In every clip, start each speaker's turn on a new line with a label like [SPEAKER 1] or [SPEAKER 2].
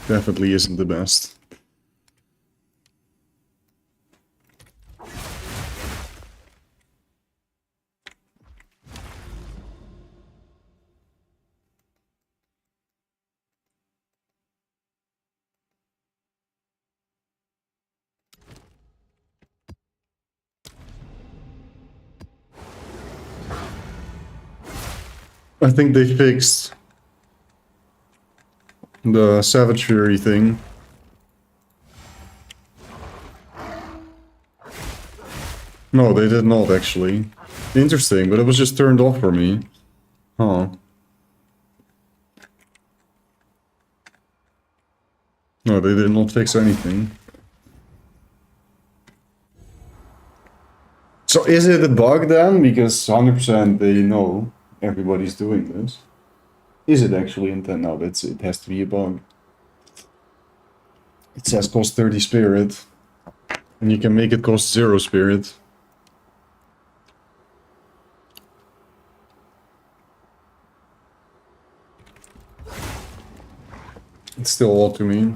[SPEAKER 1] definitely isn't the best. I think they fixed the Savage Fury thing. No, they did not actually. Interesting, but it was just turned off for me. Huh. No, they did not fix anything. So is it a bug then? Because 100% they know everybody's doing this. Is it actually intent? No, it has to be a bug. It says cost 30 spirit. And you can make it cost 0 spirit. It's still odd to me.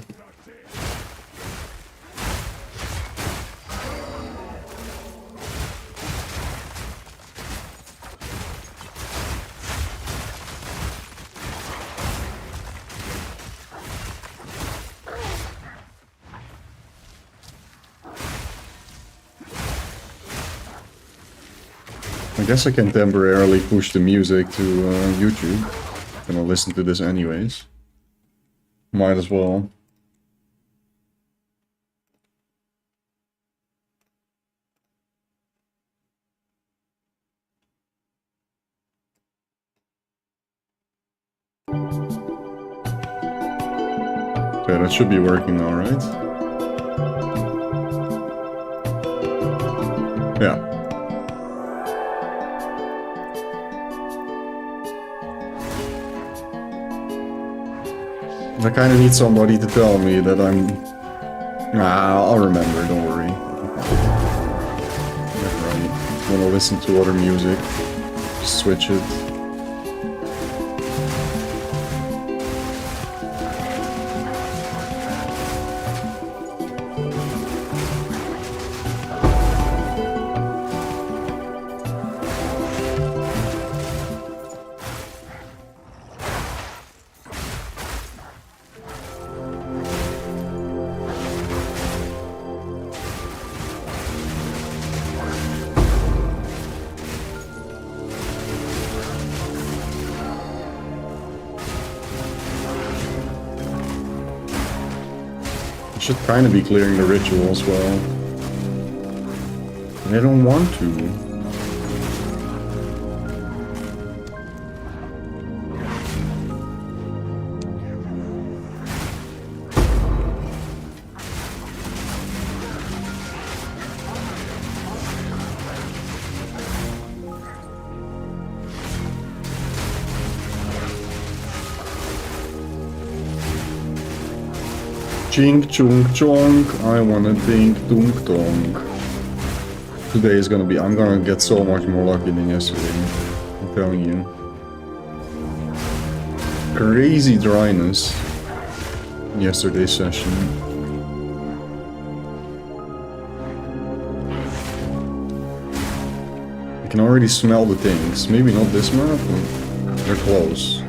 [SPEAKER 1] I guess I can temporarily push the music to YouTube. I'm gonna listen to this anyways. Might as well. Okay, that should be working now, right? Yeah. I kind of need somebody to tell me that I'm... Nah, I'll remember, don't worry. Right. When I listen to other music, just switch it. Should kind of be clearing the ritual as well. They don't want to. Ching chung chong, I wanna think tung tong. Today is gonna be, I'm gonna get so much more lucky than yesterday. I'm telling you. Crazy dryness. Yesterday's session. I can already smell the things. Maybe not this map, but they're close.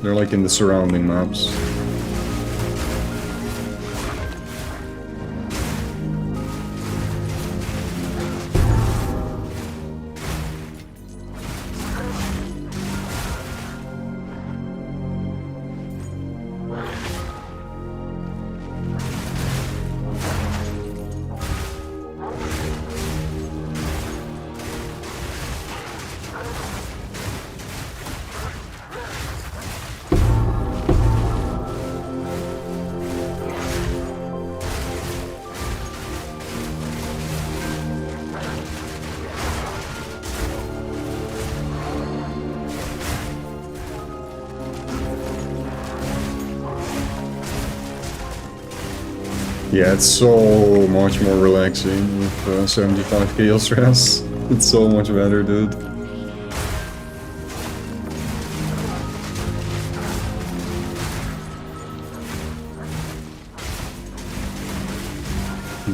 [SPEAKER 1] They're like in the surrounding maps. Yeah, it's so much more relaxing with 75 KL stress. It's so much better, dude.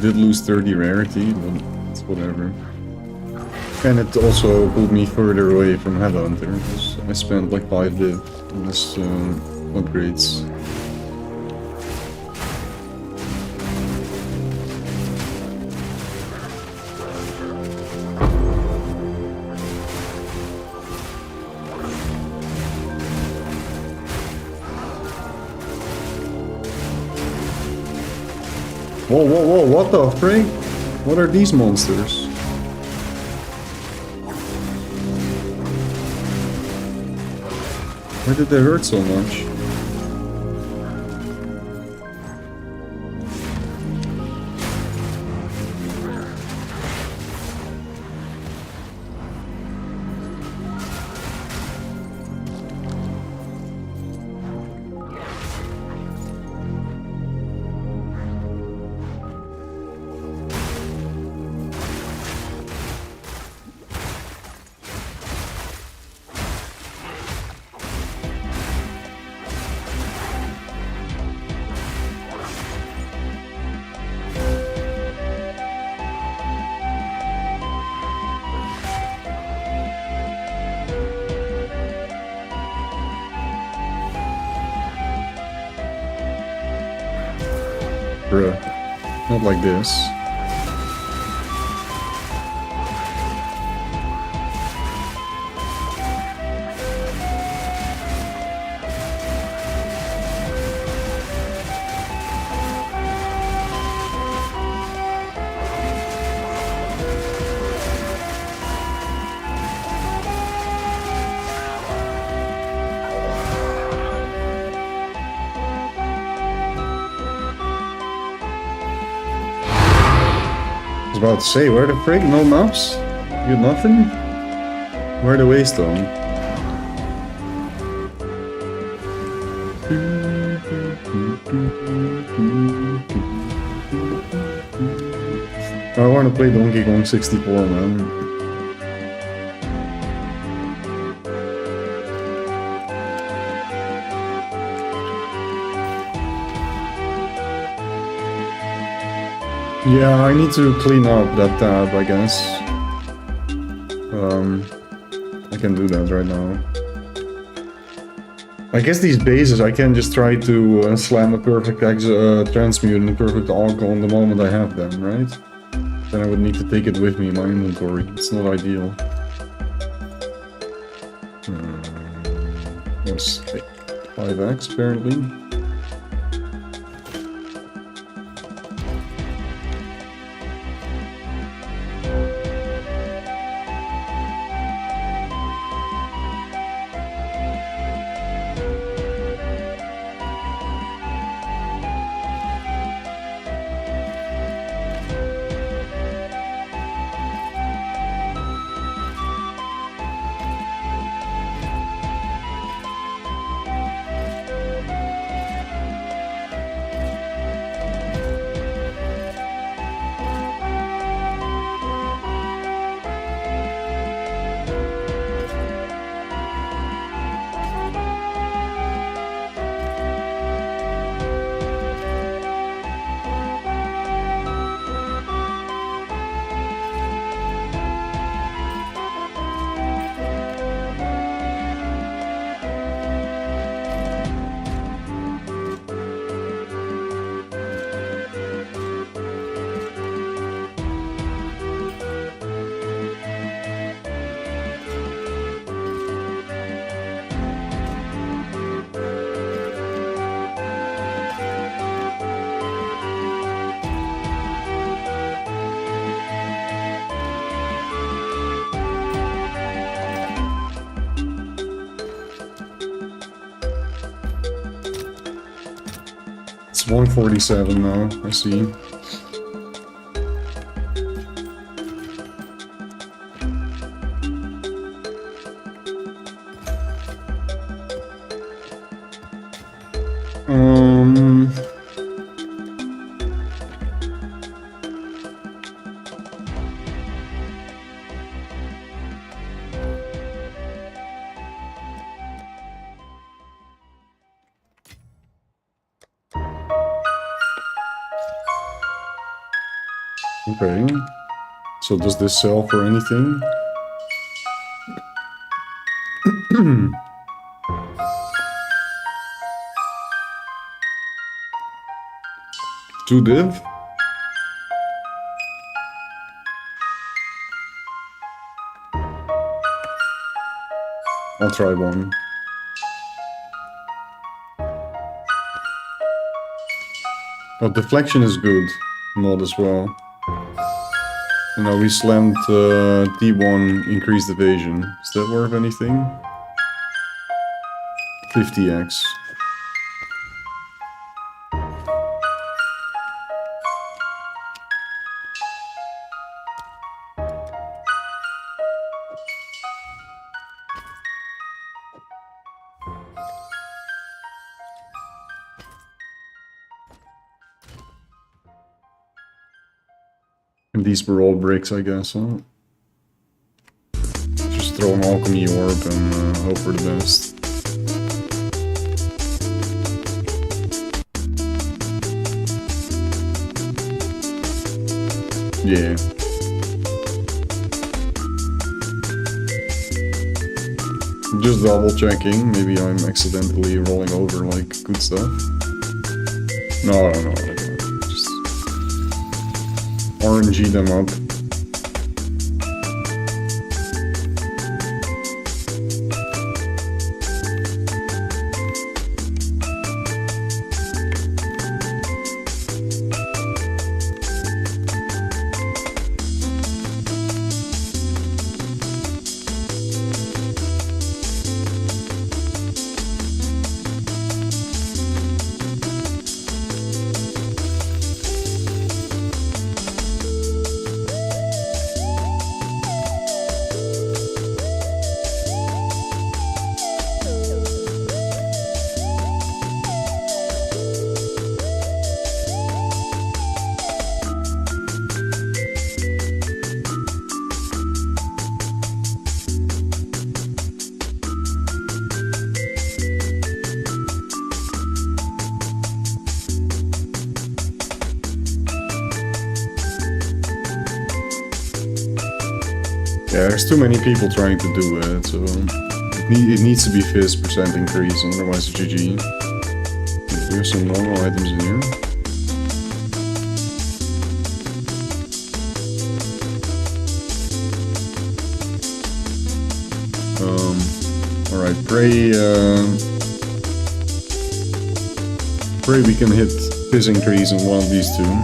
[SPEAKER 1] Did lose 30 rarity, but it's whatever. And it also pulled me further away from Headhunter, because I spent like 5 div on this upgrades. Whoa, whoa, whoa, what the frig? What are these monsters? Why did they hurt so much? Bruh. Not like this. I was about to say, where the frig? No maps? You got nothing? Where the waystone? I want to play Donkey Kong 64, man. Yeah, I need to clean up that tab, I guess. I can do that right now. I guess these bases, I can just try to slam a perfect transmute and a perfect alcohol on the moment I have them, right? Then I would need to take it with me in my inventory. It's not ideal. What's 5x apparently? It's 147 now, I see. Okay. So does this sell for anything? 2 div? I'll try one. Oh, deflection is good. Mod as well. And now we slammed T1 increased evasion. Is that worth anything? 50x. And these were all bricks, I guess, huh? Just throw an alchemy orb and hope for the best. Yeah. Just double checking, maybe I'm accidentally rolling over like good stuff. No, just RNG them up. Yeah, there's too many people trying to do it, so it needs to be fizz percent increase, otherwise it's GG. There's some normal items in here. Alright, pray we can hit fizz increase in one of these two.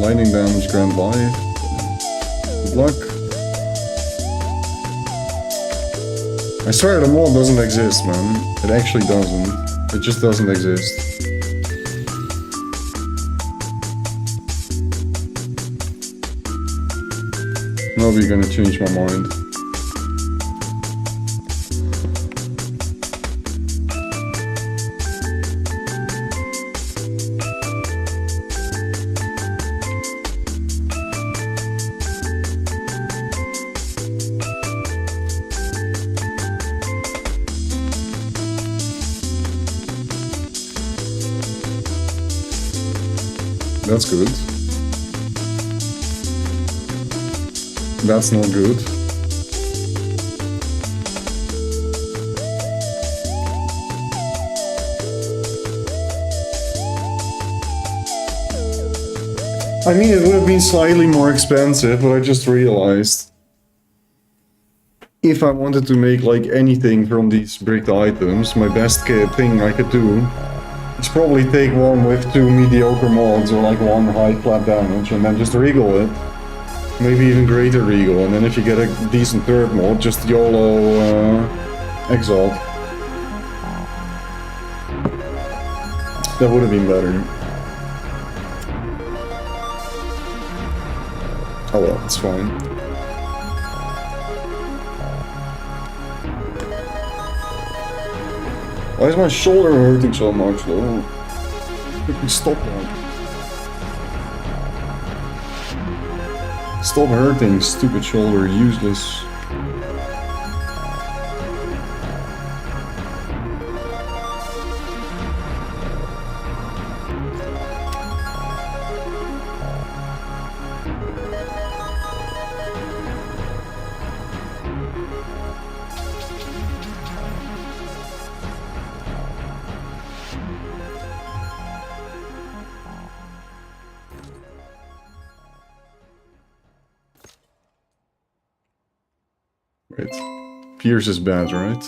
[SPEAKER 1] Lightning damage, grand life. Good luck. I swear the mod doesn't exist, man. It actually doesn't. It just doesn't exist. Nobody gonna change my mind. That's good. That's not good. I mean, it would have been slightly more expensive, but I just realized if I wanted to make like anything from these bricked items, my best thing I could do is probably take one with 2 mediocre mods or like 1 high flat damage and then just regal it. Maybe even greater regal, and then if you get a decent third mod, just YOLO Exile. That would have been better. Oh well, it's fine. Why is my shoulder hurting so much though? Quickly stop that. Stop hurting, stupid shoulder, useless. Wait. Pierce is bad, right?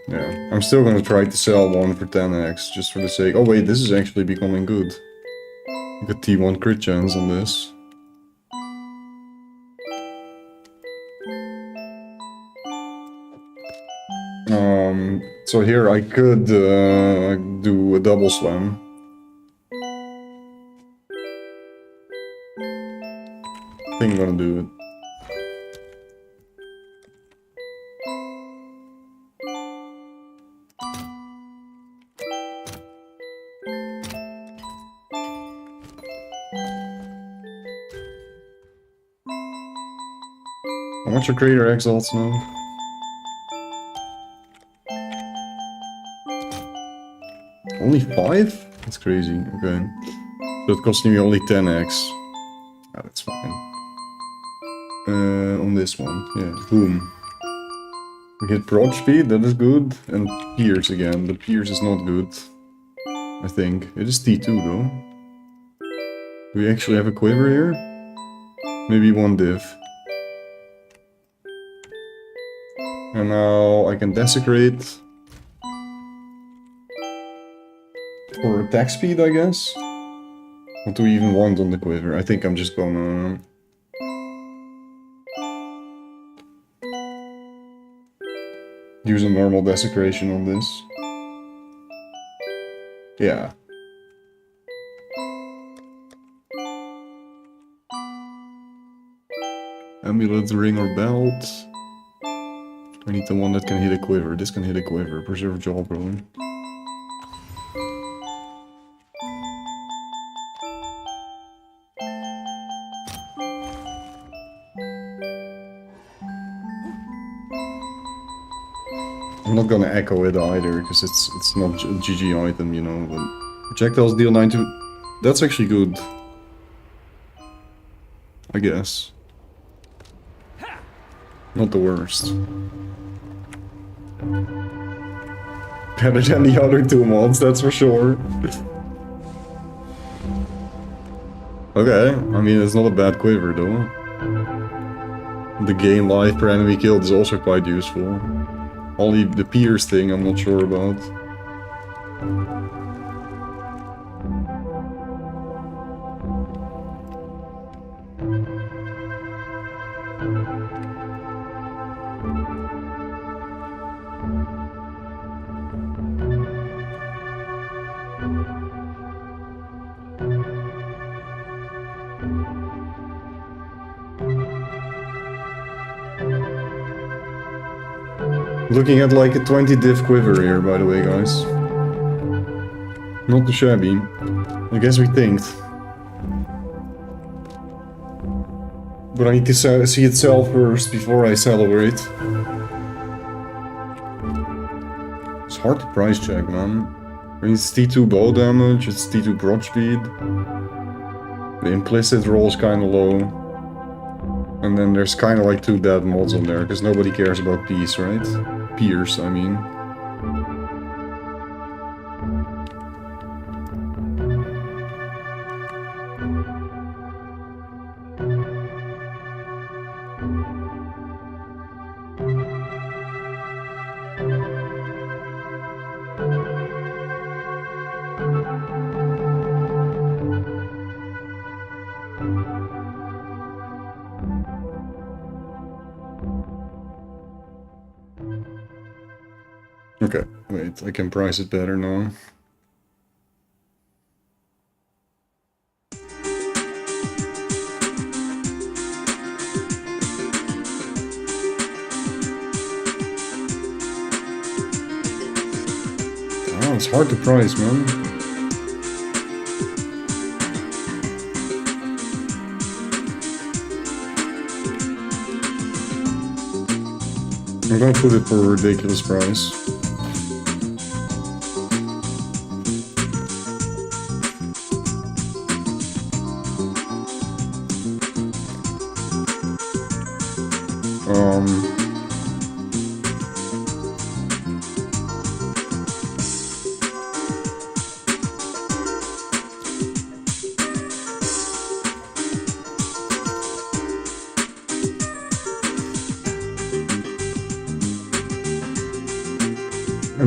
[SPEAKER 1] Yeah. I'm still gonna try to sell one for 10x, just for the sake... Oh wait, this is actually becoming good. I got T1 crit chance on this. So here I could do a double slam. I think I'm gonna do it. How much are creator exalts now? Only 5? That's crazy. Okay. So it cost me only 10x. Ah, that's fine. On this one. Yeah. Boom. We hit prod speed, that is good. And Pierce again, but Pierce is not good. I think. It is T2 though. Do we actually have a quiver here? Maybe one div. And now I can desecrate. For attack speed, I guess? What do we even want on the quiver? I think I'm just gonna... use a normal desecration on this. Yeah. Amulet, ring or belt. I need the one that can hit a quiver. This can hit a quiver. Preserve jawbone. I'm not gonna echo it either, because it's not a GG item, you know, but... Projectiles deal 9 to... That's actually good. I guess. Not the worst. Better than the other two mods, that's for sure. Okay, I mean, it's not a bad quiver though. The gain life per enemy killed is also quite useful. Only the Pierce thing I'm not sure about. Looking at like a 20 div quiver here, by the way, guys. Not too shabby. I guess we thinked. But I need to see it sell first before I celebrate. It's hard to price check, man. I mean, it's T2 bow damage, it's T2 prod speed. The implicit roll is kinda low. And then there's kinda like 2 dead mods on there, because nobody cares about peace, right? Pierce, I mean. Okay, wait, I can price it better now. Oh, it's hard to price, man. I'm gonna put it for a ridiculous price.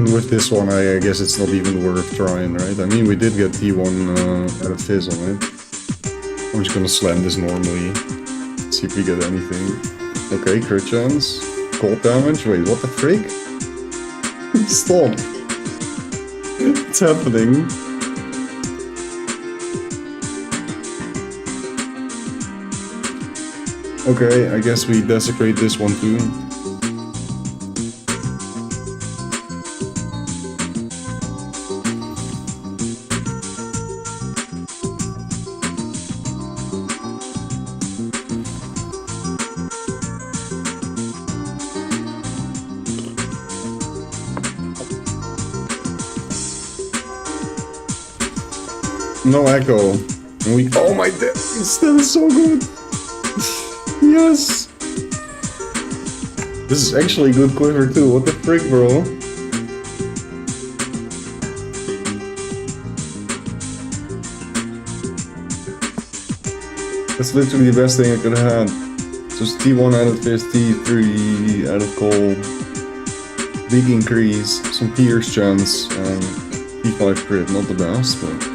[SPEAKER 1] And with this one, I guess it's not even worth trying, right? I mean, we did get T1 out of Fizz on it. I'm just gonna slam this normally. See if we get anything. Okay, crit chance. Cold damage. Wait, what the frick? Stop. What's happening? Okay, I guess we desecrate this one too. No echo. And we. Oh my god, that is so good. Yes. This is actually a good quiver too. What the frick, bro? That's literally the best thing I could have had. So it's T1 out of Fizz, T3 out of Cold. Big increase, some pierce chance, and T5 crit. Not the best, but.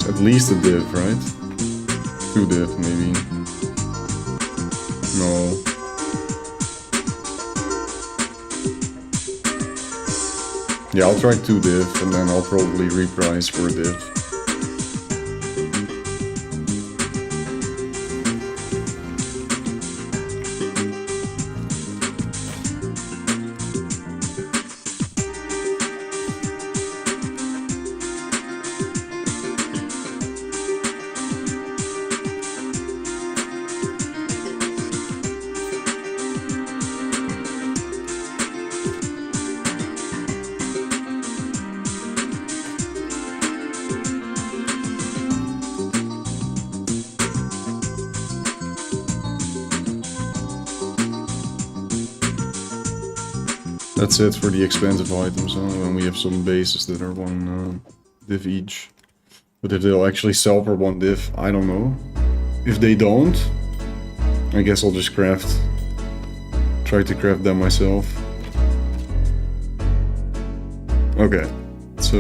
[SPEAKER 1] At least a div, right? 2 div, maybe. No. Yeah, I'll try 2 div, and then I'll probably reprise for a div. That's it for the expensive items, and we have some bases that are 1 div each. But if they'll actually sell for 1 div, I don't know. If they don't, I guess I'll just try to craft them myself. Okay, so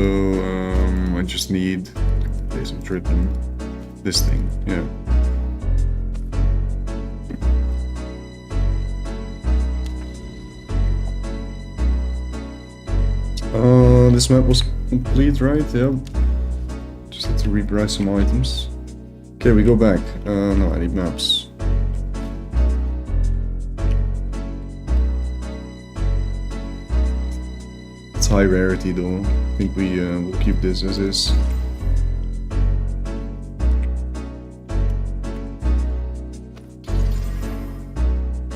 [SPEAKER 1] I just need some dripping. This thing, yeah. This map was complete, right? Yeah. Just had to reprice some items. Okay, we go back. No, I need maps. It's high rarity though. I think we'll keep this as is.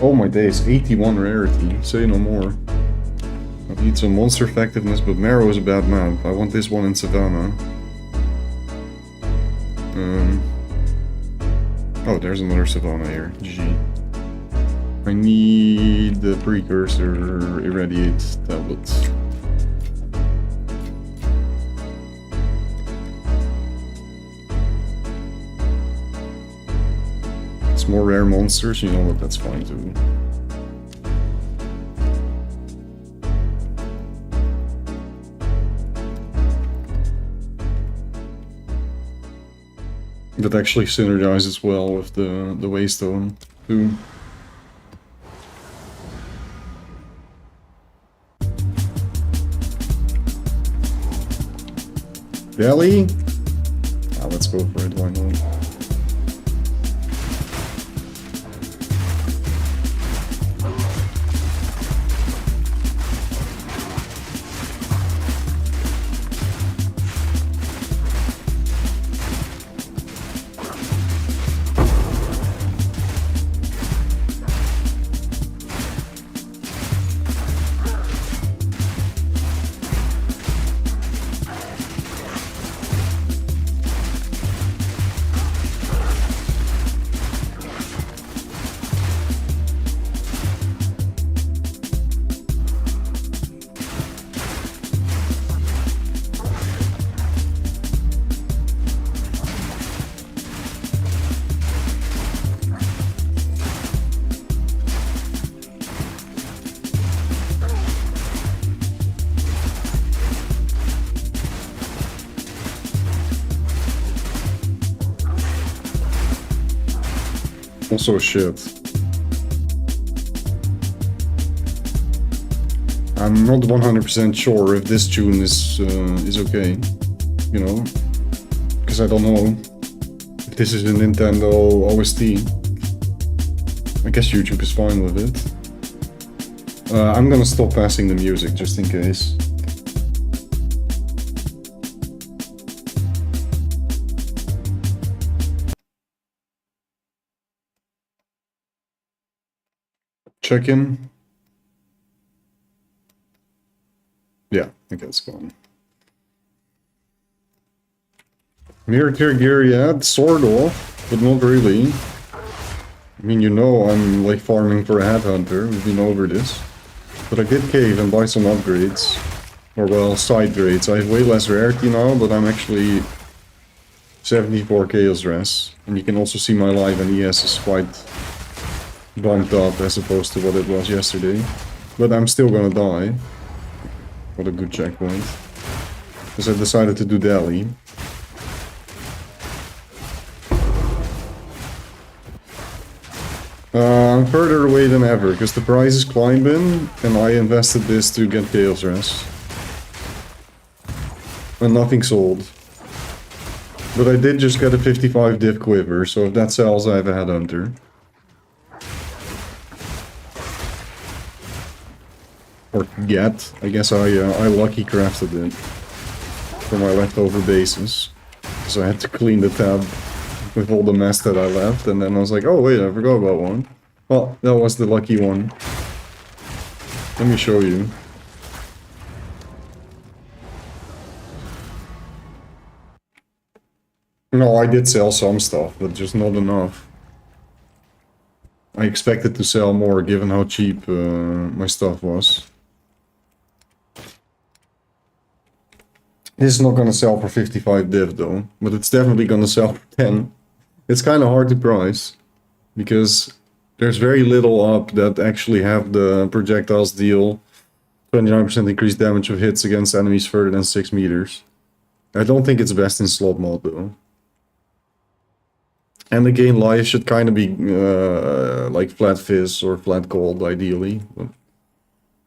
[SPEAKER 1] Oh my days, 81 rarity. Say no more. I need some monster effectiveness, but Marrow is a bad map. I want this one in Savannah. Oh, there's another Savannah here. GG. I need the precursor irradiate tablet. It's more rare monsters, you know what, that's fine too. That actually synergizes well with the Waystone too. Belly? Ah, let's go for it, why not? Also shit. I'm not 100% sure if this tune is okay, you know, because I don't know if this is a Nintendo OST. I guess YouTube is fine with it. I'm gonna stop passing the music just in case. Check in. Yeah, I think it's gone. Mirror tier gear, yeah, sort of, but not really. I mean, you know I'm like farming for a Headhunter, we've been over this. But I did cave and buy some upgrades. Or well, side grades. I have way less rarity now, but I'm actually 74 chaos res. And you can also see my live and ES is quite bumped up as opposed to what it was yesterday. But I'm still gonna die. What a good checkpoint. Because I decided to do Delhi. I'm further away than ever, because the price is climbing, and I invested this to get Chaos Res. And nothing sold. But I did just get a 55 div quiver, so if that sells, I have a Headhunter. Or get. I guess I lucky crafted it for my leftover bases. So I had to clean the tab with all the mess that I left, and then I was like, oh wait, I forgot about one. Well, that was the lucky one. Let me show you. No, I did sell some stuff, but just not enough. I expected to sell more given how cheap my stuff was. This is not gonna sell for 55 div though, but it's definitely gonna sell for 10. It's kind of hard to price, because there's very little up that actually have the projectiles deal 29% increased damage of hits against enemies further than 6 meters. I don't think it's best in slot mode though. And the gain life should kind of be like flat fizz or flat gold ideally. But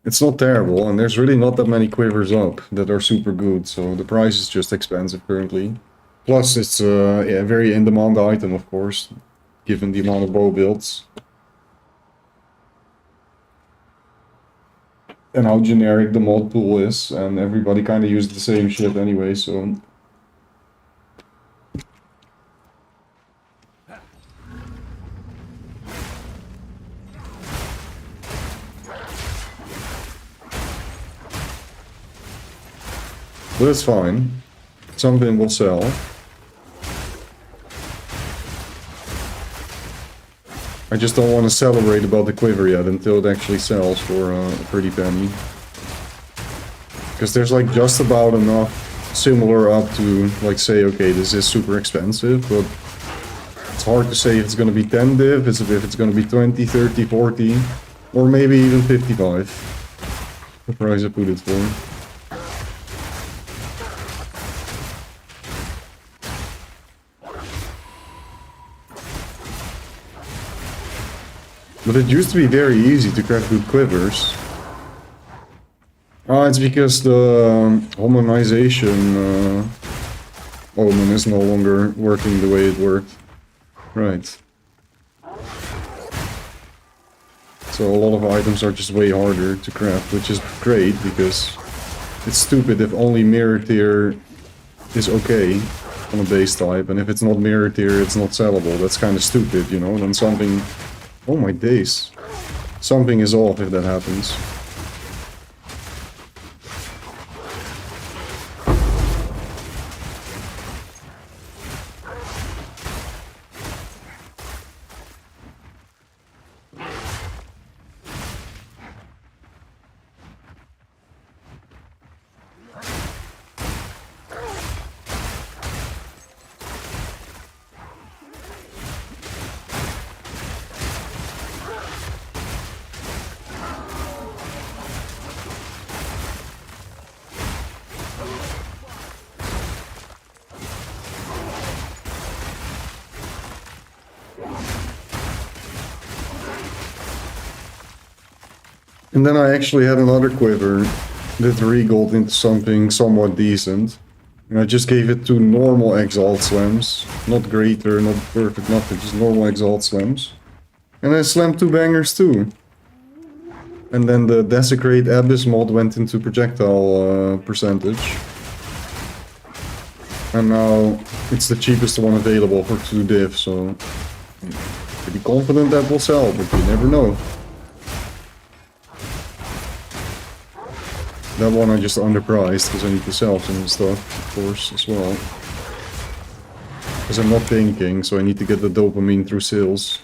[SPEAKER 1] it's not terrible, and there's really not that many quivers up that are super good, so the price is just expensive currently. Plus it's a very in-demand item, of course, given the amount of bow builds. And how generic the mod pool is, and everybody kind of uses the same shit anyway, so... But it's fine. Something will sell. I just don't want to celebrate about the quiver yet until it actually sells for a pretty penny. Because there's like just about enough similar up to like say, okay, this is super expensive, but it's hard to say if it's going to be 10 div, if it's going to be 20, 30, 40, or maybe even 55. The price I put it for. But it used to be very easy to craft good quivers. It's because the homonization omen is no longer working the way it worked. Right. So a lot of items are just way harder to craft, which is great because it's stupid if only mirror tier is okay on a base type, and if it's not mirror tier, it's not sellable. That's kind of stupid, you know, then something... Oh my days. Something is off if that happens. And then I actually had another quiver that regaled into something somewhat decent. And I just gave it 2 normal Exile slams. Not greater, not perfect, nothing, just normal Exile slams. And I slammed 2 bangers too. And then the Desecrate Abyss mod went into projectile percentage. And now it's the cheapest one available for 2 div, so I'm pretty confident that will sell, but you never know. That one I just underpriced because I need to sell some stuff, of course, as well. Because I'm not thinking, so I need to get the dopamine through sales.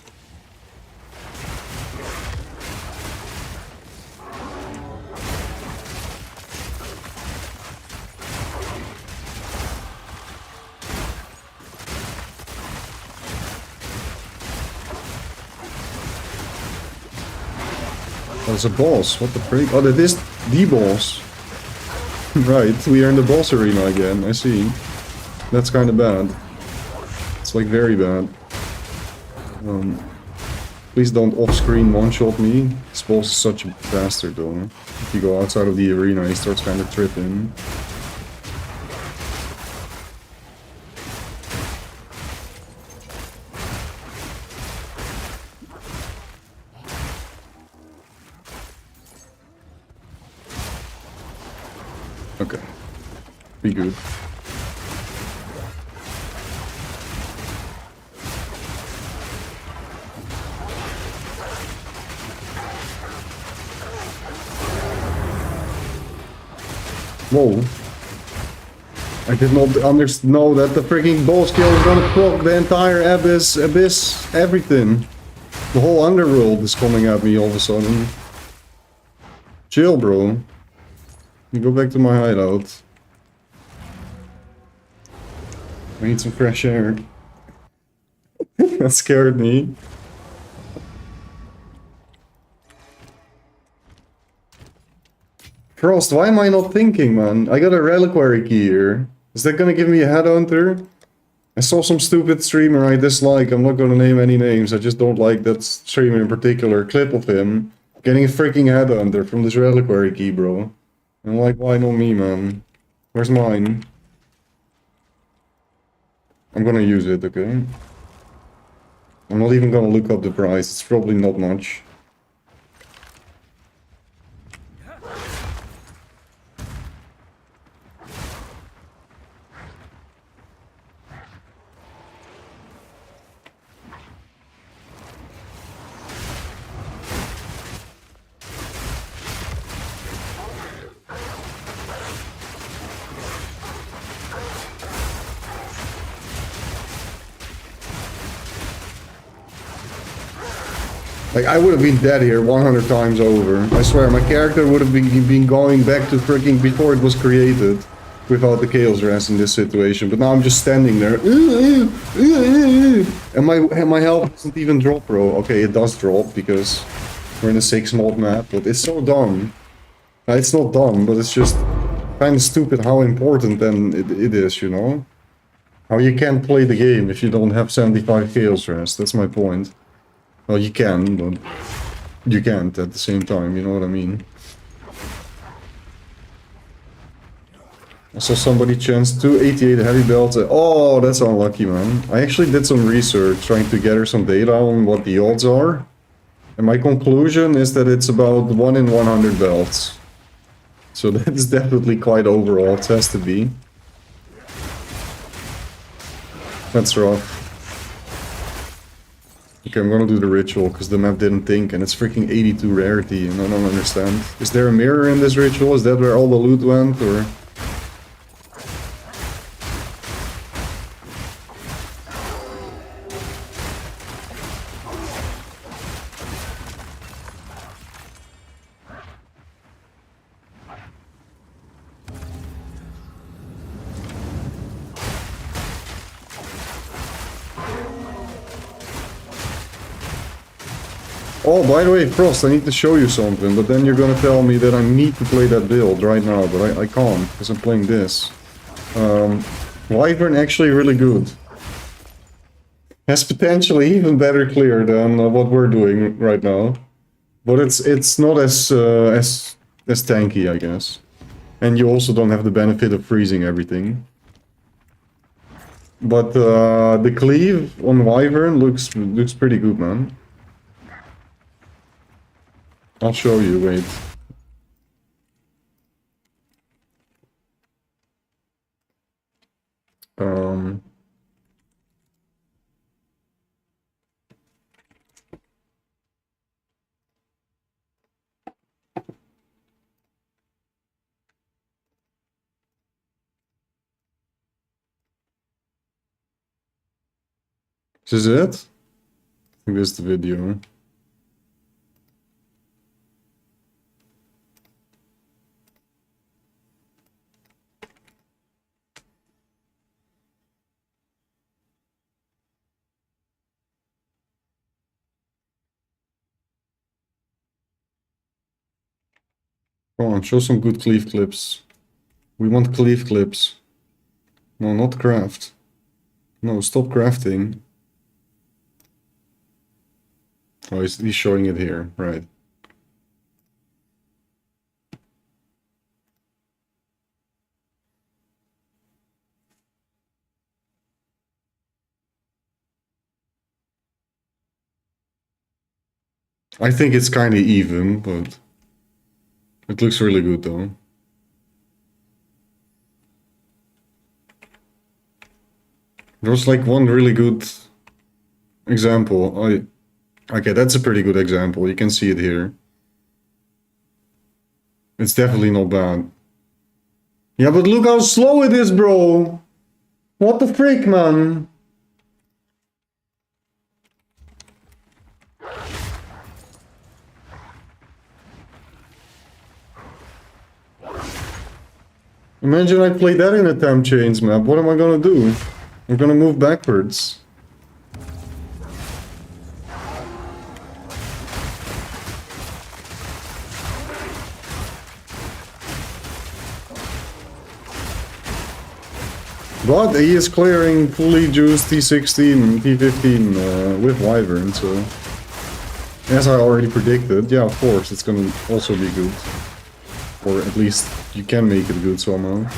[SPEAKER 1] Oh, there's a boss. What the freak? Oh, that is the boss. Right, we are in the boss arena again, I see. That's kind of bad. It's like very bad. Please don't off-screen one-shot me. This boss is such a bastard though. If you go outside of the arena, he starts kind of tripping. Okay. Be good. Whoa. I did not know that the freaking boss kill is gonna proc the entire abyss, everything. The whole underworld is coming at me all of a sudden. Chill, bro. You go back to my hideout. I need some fresh air. That scared me. Frost, why am I not thinking, man? I got a reliquary key here. Is that gonna give me a headhunter? I saw some stupid streamer I dislike. I'm not gonna name any names. I just don't like that streamer in particular. Clip of him getting a freaking headhunter from this reliquary key, bro. I'm like, why not me, man? Where's mine? I'm gonna use it, okay? I'm not even gonna look up the price. It's probably not much. Like, I would have been dead here 100 times over. I swear, my character would have been going back to freaking before it was created. Without the Chaos Rest in this situation. But now I'm just standing there. And my health doesn't even drop, bro. Okay, it does drop because we're in a 6-mod map. But it's so dumb. It's not dumb, but it's just kind of stupid how important then it is, you know? How you can't play the game if you don't have 75 Chaos Rest. That's my point. Well, you can, but you can't at the same time, you know what I mean? I saw somebody chance 288 heavy belts. Oh, that's unlucky, man. I actually did some research trying to gather some data on what the odds are. And my conclusion is that it's about 1 in 100 belts. So that is definitely quite overall, it has to be. That's rough. Okay, I'm gonna do the ritual, because the map didn't think, and it's freaking 82 rarity, and I don't understand. Is there a mirror in this ritual? Is that where all the loot went, or...? Oh, by the way, Frost, I need to show you something, but then you're gonna tell me that I need to play that build right now, but I can't, because I'm playing this. Wyvern actually really good. Has potentially even better clear than what we're doing right now. But it's not as tanky, I guess. And you also don't have the benefit of freezing everything. But the cleave on Wyvern looks pretty good, man. I'll show you, wait. Is this it? I think this is the video. Come on, show some good cleave clips. We want cleave clips. No, not craft. No, stop crafting. Oh, he's showing it here, right. I think it's kind of even, but it looks really good though. There was like one really good example. Okay, that's a pretty good example. You can see it here. It's definitely not bad. Yeah, but look how slow it is, bro. What the frick, man? Imagine I play that in a temp chains map. What am I gonna do? I'm gonna move backwards. But he is clearing fully juiced T16, T15 with Wyvern, so... As I already predicted, yeah, of course, it's gonna also be good. Or at least you can make it good somehow.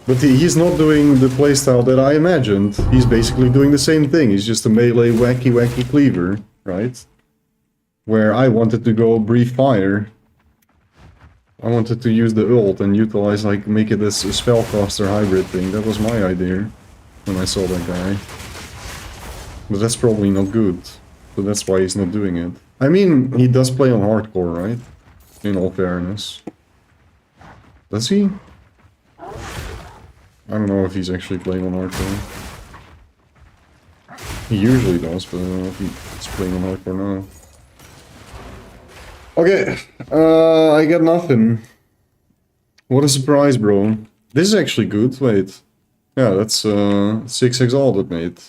[SPEAKER 1] But he's not doing the playstyle that I imagined. He's basically doing the same thing, he's just a melee wacky cleaver, right? Where I wanted to go breathe fire. I wanted to use the ult and utilize, like, make it as a spellcaster hybrid thing. That was my idea when I saw that guy. But that's probably not good. So that's why he's not doing it. I mean, he does play on hardcore, right? In all fairness. Does he? I don't know if he's actually playing on hardcore. He usually does, but I don't know if he's playing on hardcore now. Okay, I get nothing. What a surprise, bro. This is actually good, wait. Yeah, that's 6 Exile that made.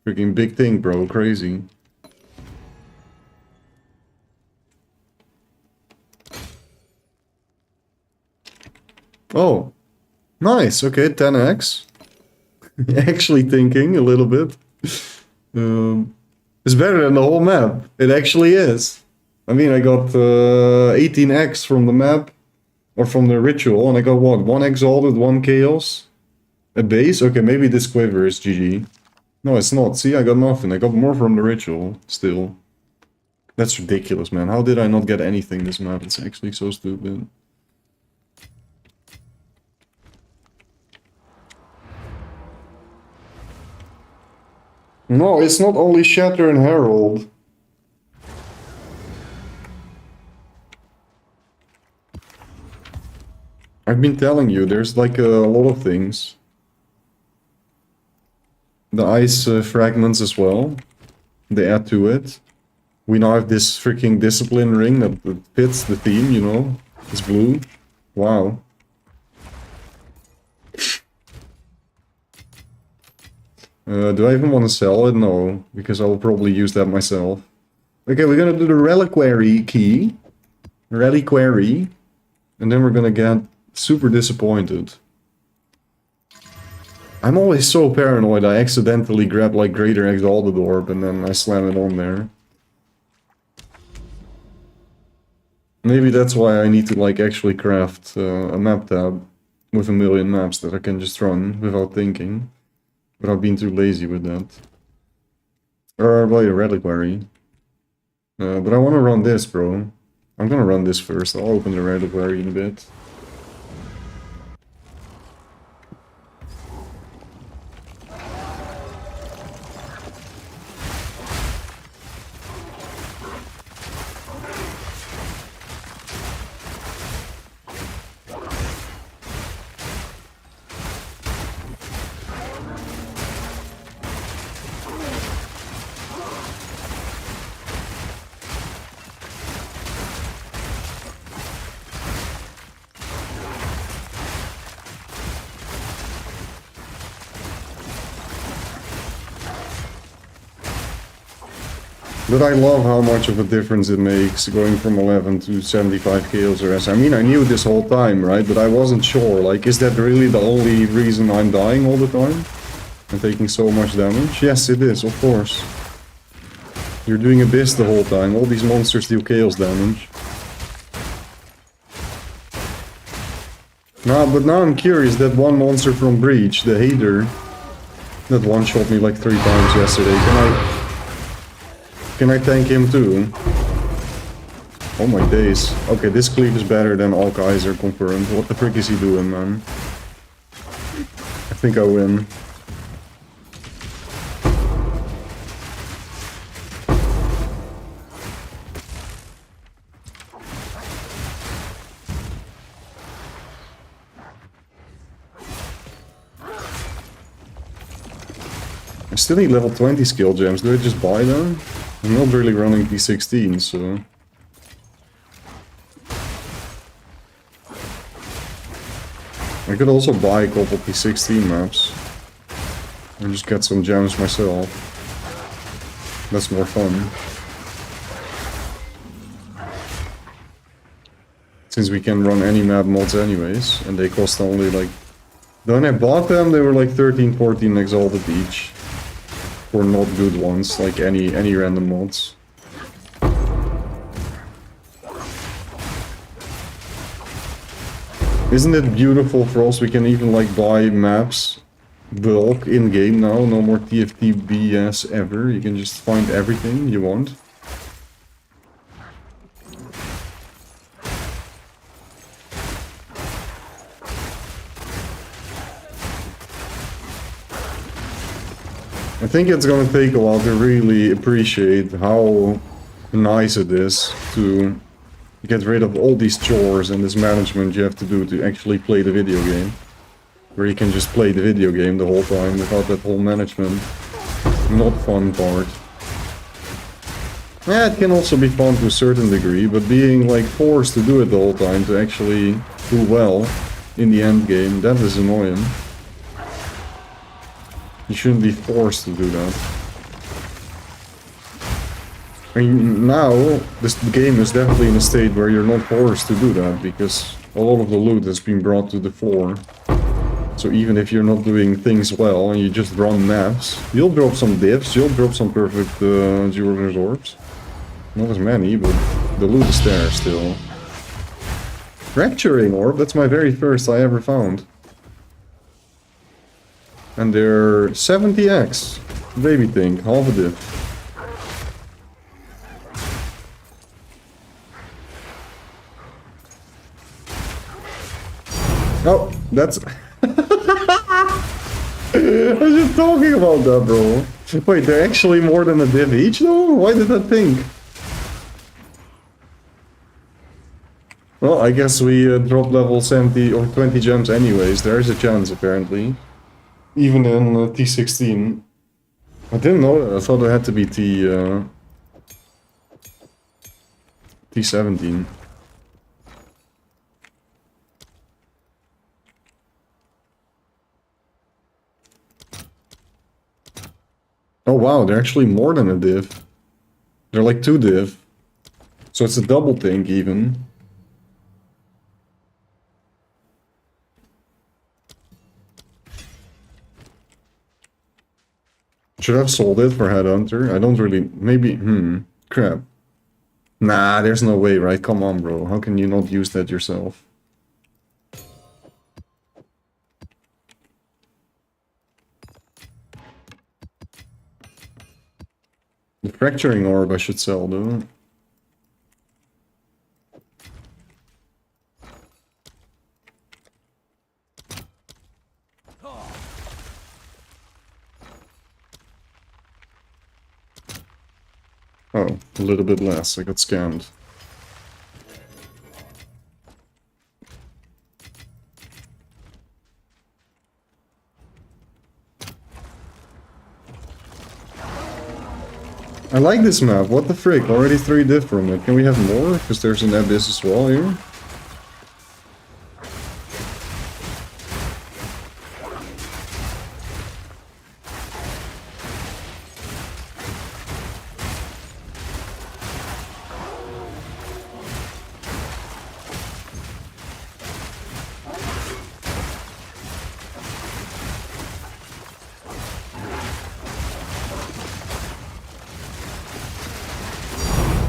[SPEAKER 1] Freaking big thing, bro, crazy. Oh, nice, okay, 10x. Actually thinking a little bit. It's better than the whole map. It actually is. I mean, I got 18x from the map, or from the ritual, and I got what? 1 Exalted, 1 Chaos? A base? Okay, maybe this Quiver is GG. No, it's not. See, I got nothing. I got more from the ritual, still. That's ridiculous, man. How did I not get anything this map? It's actually so stupid. No, it's not only Shatter and Herald. I've been telling you, there's like a lot of things. The ice fragments as well. They add to it. We now have this freaking discipline ring that fits the theme, you know. It's blue. Wow. Do I even want to sell it? No, because I will probably use that myself. Okay, we're gonna do the reliquary key. Reliquary. And then we're gonna get super disappointed. I'm always so paranoid I accidentally grab like Greater Exalted Orb and then I slam it on there. Maybe that's why I need to like actually craft a map tab with 1,000,000 maps that I can just run without thinking, without being too lazy with that. Or well, a reliquary. But I want to run this, bro. I'm gonna run this first. I'll open the reliquary in a bit. But I love how much of a difference it makes going from 11 to 75 kills or less. I mean, I knew this whole time, right? But I wasn't sure. Like, is that really the only reason I'm dying all the time? And taking so much damage? Yes, it is, of course. You're doing Abyss the whole time. All these monsters deal chaos damage. But now I'm curious, that one monster from Breach, the Hater, that one-shot me like 3 times yesterday. Can I tank him too? Oh my days. Okay, this cleave is better than all Kaiser confirmed. What the frick is he doing, man? I think I win. I still need level 20 skill gems. Do I just buy them? I'm not really running P16, so... I could also buy a couple P16 maps. And just get some gems myself. That's more fun. Since we can run any map mods anyways, and they cost only like... When I bought them, they were like 13, 14 exalted each. For not good ones, like any random mods. Isn't it beautiful for us? We can even like buy maps bulk in game now. No more TFT BS ever. You can just find everything you want. I think it's gonna take a while to really appreciate how nice it is to get rid of all these chores and this management you have to do to actually play the video game. Where you can just play the video game the whole time without that whole management. Not fun part. Yeah, it can also be fun to a certain degree, but being like forced to do it the whole time to actually do well in the end game, that is annoying. You shouldn't be forced to do that. I mean, now, this game is definitely in a state where you're not forced to do that, because a lot of the loot has been brought to the fore. So even if you're not doing things well, and you just run maps, you'll drop some divs, you'll drop some perfect Jeweller's Orbs. Not as many, but the loot is there still. Fracturing Orb, that's my very first I ever found. And they're 70x. Baby thing, half a div. Oh, that's... I was just talking about that, bro. Wait, they're actually more than a div each, though? Why did I think? Well, I guess we drop level 70 or 20 gems anyways. There is a chance, apparently. Even in T16. I didn't know that. I thought it had to be T17. Oh wow, they're actually more than a div. They're like 2 div. So it's a double think even. Should have sold it for Headhunter. I don't really... Maybe... Crap. Nah, there's no way, right? Come on, bro. How can you not use that yourself? The fracturing orb I should sell, though. Oh, a little bit less. I got scammed. I like this map. What the frick? Already 3 diff from it. Can we have more? Because there's an abyss as well here.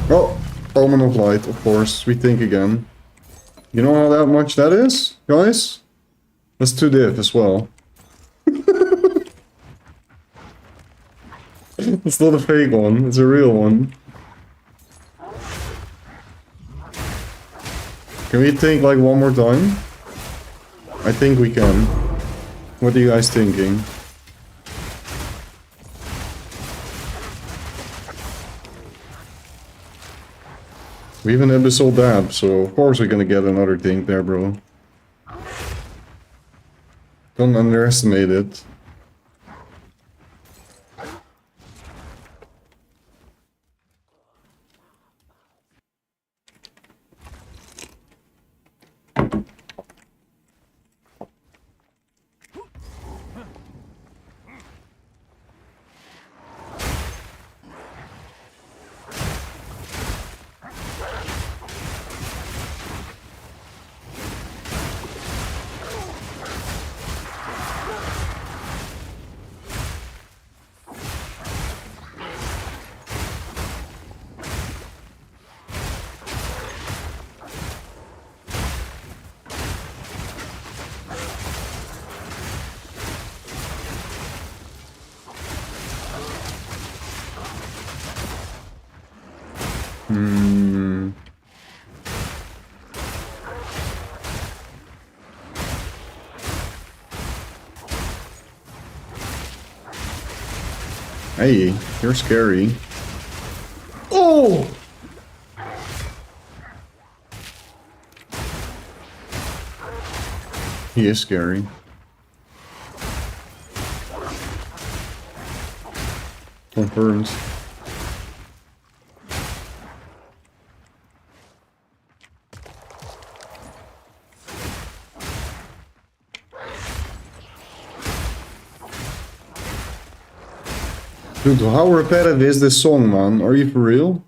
[SPEAKER 1] Oh, Omen of Light, of course. We think again. You know how that much that is, guys? That's 2 diff as well. It's not a fake one, it's a real one. Can we think like one more time? I think we can. What are you guys thinking? We have an Abyssal Dab, so of course we're gonna get another thing there, bro. Don't underestimate it. Hey, you're scary. Oh! He is scary. Confirmed. Dude, how repetitive is this song, man? Are you for real?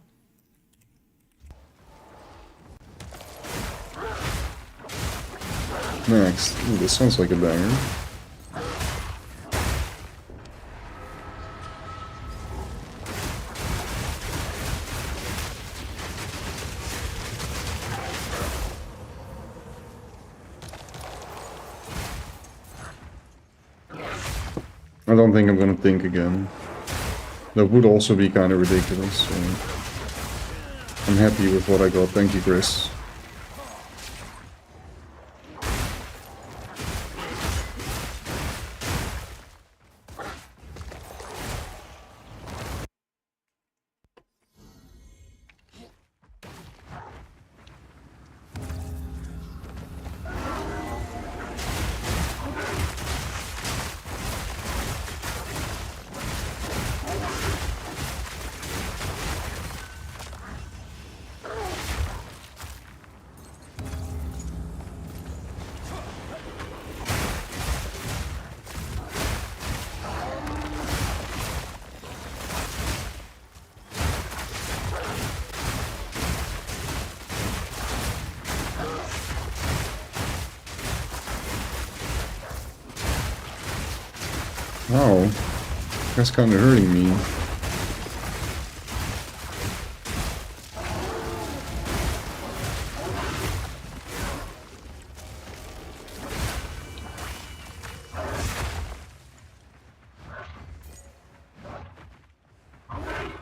[SPEAKER 1] Next. Ooh, this sounds like a banger. I don't think I'm gonna think again. That would also be kind of ridiculous, so I'm happy with what I got. Thank you, Chris. Wow, that's kind of hurting me.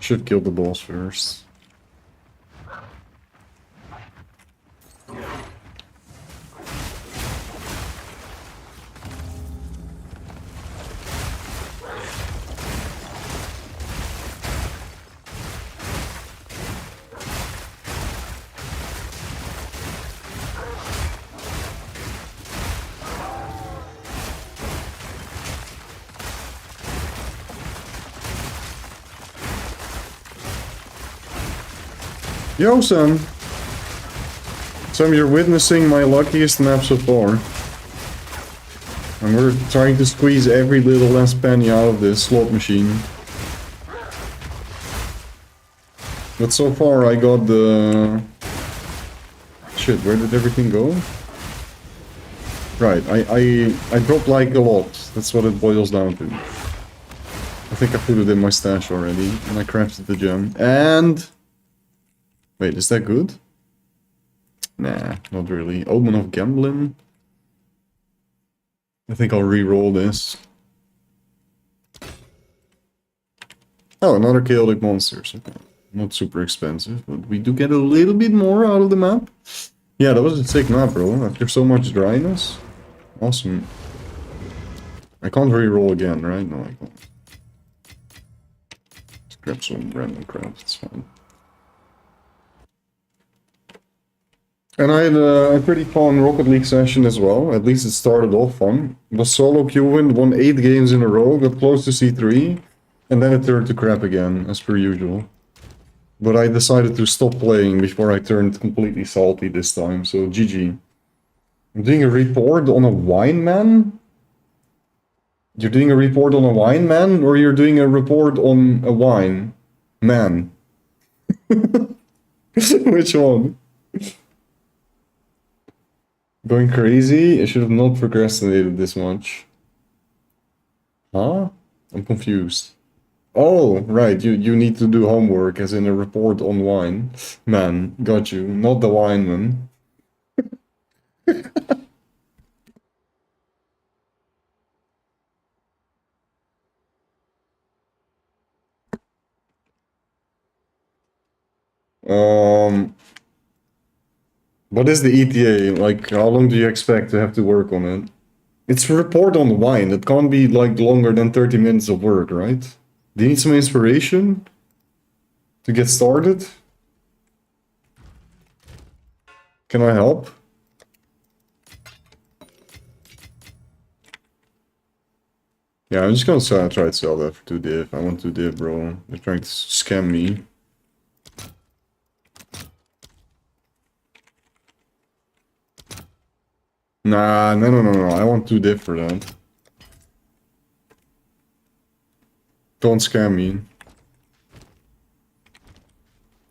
[SPEAKER 1] Should kill the boss first. Yo, Sam. Sam, you're witnessing my luckiest map so far. And we're trying to squeeze every little last penny out of this slot machine. But so far I got the... Shit, where did everything go? Right, I dropped like a lot. That's what it boils down to. I think I put it in my stash already, and I crafted the gem. And... Wait, is that good? Nah, not really. Omen of Gambling? I think I'll re-roll this. Oh, another chaotic monsters. Okay. Not super expensive, but we do get a little bit more out of the map. Yeah, that was a sick map, bro. After so much dryness. Awesome. I can't re-roll again, right? No, I can't. Just grab some random crap, it's fine. And I had a pretty fun Rocket League session as well. At least it started off fun. It was solo queuing, won 8 games in a row, got close to C3, and then it turned to crap again, as per usual. But I decided to stop playing before I turned completely salty this time, so GG. I'm doing a report on a wine man? You're doing a report on a wine man, or you're doing a report on a wine man? Which one? Going crazy? I should have not procrastinated this much. Huh? I'm confused. Oh, right, you need to do homework, as in a report on wine. Man, got you. Not the wine man. What is the ETA? Like, how long do you expect to have to work on it? It's a report on wine. It can't be, like, longer than 30 minutes of work, right? Do you need some inspiration to get started? Can I help? Yeah, I'm just gonna try to sell that for 2 div. I want 2 div, bro. They're trying to scam me. Nah, no. I want 2 div for that. Don't scam me.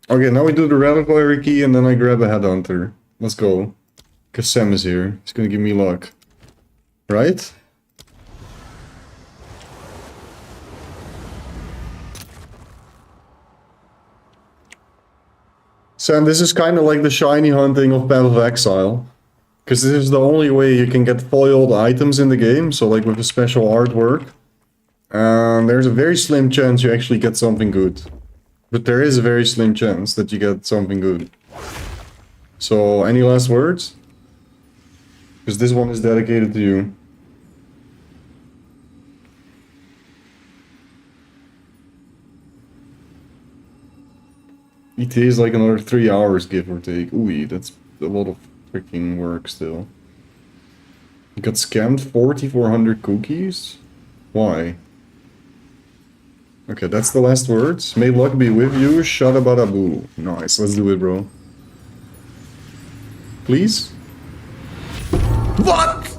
[SPEAKER 1] Okay, now we do the reliquary key and then I grab a headhunter. Let's go. Cause Sam is here. He's gonna give me luck. Right? Sam, this is kind of like the shiny hunting of Path of Exile. Because this is the only way you can get foiled items in the game, so like with a special artwork. And there's a very slim chance you actually get something good. But there is a very slim chance that you get something good. So, any last words? Because this one is dedicated to you. ETA is like another 3 hours, give or take. Ooh, that's a lot of freaking work still. You got scammed 4,400 cookies? Why? Okay, that's the last words. May luck be with you, shadabadaboo. Nice, let's do it, bro. Please? What?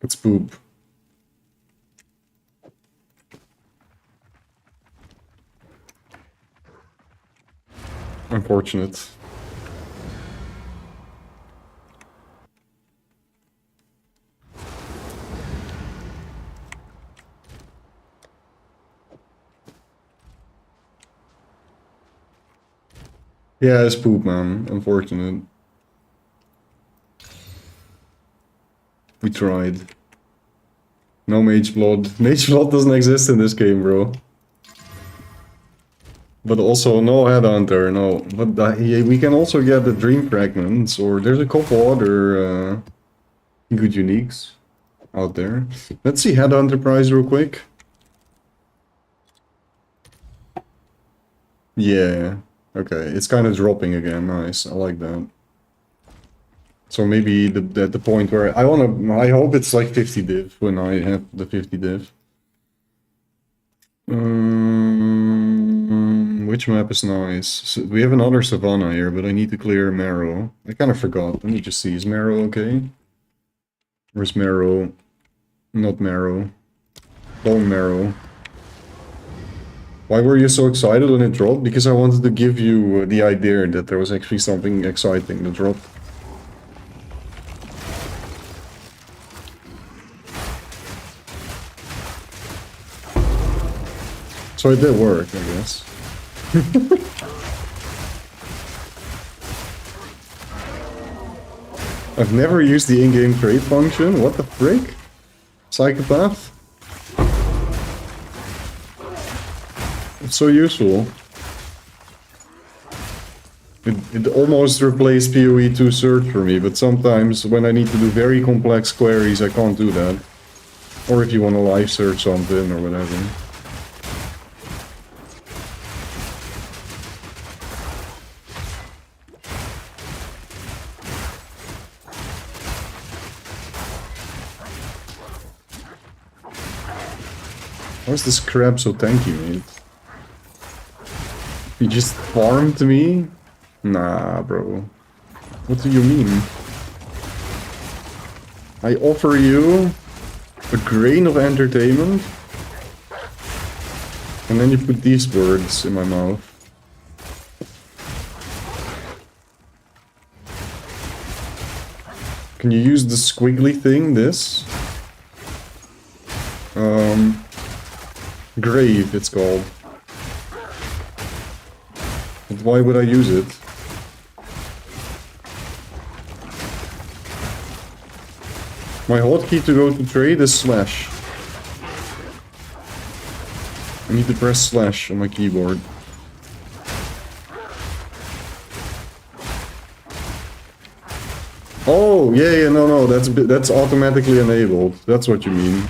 [SPEAKER 1] Let's poop. Unfortunate. Yeah, it's poop, man. Unfortunate. We tried. No Mage Blood. Mage Blood doesn't exist in this game, bro. But also no Headhunter, no. But we can also get the Dream Fragments, or there's a couple other good uniques out there. Let's see Headhunter price real quick. Yeah, okay, it's kind of dropping again. Nice, I like that. So maybe at the point where I hope it's like 50 div when I have the 50 div. Which map is nice? So we have another Savannah here, but I need to clear Marrow. I kind of forgot. Let me just see. Is Marrow okay? Where's Marrow? Not Marrow. Bone Marrow. Why were you so excited when it dropped? Because I wanted to give you the idea that there was actually something exciting that dropped. So it did work, I guess. I've never used the in-game trade function. What the frick? Psychopath? It's so useful. It almost replaced PoE2 search for me, but sometimes when I need to do very complex queries, I can't do that. Or if you want to live search something or whatever. Why is this crab so tanky, mate? You just farmed me? Nah, bro. What do you mean? I offer you a grain of entertainment, and then you put these words in my mouth. Can you use the squiggly thing, this? Grave, it's called. But why would I use it? My hotkey to go to trade is slash. I need to press slash on my keyboard. Oh, yeah, no, that's automatically enabled. That's what you mean.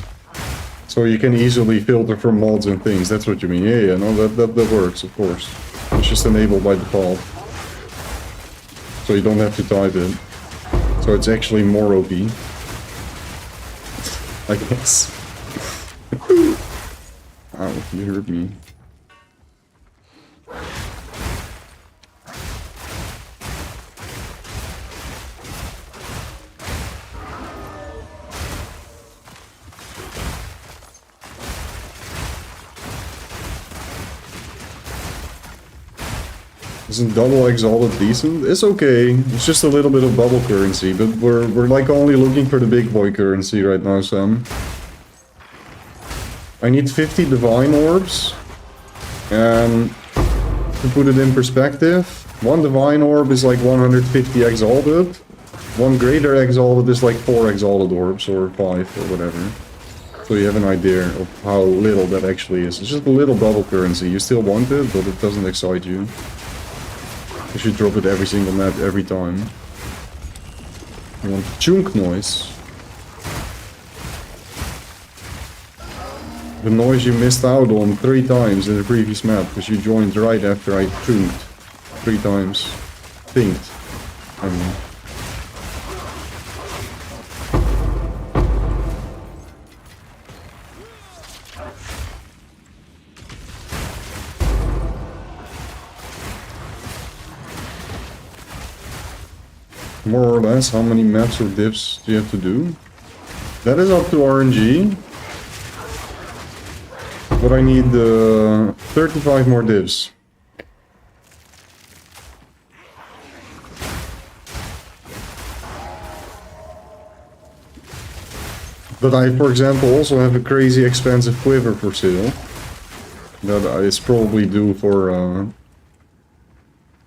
[SPEAKER 1] So you can easily filter from mods and things. That's what you mean. Yeah, no, that works, of course. It's just enabled by default. So you don't have to type it. So it's actually more OP. I guess. Ow, you hurt me. Isn't double exalted decent? It's okay. It's just a little bit of bubble currency, but we're like only looking for the big boy currency right now, Sam. I need 50 divine orbs. And to put it in perspective, one divine orb is like 150 exalted. One greater exalted is like 4 exalted orbs, or 5, or whatever. So you have an idea of how little that actually is. It's just a little bubble currency. You still want it, but it doesn't excite you. You should drop it every single map, every time. You want chunk noise. The noise you missed out on 3 times in the previous map, because you joined right after I chunked 3 times. Thinked. I mean. More or less, how many maps or divs do you have to do? That is up to RNG. But I need 35 more divs. But I, for example, also have a crazy expensive quiver for sale. That is probably due for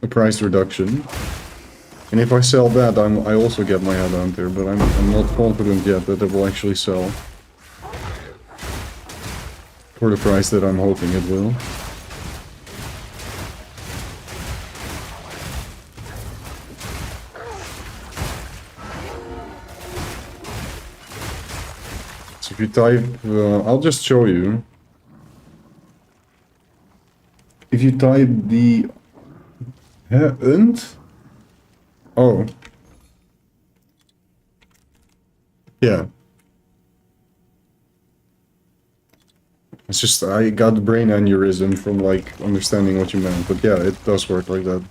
[SPEAKER 1] a price reduction. And if I sell that, I also get my Headhunter, but I'm not confident yet that it will actually sell. For the price that I'm hoping it will. So if you type, I'll just show you. If you type the und. Oh. Yeah. It's just, I got the brain aneurysm from, like, understanding what you meant. But yeah, it does work like that.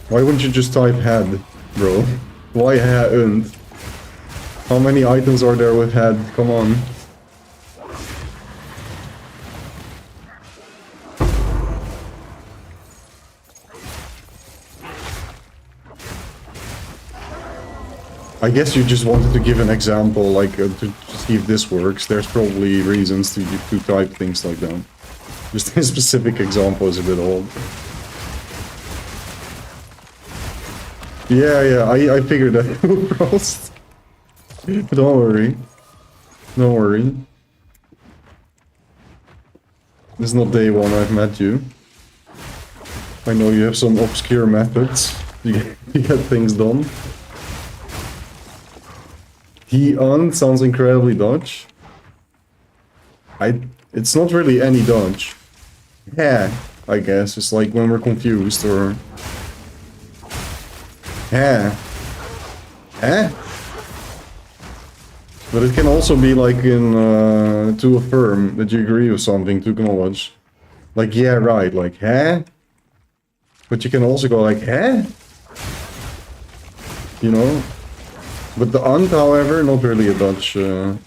[SPEAKER 1] Why wouldn't you just type head, bro? Why head und? How many items are there with head? Come on. I guess you just wanted to give an example, like, to see if this works. There's probably reasons to type things like that. Just a specific example is a bit old. Yeah, I figured that out, Frost. Don't worry. Don't worry. This is not day one I've met you. I know you have some obscure methods to get things done. He sounds incredibly Dutch. It's not really any Dutch. Yeah, I guess. It's like when we're confused or... Yeah. Eh? But it can also be like in, to affirm that you agree with something, to acknowledge. Like, yeah, right, like, huh? But you can also go like, huh? You know? But the und, however, not really a Dutch word.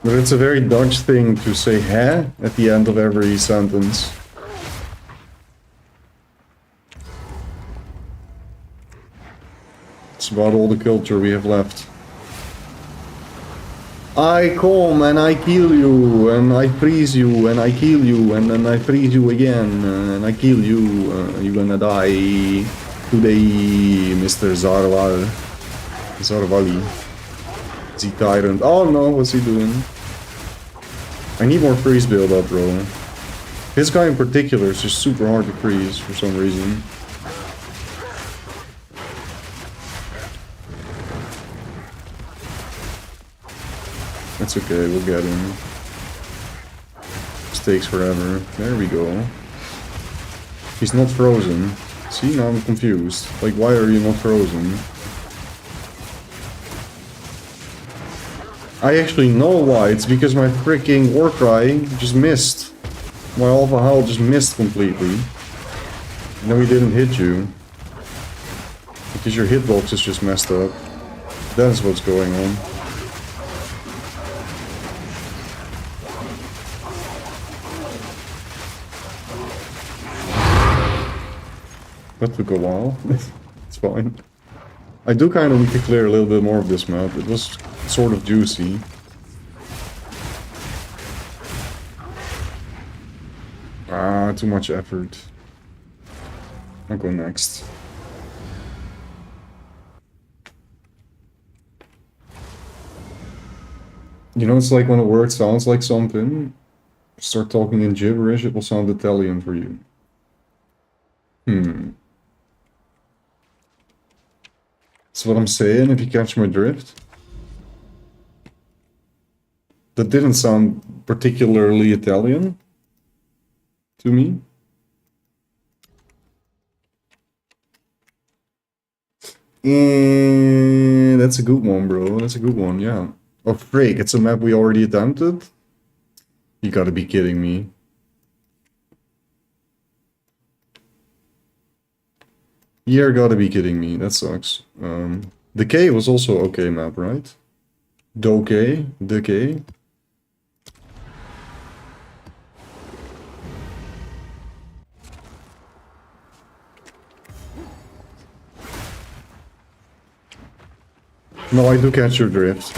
[SPEAKER 1] But it's a very Dutch thing to say hè at the end of every sentence. It's about all the culture we have left. I come and I kill you, and I freeze you, and I kill you, and then I freeze you again, and I kill you. You're gonna die today, Mr. Zarwal. Zarwali. The tyrant. Oh no, what's he doing? I need more freeze build up, bro. This guy in particular is just super hard to freeze for some reason. That's okay, we'll get him. This takes forever. There we go. He's not frozen. See, now I'm confused. Like, why are you not frozen? I actually know why. It's because my freaking Warcry just missed. My Alpha Howl just missed completely. And then we didn't hit you. Because your hitbox is just messed up. That's what's going on. That took a while. It's fine. I do kind of need to clear a little bit more of this map. It was sort of juicy. Ah, too much effort. I'll go next. You know, it's like when a word sounds like something, start talking in gibberish, it will sound Italian for you. That's what I'm saying, if you catch my drift. That didn't sound particularly Italian to me. And that's a good one, bro. That's a good one, yeah. Oh, freak, it's a map we already attempted? You gotta be kidding me. You're gotta be kidding me. That sucks. Decay was also okay map, right? Decay? No, I do catch your drift.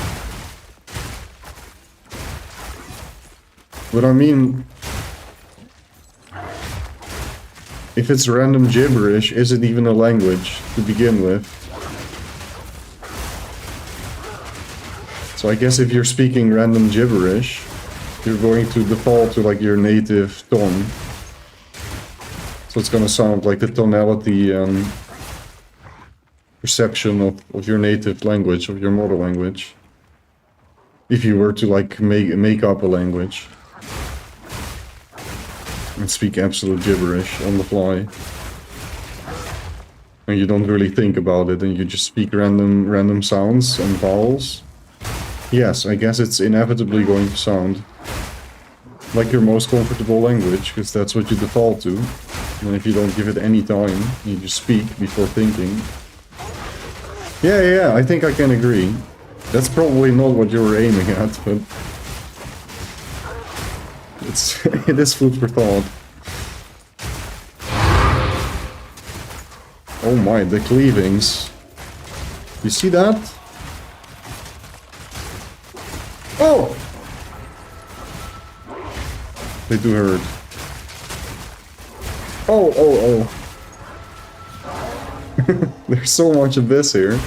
[SPEAKER 1] But I mean, if it's random gibberish, is it even a language to begin with? So I guess if you're speaking random gibberish, you're going to default to like your native tone. So it's gonna sound like the tonality and perception of your native language, of your mother language. If you were to like make up a language and speak absolute gibberish on the fly, and you don't really think about it and you just speak random sounds and vowels, yes, I guess it's inevitably going to sound like your most comfortable language, because that's what you default to. And if you don't give it any time, you just speak before thinking. Yeah, I think I can agree. That's probably not what you were aiming at, but it is food for thought. Oh my, the cleavings. You see that? Oh! They do hurt. Oh. There's so much of this here.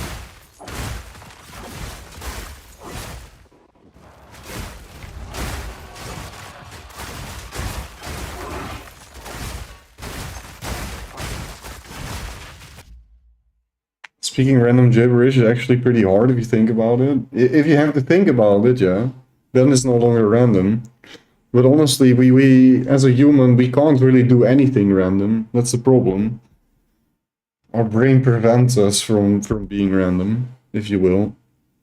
[SPEAKER 1] Speaking random gibberish is actually pretty hard if you think about it. If you have to think about it, yeah, then it's no longer random. But honestly, we as a human, we can't really do anything random. That's the problem. Our brain prevents us from being random, if you will.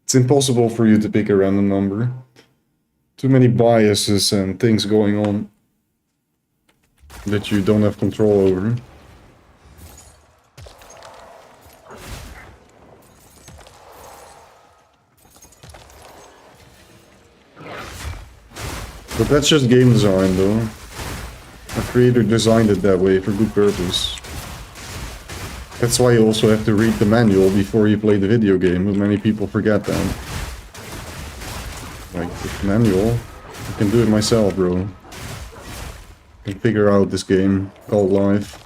[SPEAKER 1] It's impossible for you to pick a random number. Too many biases and things going on that you don't have control over. But that's just game design, though. A creator designed it that way for good purpose. That's why you also have to read the manual before you play the video game, but many people forget that. Like, the manual, I can do it myself, bro. I can figure out this game called life.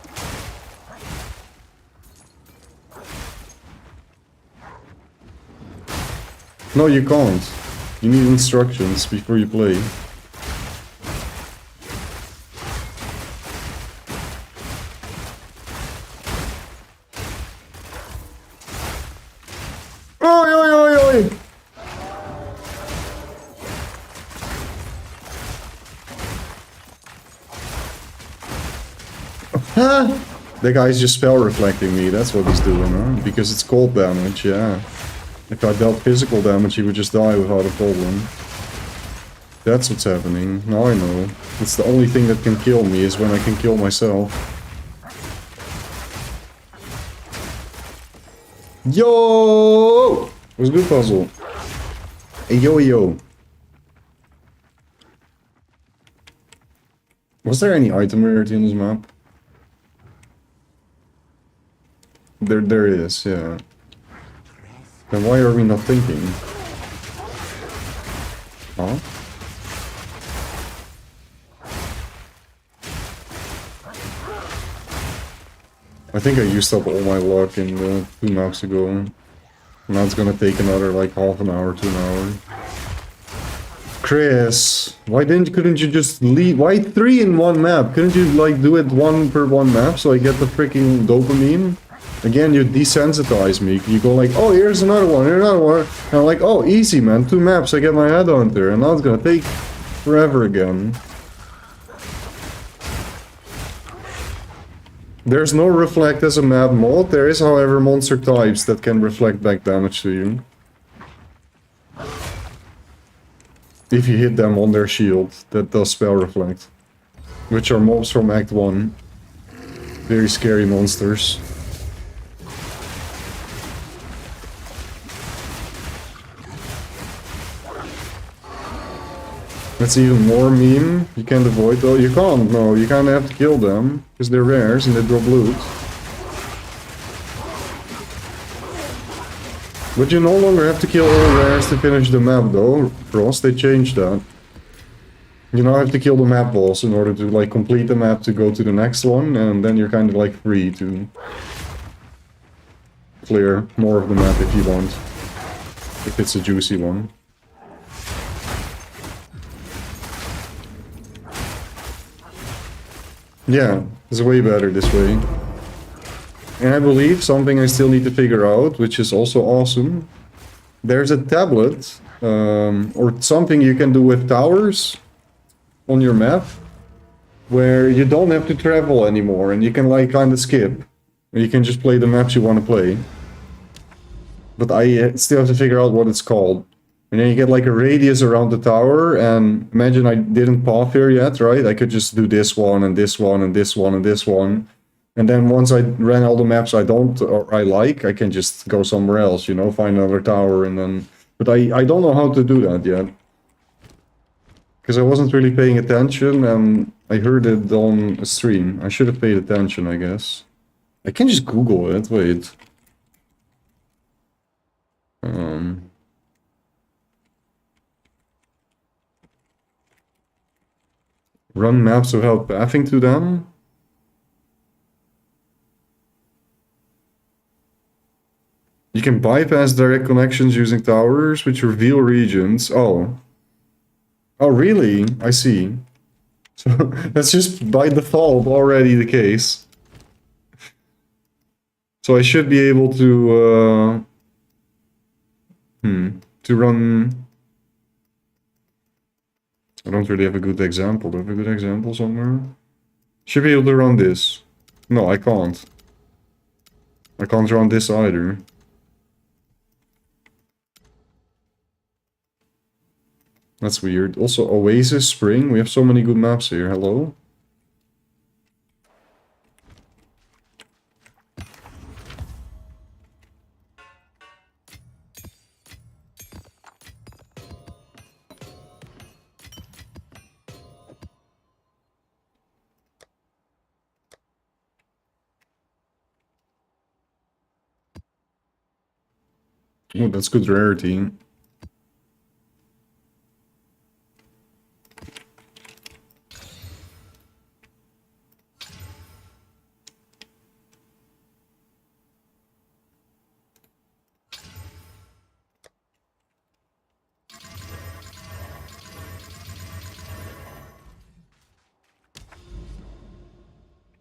[SPEAKER 1] No, you can't. You need instructions before you play. The guy's just spell reflecting me, that's what he's doing, huh? Because it's cold damage, yeah. If I dealt physical damage, he would just die without a problem. That's what's happening. Now I know. It's the only thing that can kill me, is when I can kill myself. Yo! What's good, puzzle? Hey, yo. Was there any item rarity on this map? There is, yeah. Then why are we not thinking? Huh? I think I used up all my luck in 2 maps ago. Now it's gonna take another like half an hour to an hour. Chris, couldn't you just leave? Why 3 in 1 map? Couldn't you like do it 1 per 1 map so I get the freaking dopamine? Again, you desensitize me. You go like, oh, here's another one, here's another one. And I'm like, oh, easy, man. 2 maps, I get my Headhunter. And now it's gonna take forever again. There's no reflect as a map mod. There is, however, monster types that can reflect back damage to you. If you hit them on their shield, that does spell reflect. Which are mobs from Act 1. Very scary monsters. That's even more meme. You can't avoid though. You can't, no. You kind of have to kill them. Because they're rares and they drop loot. But you no longer have to kill all rares to finish the map though, Frost, they changed that. You now have to kill the map boss in order to like complete the map to go to the next one, and then you're kind of like free to clear more of the map if you want. If it's a juicy one. Yeah, it's way better this way. And I believe something I still need to figure out, which is also awesome. There's a tablet, or something you can do with towers on your map, where you don't have to travel anymore, and you can like kind of skip. You can just play the maps you want to play. But I still have to figure out what it's called. And then you get like a radius around the tower, and imagine I didn't path here yet, right? I could just do this one, and this one, and this one, and this one. And then once I ran all the maps I don't, or I like, I can just go somewhere else, you know, find another tower and then... But I don't know how to do that yet. Because I wasn't really paying attention, and I heard it on a stream. I should have paid attention, I guess. I can just Google it, wait. Run maps without pathing to them? You can bypass direct connections using towers, which reveal regions. Oh. Oh, really? I see. So that's just by default already the case. So I should be able to, to run... I don't really have a good example. Do I have a good example somewhere? Should be able to run this. No, I can't. I can't run this either. That's weird. Also, Oasis, Spring. We have so many good maps here. Hello? Oh, that's good rarity.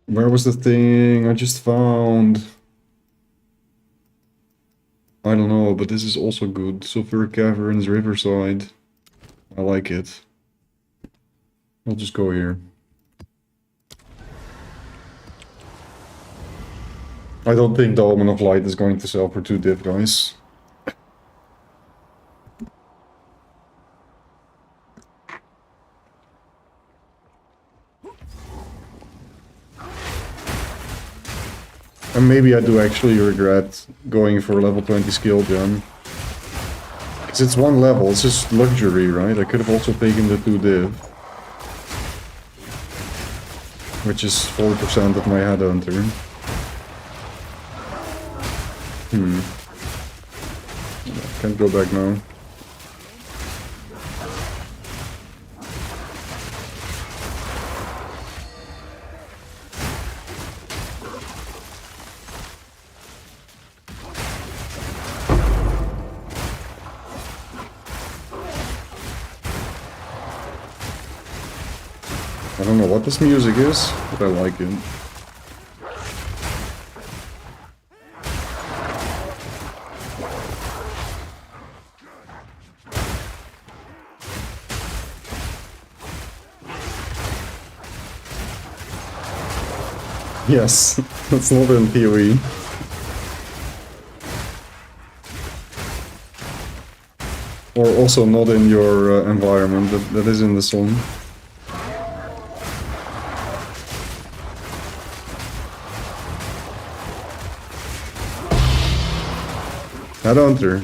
[SPEAKER 1] Where was the thing I just found? I don't know, but this is also good. Sulfuric Caverns, Riverside. I like it. I'll just go here. I don't think the Omen of Light is going to sell for 2 div, guys. And maybe I do actually regret going for level 20 skill gem. Because it's 1 level, it's just luxury, right? I could have also taken the 2 div. Which is 4% of my Headhunter. Can't go back now. I don't know what this music is, but I like it. Yes, that's not in PoE. Or also not in your environment, that is in the sun. Headhunter.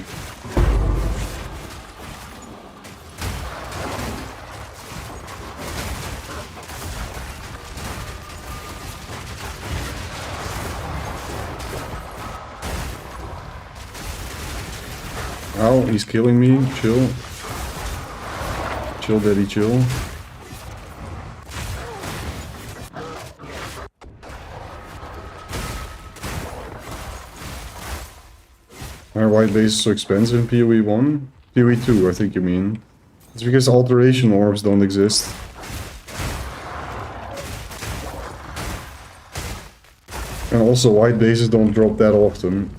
[SPEAKER 1] Ow, he's killing me. Chill. Chill, daddy, chill. Why are white bases so expensive in PoE 1? PoE 2, I think you mean. It's because alteration orbs don't exist. And also white bases don't drop that often.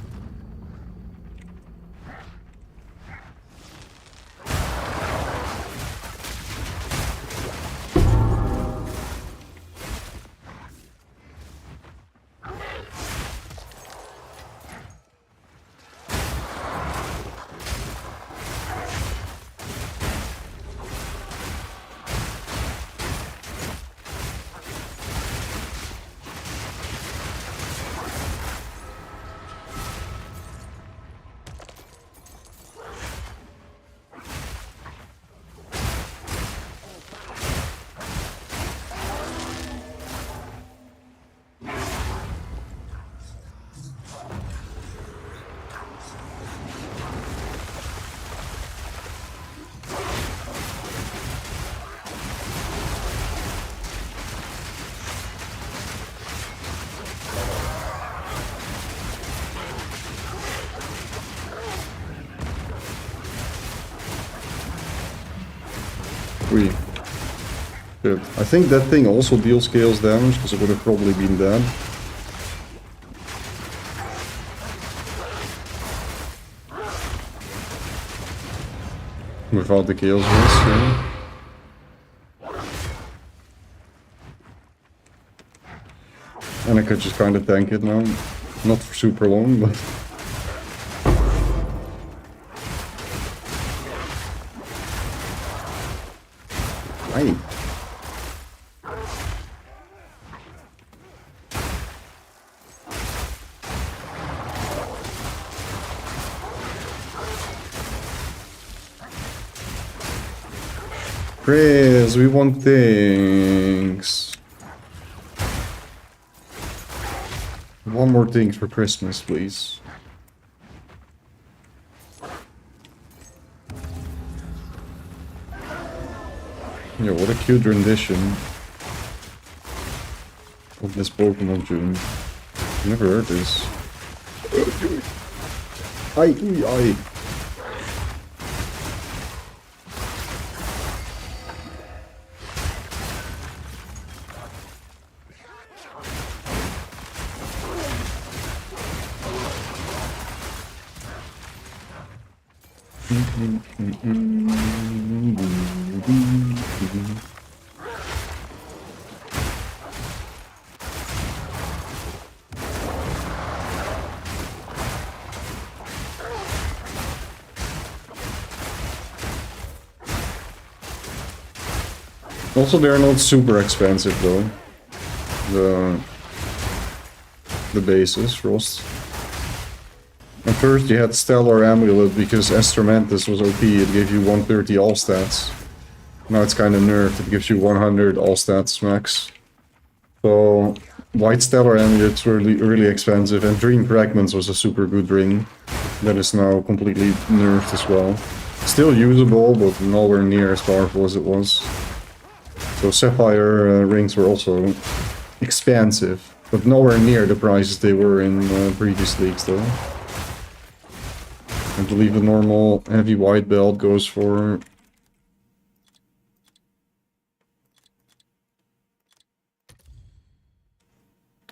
[SPEAKER 1] Shit. I think that thing also deals chaos damage, because it would have probably been dead. Without the chaos risk, yeah. And I could just kind of tank it now. Not for super long, but... Aye. Chris, we want things. One more thing for Christmas, please. Yeah, what a cute rendition of this Pokemon tune. Never heard this. Aye. Also, they're not super expensive though. The bases, Frost. At first you had Stellar Amulet because Estramantis was OP, it gave you 130 all stats. Now it's kind of nerfed, it gives you 100 all stats max. So, White Stellar Amulets were really expensive, and Dream Fragments was a super good ring. That is now completely nerfed as well. Still usable, but nowhere near as powerful as it was. So Sapphire rings were also expensive, but nowhere near the prices they were in previous leagues though. I believe a normal heavy white belt goes for...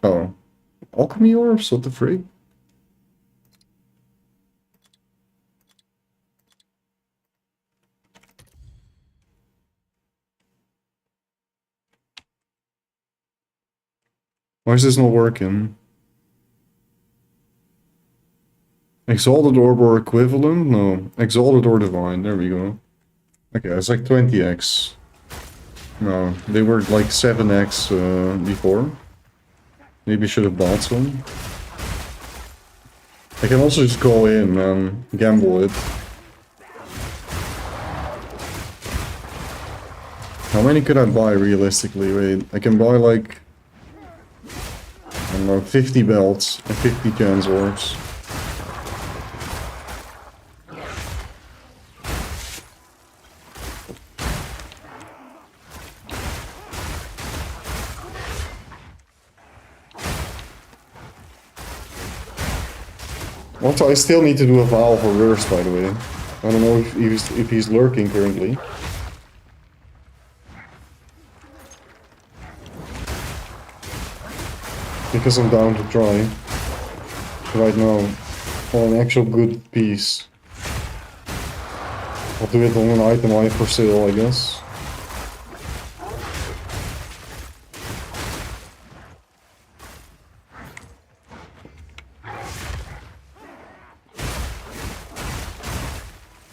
[SPEAKER 1] Oh. Alchemy orbs? What the freak? Why is this not working? Exalted Orb or equivalent? No. Exalted or Divine. There we go. Okay, it's like 20x. No, they were like 7x before. Maybe I should have bought some. I can also just go in and gamble it. How many could I buy realistically? Wait, I can buy like... I don't know, 50 belts and 50 chance orbs. Also, I still need to do a vow for Rurst, by the way. I don't know if he's lurking currently. Because I'm down to try. Right now. For an actual good piece. I'll do it on an item I have for sale, I guess.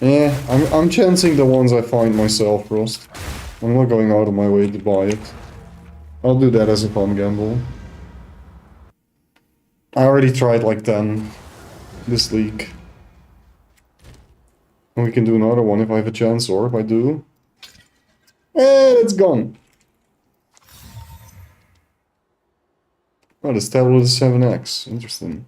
[SPEAKER 1] Yeah, I'm chancing the ones I find myself, Frost. I'm not going out of my way to buy it. I'll do that as a fun gamble. I already tried like 10 this league. And we can do another one if I have a chance, or if I do. And it's gone. Oh, this tablet is 7x. Interesting.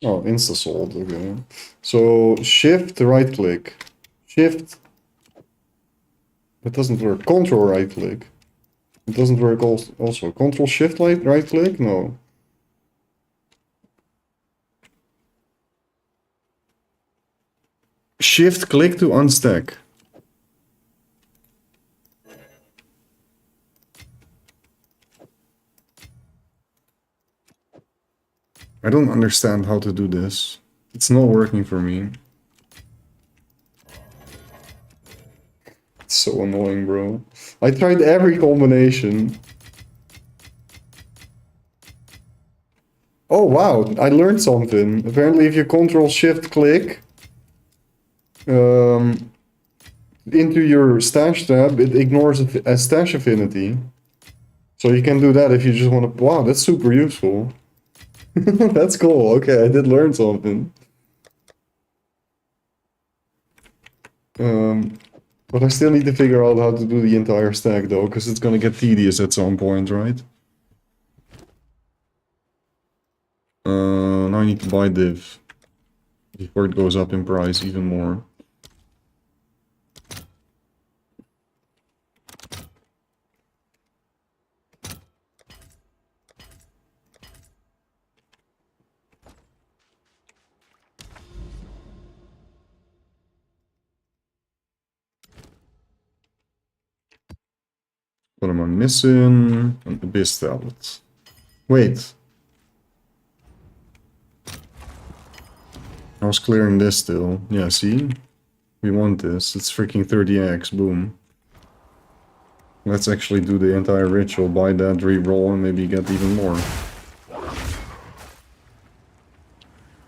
[SPEAKER 1] Oh, insta-sold, okay. So, shift, right click. Shift. It doesn't work. Control right click. It doesn't work also. Control shift right click? No. Shift click to unstack. I don't understand how to do this. It's not working for me. It's so annoying, bro. I tried every combination. Oh wow, I learned something. Apparently if you control shift click into your stash tab, it ignores a stash affinity. So you can do that if you just want to... Wow, that's super useful. That's cool. Okay, I did learn something. But I still need to figure out how to do the entire stack though, because it's gonna get tedious at some point, right? Now I need to buy div before it goes up in price even more. What am I missing? An Abyss tablet. Wait. I was clearing this still. Yeah, see? We want this. It's freaking 30x. Boom. Let's actually do the entire ritual, buy that, reroll, and maybe get even more.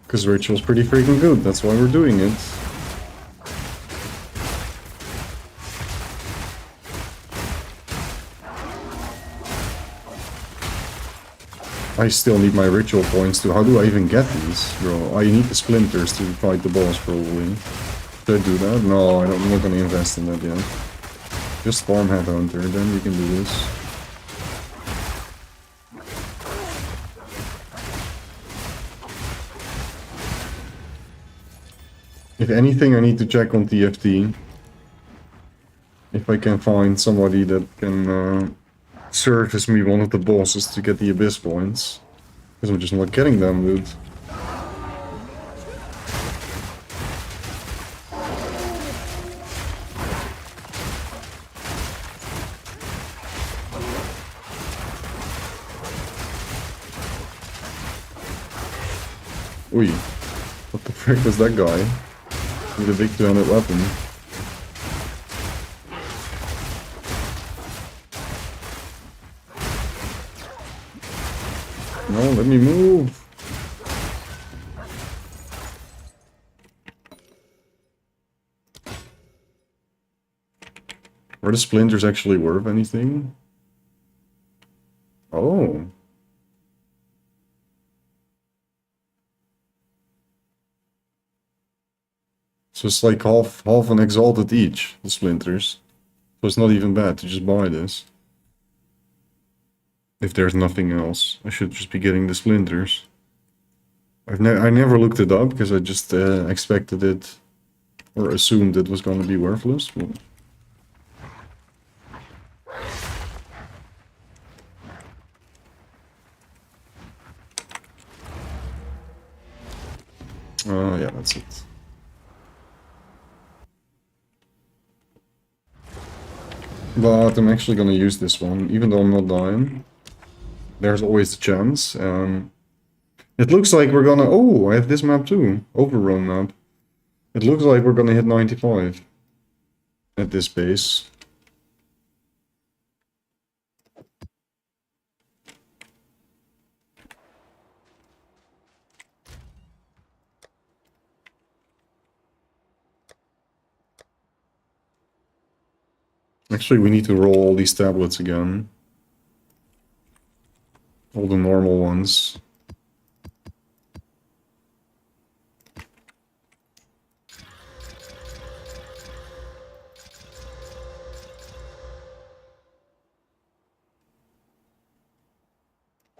[SPEAKER 1] Because ritual's pretty freaking good. That's why we're doing it. I still need my ritual points too. How do I even get these, bro? I need the splinters to fight the boss, probably. Should I do that? No, I'm not gonna invest in that yet. Just farm Headhunter, then we can do this. If anything, I need to check on TFT. If I can find somebody that can service me one of the bosses to get the Abyss points. Because I'm just not getting them, dude. Oi, what the frick was that guy? With a big two-handed weapon. No, let me move. Are the splinters actually worth anything? Oh. So it's like half an exalted each, the splinters. So it's not even bad to just buy this. If there's nothing else, I should just be getting the splinters. I never looked it up because I just expected it or assumed it was going to be worthless. But... yeah, that's it. But I'm actually gonna use this one, even though I'm not dying. There's always a chance. It looks like we're gonna... Oh, I have this map too. Overrun map. It looks like we're gonna hit 95 at this base. Actually, we need to roll all these tablets again. All the normal ones.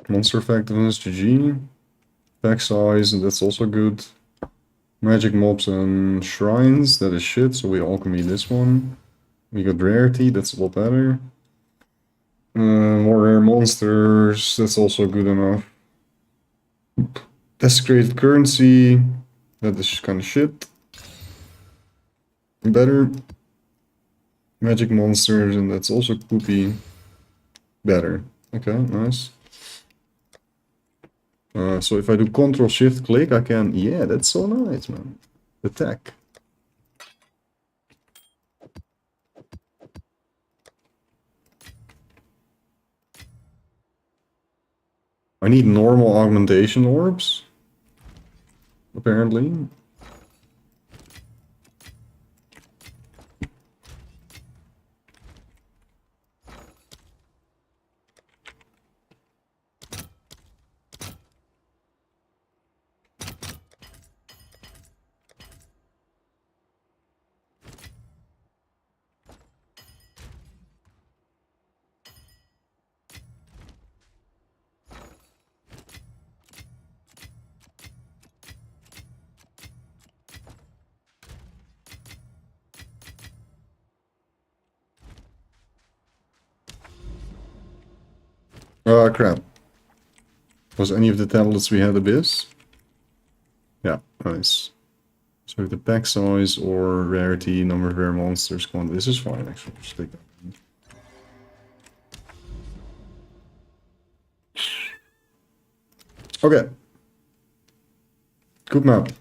[SPEAKER 1] Monster effectiveness, GG. Pack size, and that's also good. Magic mobs and shrines, that is shit, so we alchemy this one. We got rarity, that's a lot better. More rare monsters, that's also good enough. Desecrated currency, that is kind of shit. Better. Magic monsters, and that's also poopy. Better. Okay, nice. So if I do Ctrl-Shift-Click, I can... Yeah, that's so nice, man. Attack. I need normal augmentation orbs. Apparently. Ah, crap. Was any of the tablets we had Abyss? Yeah, nice. So the pack size or rarity, number of rare monsters, quantity. This is fine, actually. Just take that. Okay. Good map.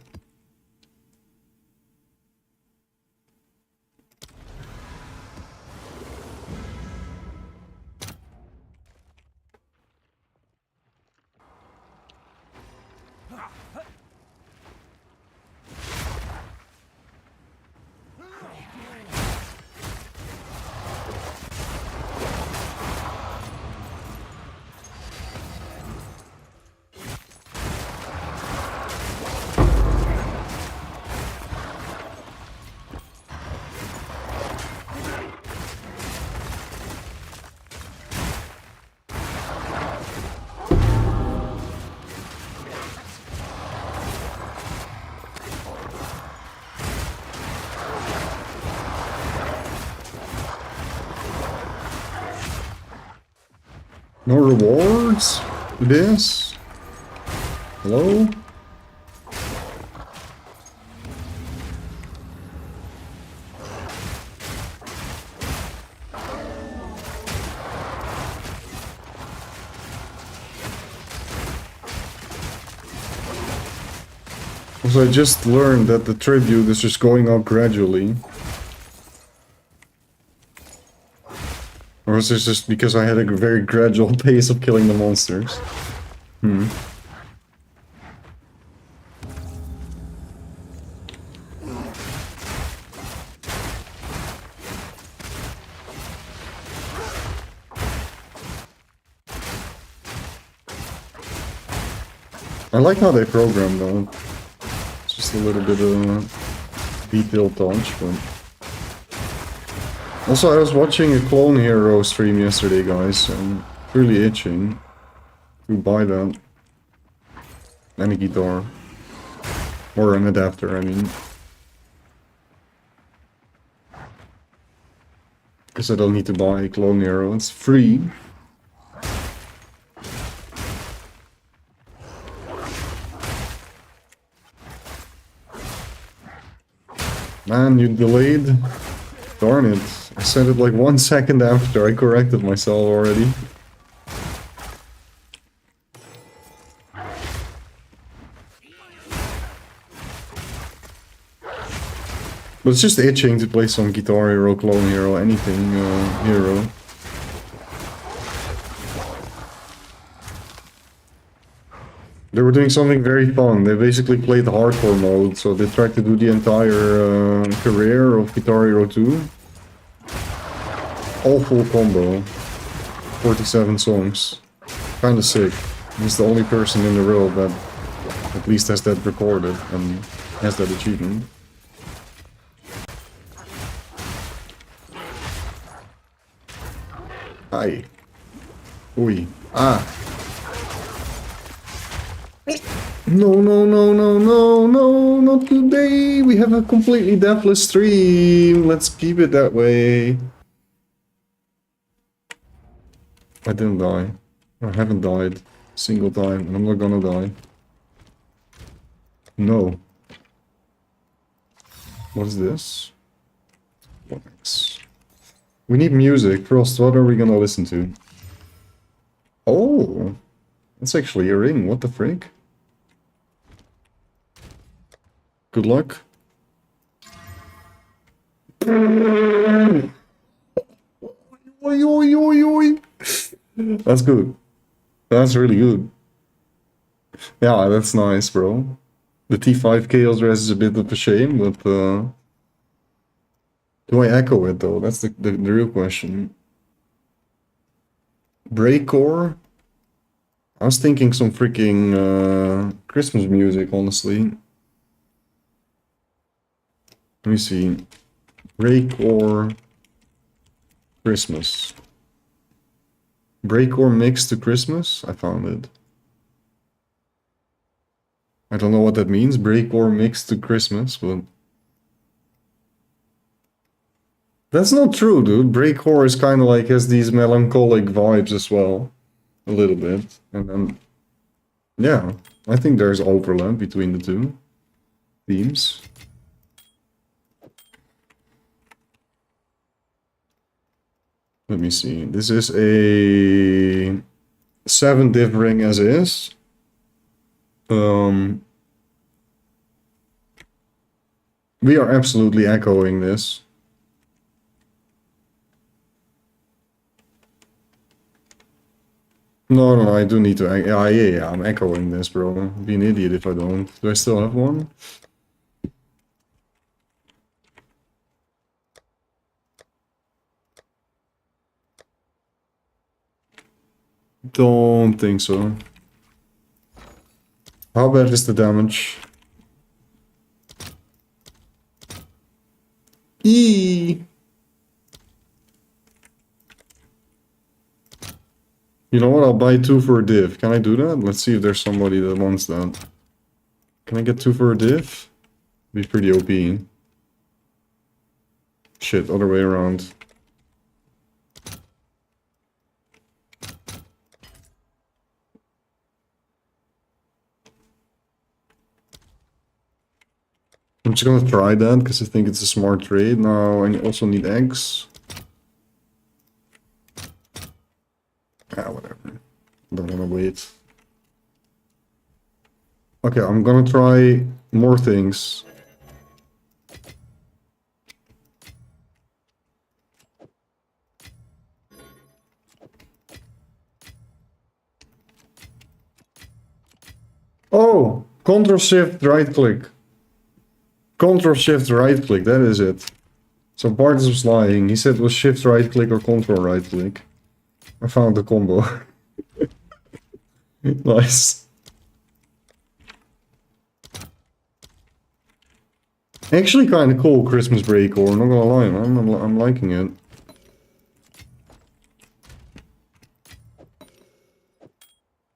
[SPEAKER 1] No rewards? This? Hello? So I just learned that the tribute is just going up gradually. Or is this just because I had a very gradual pace of killing the monsters? I like how they program though. It's just a little bit detail touch, but... Also, I was watching a Clone Hero stream yesterday, guys, and really itching to buy that. And a guitar. Or an adapter, I mean. Because I don't need to buy a Clone Hero, it's free. Man, you delayed? Darn it. I said it like 1 second after. I corrected myself already. But it's just itching to play some Guitar Hero, Clone Hero, anything hero. They were doing something very fun. They basically played the hardcore mode, so they tried to do the entire career of Guitar Hero 2. All full combo. 47 songs. Kinda sick. He's the only person in the world that at least has that recorded and has that achievement. Hi. Oei. Ah. No, no, no, no, no, no, not today. We have a completely deathless stream. Let's keep it that way. I didn't die. I haven't died a single time, and I'm not gonna die. No. What is this? Thanks. We need music. Frost, what are we gonna listen to? Oh! That's actually a ring. What the frick? Good luck. Oi, oi, oi, oi. That's good. That's really good. Yeah, that's nice, bro. The T5 Chaos Res is a bit of a shame, but do I echo it though? That's the real question. Breakcore? I was thinking some freaking Christmas music, honestly. Let me see. Breakcore Christmas. Breakcore mix to Christmas? I found it. I don't know what that means, breakcore mix to Christmas, but... That's not true, dude. Breakcore is kind of like, has these melancholic vibes as well. A little bit. And then... yeah, I think there's overlap between the two themes. Let me see. This is a 7-div ring as is. We are absolutely echoing this. No, no, I do need to. Yeah, I'm echoing this, bro. I'd be an idiot if I don't. Do I still have one? Don't think so. How bad is the damage? Eee! You know what? I'll buy 2 for a div. Can I do that? Let's see if there's somebody that wants that. Can I get 2 for a div? Be pretty OP. Shit, other way around. I'm just gonna try that because I think it's a smart trade. Now I also need eggs. Ah, whatever. Don't wanna wait. Okay, I'm gonna try more things. Oh! Ctrl-Shift right-click. Ctrl-Shift right-click, that is it. So Bartis was lying. He said it was Shift right-click or Ctrl right-click. I found the combo. Nice. Actually kind of cool Christmas break, or not gonna lie, man. I'm liking it.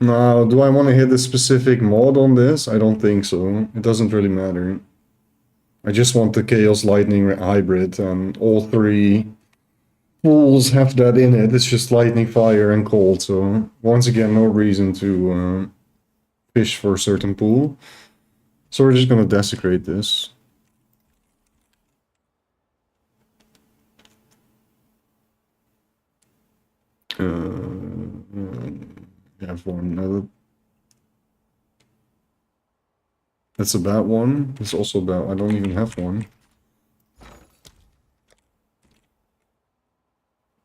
[SPEAKER 1] Now, do I want to hit a specific mod on this? I don't think so. It doesn't really matter. I just want the Chaos Lightning hybrid, and all three pools have that in it. It's just lightning, fire, and cold. So once again, no reason to fish for a certain pool. So we're just gonna desecrate this. Have one. That's a bad one. It's also bad. I don't even have one.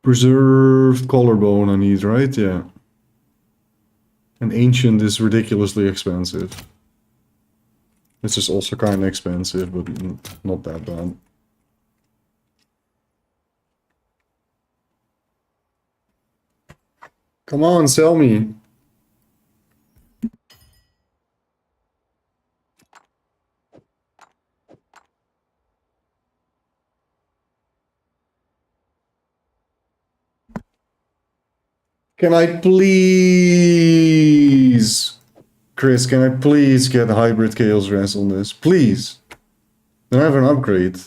[SPEAKER 1] Preserved collarbone I need, right? Yeah. And ancient is ridiculously expensive. This is also kind of expensive, but not that bad. Come on, sell me. Can I please, Chris, can I please get Hybrid Chaos Rest on this? Please. Then I have an upgrade.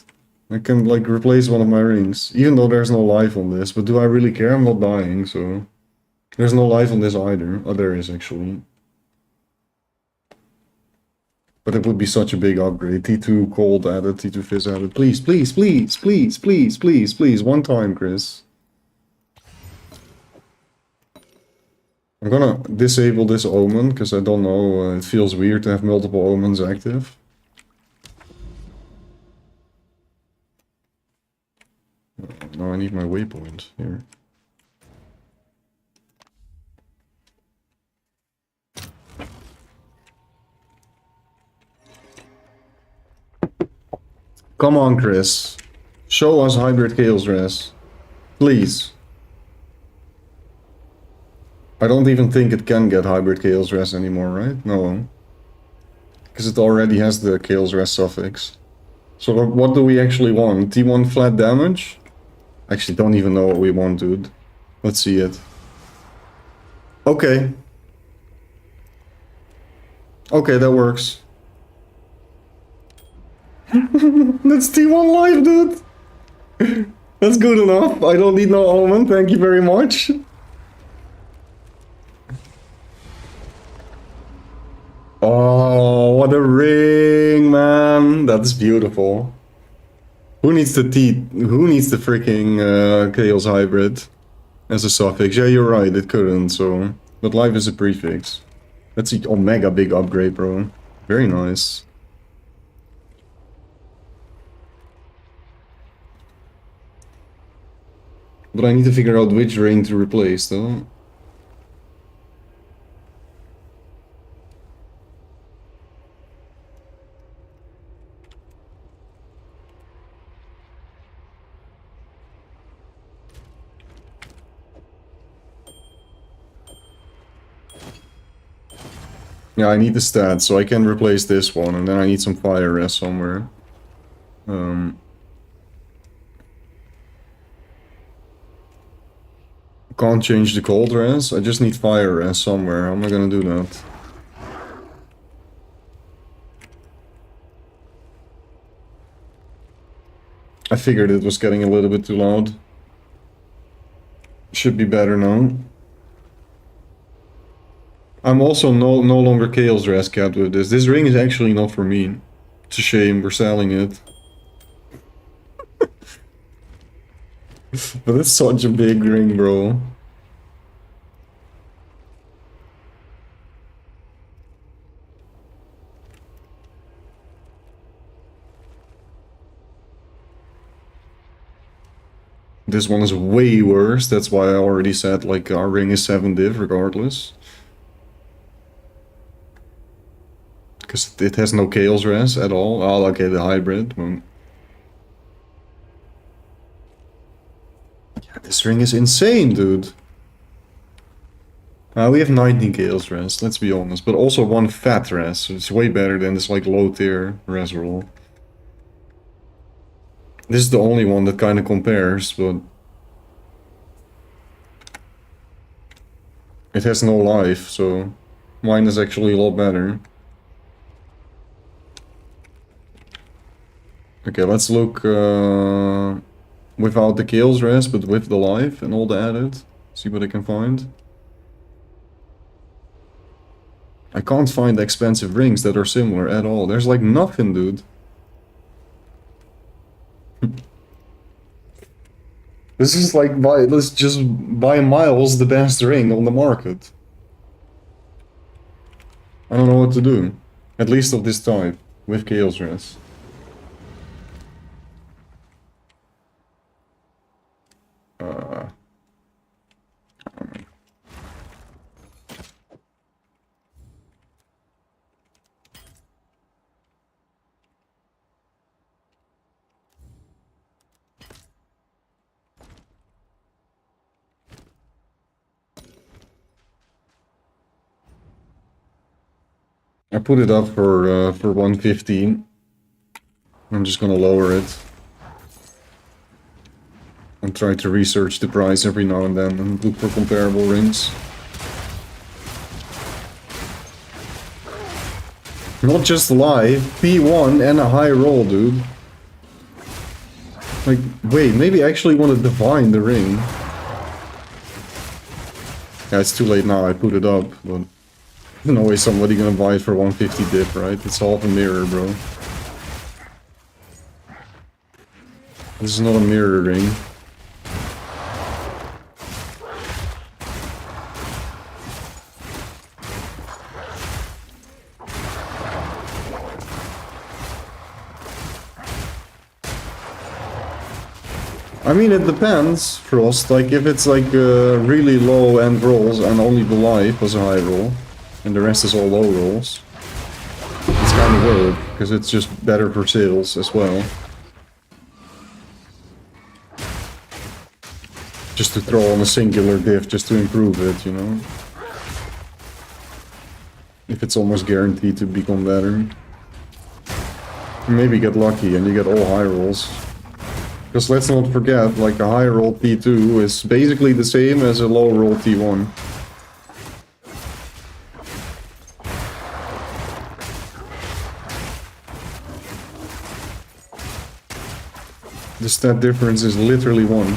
[SPEAKER 1] I can, like, replace one of my rings. Even though there's no life on this. But do I really care? I'm not dying, so... There's no life on this either. Oh, there is, actually. But it would be such a big upgrade. T2 cold added, T2 fizz added. Please, please, please, please, please, please, please. One time, Chris. I'm gonna disable this omen, because I don't know, it feels weird to have multiple omens active. Now I need my waypoint here. Come on, Chris. Show us Hybrid Chaos Res. Please. I don't even think it can get Hybrid Chaos Res anymore, right? No. Because it already has the Chaos Res suffix. So what do we actually want? T1 flat damage? Actually, don't even know what we want, dude. Let's see it. Okay. Okay, that works. That's T1 life, dude! That's good enough. I don't need no omen, thank you very much. Oh, what a ring, man. That's beautiful. Who needs the freaking Chaos Hybrid as a suffix? Yeah, you're right, it couldn't, so... But life is a prefix. That's a mega big upgrade, bro. Very nice. But I need to figure out which ring to replace, though. Yeah, I need the stats, so I can replace this one, and then I need some fire rest somewhere. Can't change the cold res, I just need fire res somewhere. How am I gonna do that? I figured it was getting a little bit too loud. Should be better now. I'm also no longer Chaos Res capped with this. This ring is actually not for me. It's a shame, we're selling it. But it's such a big ring, bro. This one is way worse, that's why I already said, like, our ring is 7 div regardless. Because it has no Chaos Res at all. Oh, okay, the hybrid. Yeah, this ring is insane, dude. We have 19 Chaos Res, let's be honest. But also one fat res, so it's way better than this, like, low tier res roll. This is the only one that kind of compares, but it has no life, so mine is actually a lot better. Okay, let's look without the Chaos Rest, but with the life and all the added. See what I can find. I can't find expensive rings that are similar at all. There's like nothing, dude. This is like let's just buy miles the best ring on the market. I don't know what to do. At least of this type, with Chaos Rest. I put it up for 115. I'm just gonna lower it. And try to research the price every now and then and look for comparable rings. Not just live, P1 and a high roll, dude. Like, wait, maybe I actually want to divine the ring. Yeah, it's too late now, I put it up, but there's no way somebody gonna buy it for 150 dip, right? It's half a mirror, bro. This is not a mirror ring. I mean, it depends, Frost. Like, if it's like really low end rolls and only the life was a high roll, and the rest is all low rolls, it's kind of weird, because it's just better for sales as well. Just to throw on a singular diff just to improve it, you know? If it's almost guaranteed to become better. Maybe get lucky and you get all high rolls. Because let's not forget, like a high roll T2 is basically the same as a low roll T1. The stat difference is literally 1.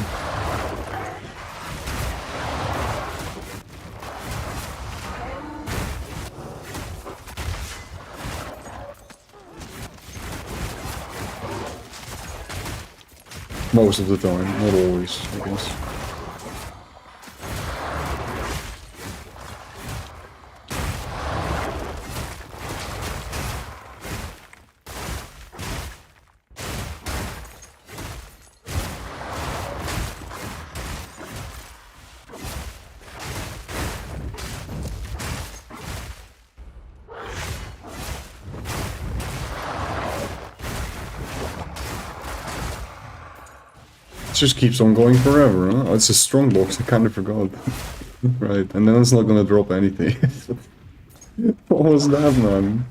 [SPEAKER 1] Most of the time, not always, I guess. It just keeps on going forever, huh? Oh, it's a strong box, I kinda forgot. Right, and then it's not gonna drop anything. What was that, man?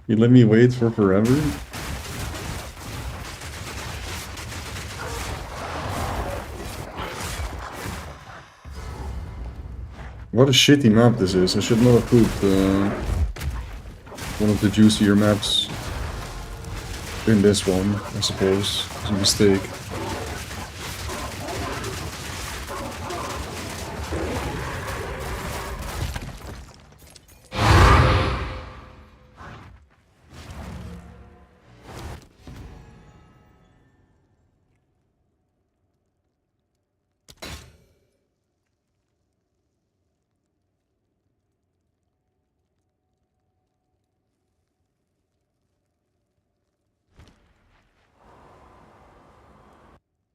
[SPEAKER 1] You let me wait for forever? What a shitty map this is. I should not have put one of the juicier maps in this one, I suppose. It's a mistake.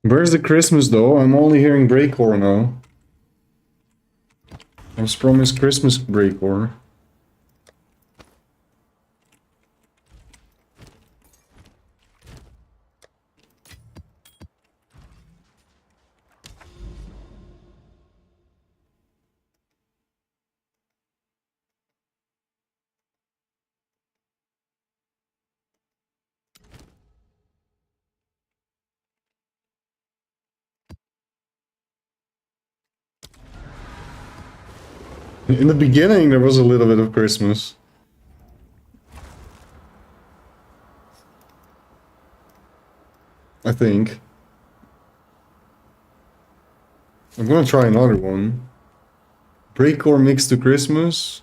[SPEAKER 1] Where's the Christmas though? I'm only hearing breakcore now. I was promised Christmas breakcore. In the beginning, there was a little bit of Christmas. I think. I'm gonna try another one. Breakcore mixed to Christmas.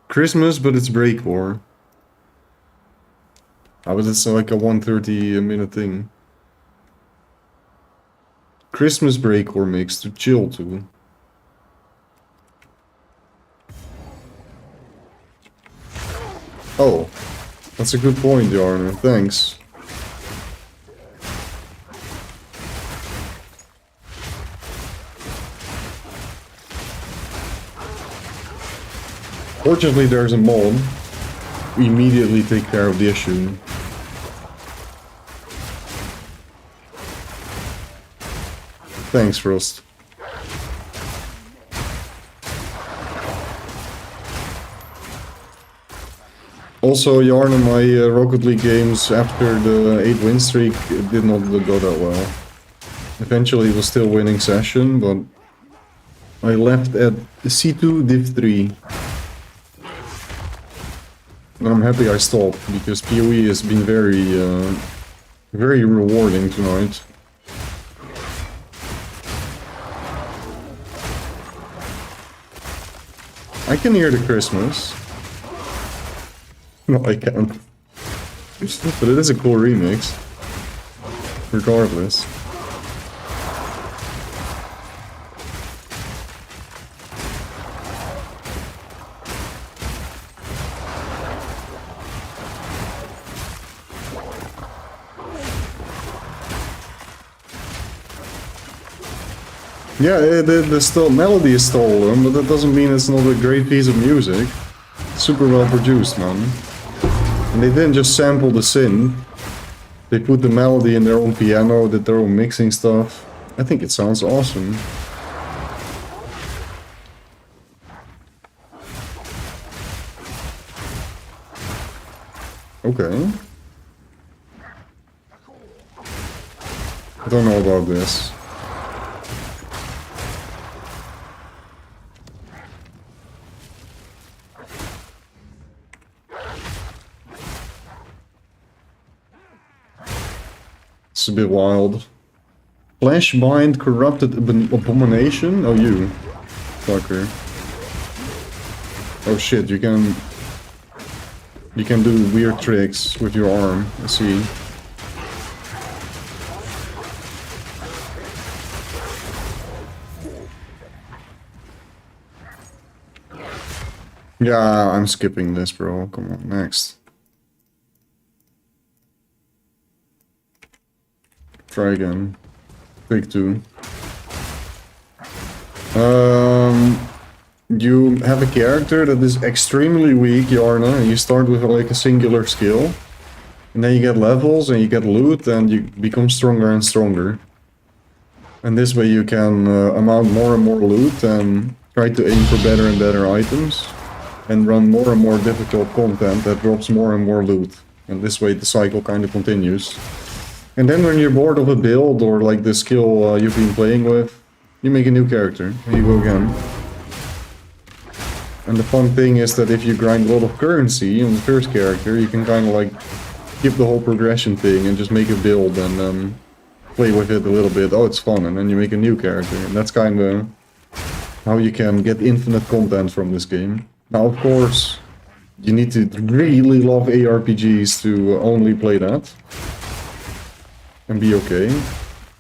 [SPEAKER 1] Christmas, but it's breakcore. How is it like a 1:30 minute thing? Christmas breakcore mix to chill to. Oh, that's a good point, Yarner. Thanks. Fortunately, there's a mod. We immediately take care of the issue. Thanks, Frost. Also, Yarn and my Rocket League games after the 8 win streak did not go that well. Eventually it was still winning session, but I left at C2 Div 3. And I'm happy I stopped, because PoE has been very rewarding tonight. I can hear the Christmas. No, I can't. But it is a cool remix. Regardless. Yeah, the melody is stolen, but that doesn't mean it's not a great piece of music. Super well produced, man. And they didn't just sample the synth. They put the melody in their own piano, did their own mixing stuff. I think it sounds awesome. Okay. I don't know about this. It's a bit wild. Flashbind corrupted abomination? Oh, you. Fucker. Oh shit, you can do weird tricks with your arm, I see. Yeah, I'm skipping this, bro. Come on, next. Try again. Take 2. You have a character that is extremely weak, Yarna, and you start with like a singular skill. And then you get levels and you get loot and you become stronger and stronger. And this way you can amount more and more loot and try to aim for better and better items. And run more and more difficult content that drops more and more loot. And this way the cycle kind of continues. And then when you're bored of a build or like the skill you've been playing with, you make a new character and you go again. And the fun thing is that if you grind a lot of currency on the first character, you can kind of like skip the whole progression thing and just make a build and play with it a little bit. Oh, it's fun, and then you make a new character. And that's kind of how you can get infinite content from this game. Now, of course, you need to really love ARPGs to only play that. And be okay.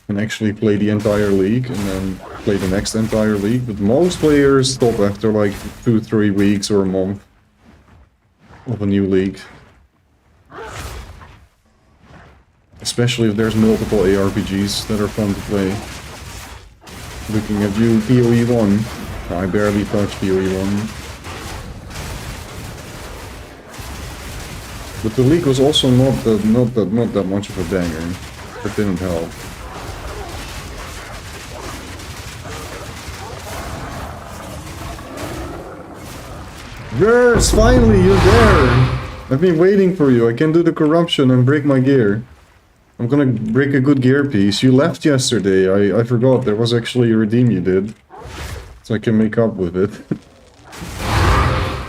[SPEAKER 1] And actually play the entire league and then play the next entire league. But most players stop after like 2-3 weeks or a month of a new league. Especially if there's multiple ARPGs that are fun to play. Looking at you, PoE 1. I barely touched PoE 1. But the league was also not that much of a banger. That didn't help. Yes, finally, you're there! I've been waiting for you. I can do the corruption and break my gear. I'm gonna break a good gear piece. You left yesterday. I forgot. There was actually a redeem you did. So I can make up with it.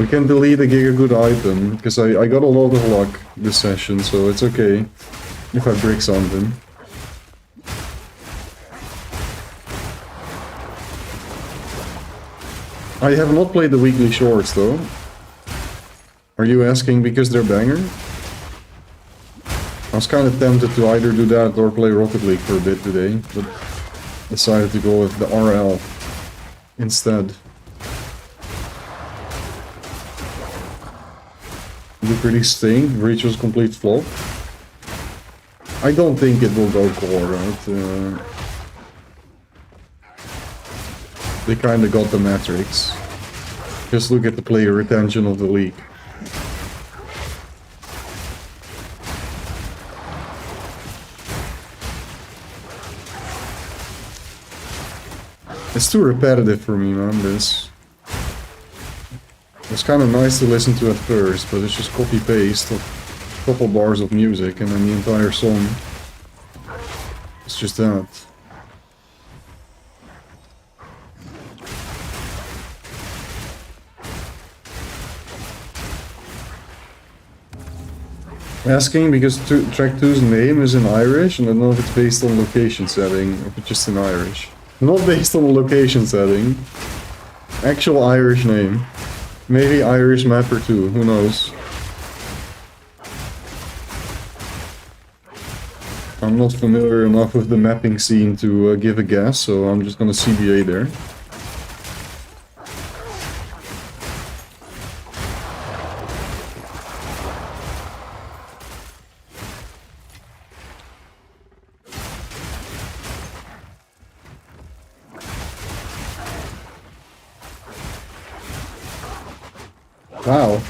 [SPEAKER 1] We can delete a Giga Good item, because I got a lot of luck this session, so it's okay if I break something. I have not played the weekly shorts though. Are you asking because they're banger? I was kind of tempted to either do that or play Rocket League for a bit today, but decided to go with the RL instead. You pretty stink. Breach was complete flop. I don't think it will go core, right? They kinda got the metrics. Just look at the player retention of the league. It's too repetitive for me, man, this. It's kind of nice to listen to at first, but it's just copy-paste of a couple bars of music and then the entire song. It's just that. Asking because track 2's name is in Irish, and I don't know if it's based on location setting or if it's just in Irish. Not based on the location setting. Actual Irish name. Maybe Irish mapper too, who knows. I'm not familiar enough with the mapping scene to give a guess, so I'm just gonna CBA there. Wow.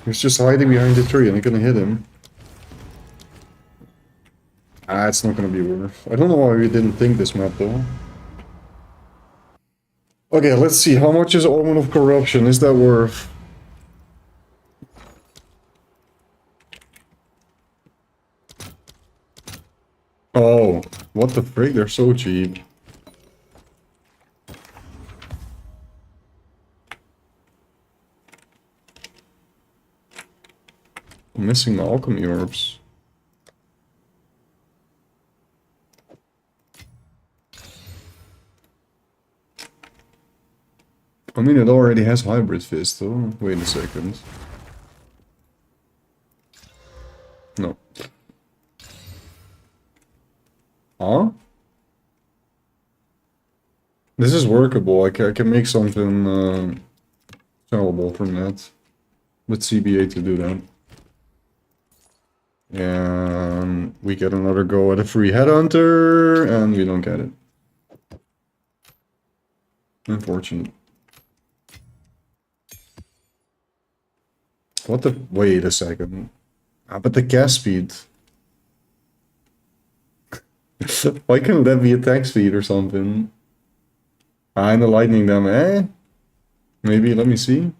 [SPEAKER 1] He's just hiding behind the tree and I'm gonna hit him. Ah, it's not gonna be worth. I don't know why we didn't think this map though. Okay, let's see. How much is Omen of Corruption? Is that worth? Oh, what the frick? They're so cheap. I'm missing my alchemy orbs. I mean, it already has hybrid fist though. Wait a second. No. Huh? This is workable. I can make something sellable from that. With CBA to do that. And we get another go at a free Headhunter, and we don't get it. Unfortunate. What the... Wait a second. Ah, but the cast speed. Why couldn't that be attack speed or something? Ah, and the lightning damage, eh? Maybe, let me see.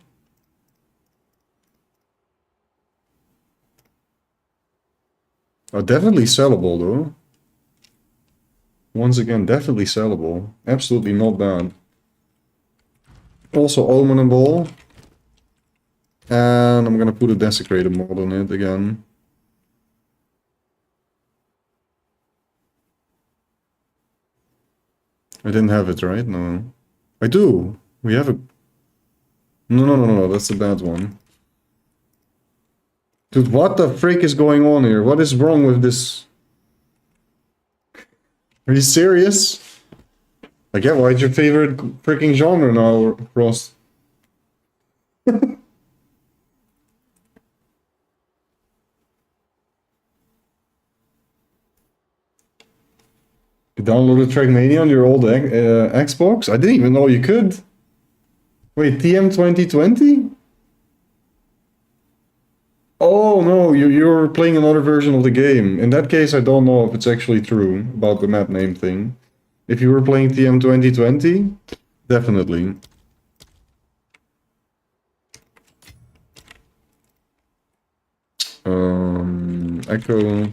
[SPEAKER 1] Oh, definitely sellable though. Once again, definitely sellable. Absolutely not bad. Also omenable. And I'm gonna put a desecrated mod on it again. I didn't have it, right? No. I do! We have a... No, that's a bad one. Dude, what the frick is going on here? What is wrong with this? Are you serious? Like, yeah, what's your favorite freaking genre now, Ross? You downloaded Trackmania on your old Xbox? I didn't even know you could. Wait, TM 2020? Oh no, you're playing another version of the game. In that case, I don't know if it's actually true about the map name thing. If you were playing TM 2020, definitely. Echo.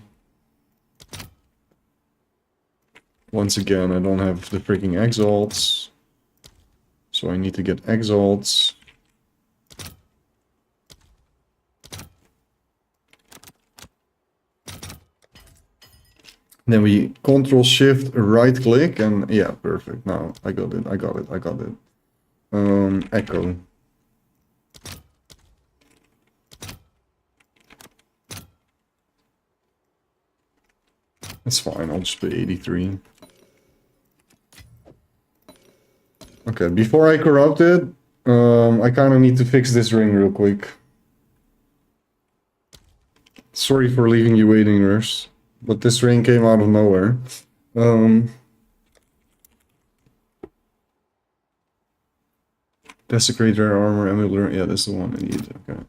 [SPEAKER 1] Once again, I don't have the freaking exalts. So I need to get exiled. Then we Control Shift right click and yeah, perfect. Now I got it. Echo. That's fine, I'll just pay 83. Okay, before I corrupt it, I kind of need to fix this ring real quick. Sorry for leaving you waiting, Nurse, but this ring came out of nowhere. Desecrate rare armor, emulator. Yeah, this is the one I need. Okay.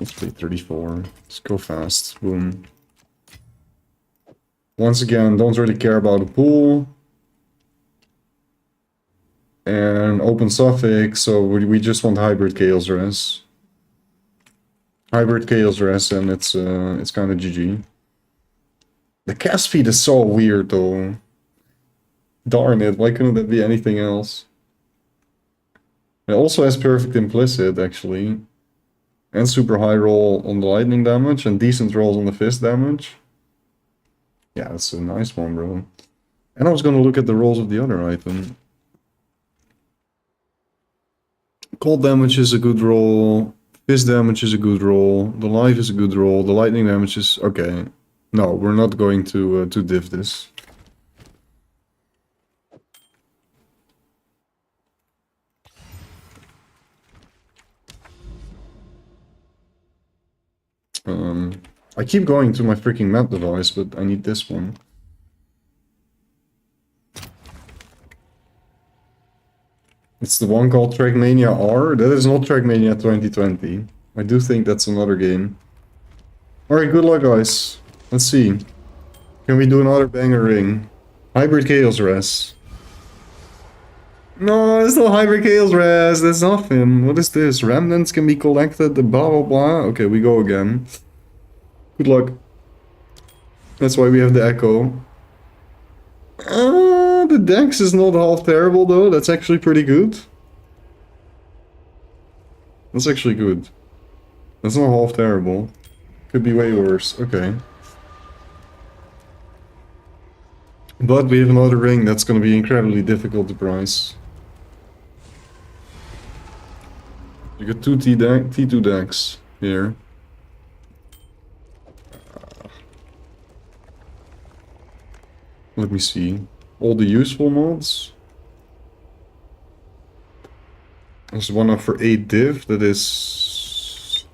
[SPEAKER 1] Let's pay 34. Let's go fast. Boom. Once again, don't really care about the pool. And open suffix, so we just want hybrid chaos res. Hybrid chaos res, and it's kind of GG. The cast speed is so weird though. Darn it, why couldn't it be anything else? It also has perfect implicit actually. And super high roll on the lightning damage and decent rolls on the fist damage. Yeah, that's a nice one, bro. And I was gonna look at the rolls of the other item. Cold damage is a good roll. Fist damage is a good roll. The life is a good roll. The lightning damage is okay. No, we're not going to div this. I keep going to my freaking map device, but I need this one. It's the one called Trackmania R. That is not Trackmania 2020. I do think that's another game. Alright, good luck, guys. Let's see. Can we do another banger ring? Hybrid Chaos Res. No, it's not Hybrid Chaos Res. That's nothing. What is this? Remnants can be collected. Blah, blah, blah. Okay, we go again. Good luck. That's why we have the Echo. The dex is not half terrible though. That's actually pretty good. That's actually good. That's not half terrible. Could be way worse. Okay. But we have another ring that's going to be incredibly difficult to price. You got two T2 decks here. Let me see. All the useful mods. There's one up for 8 div that is,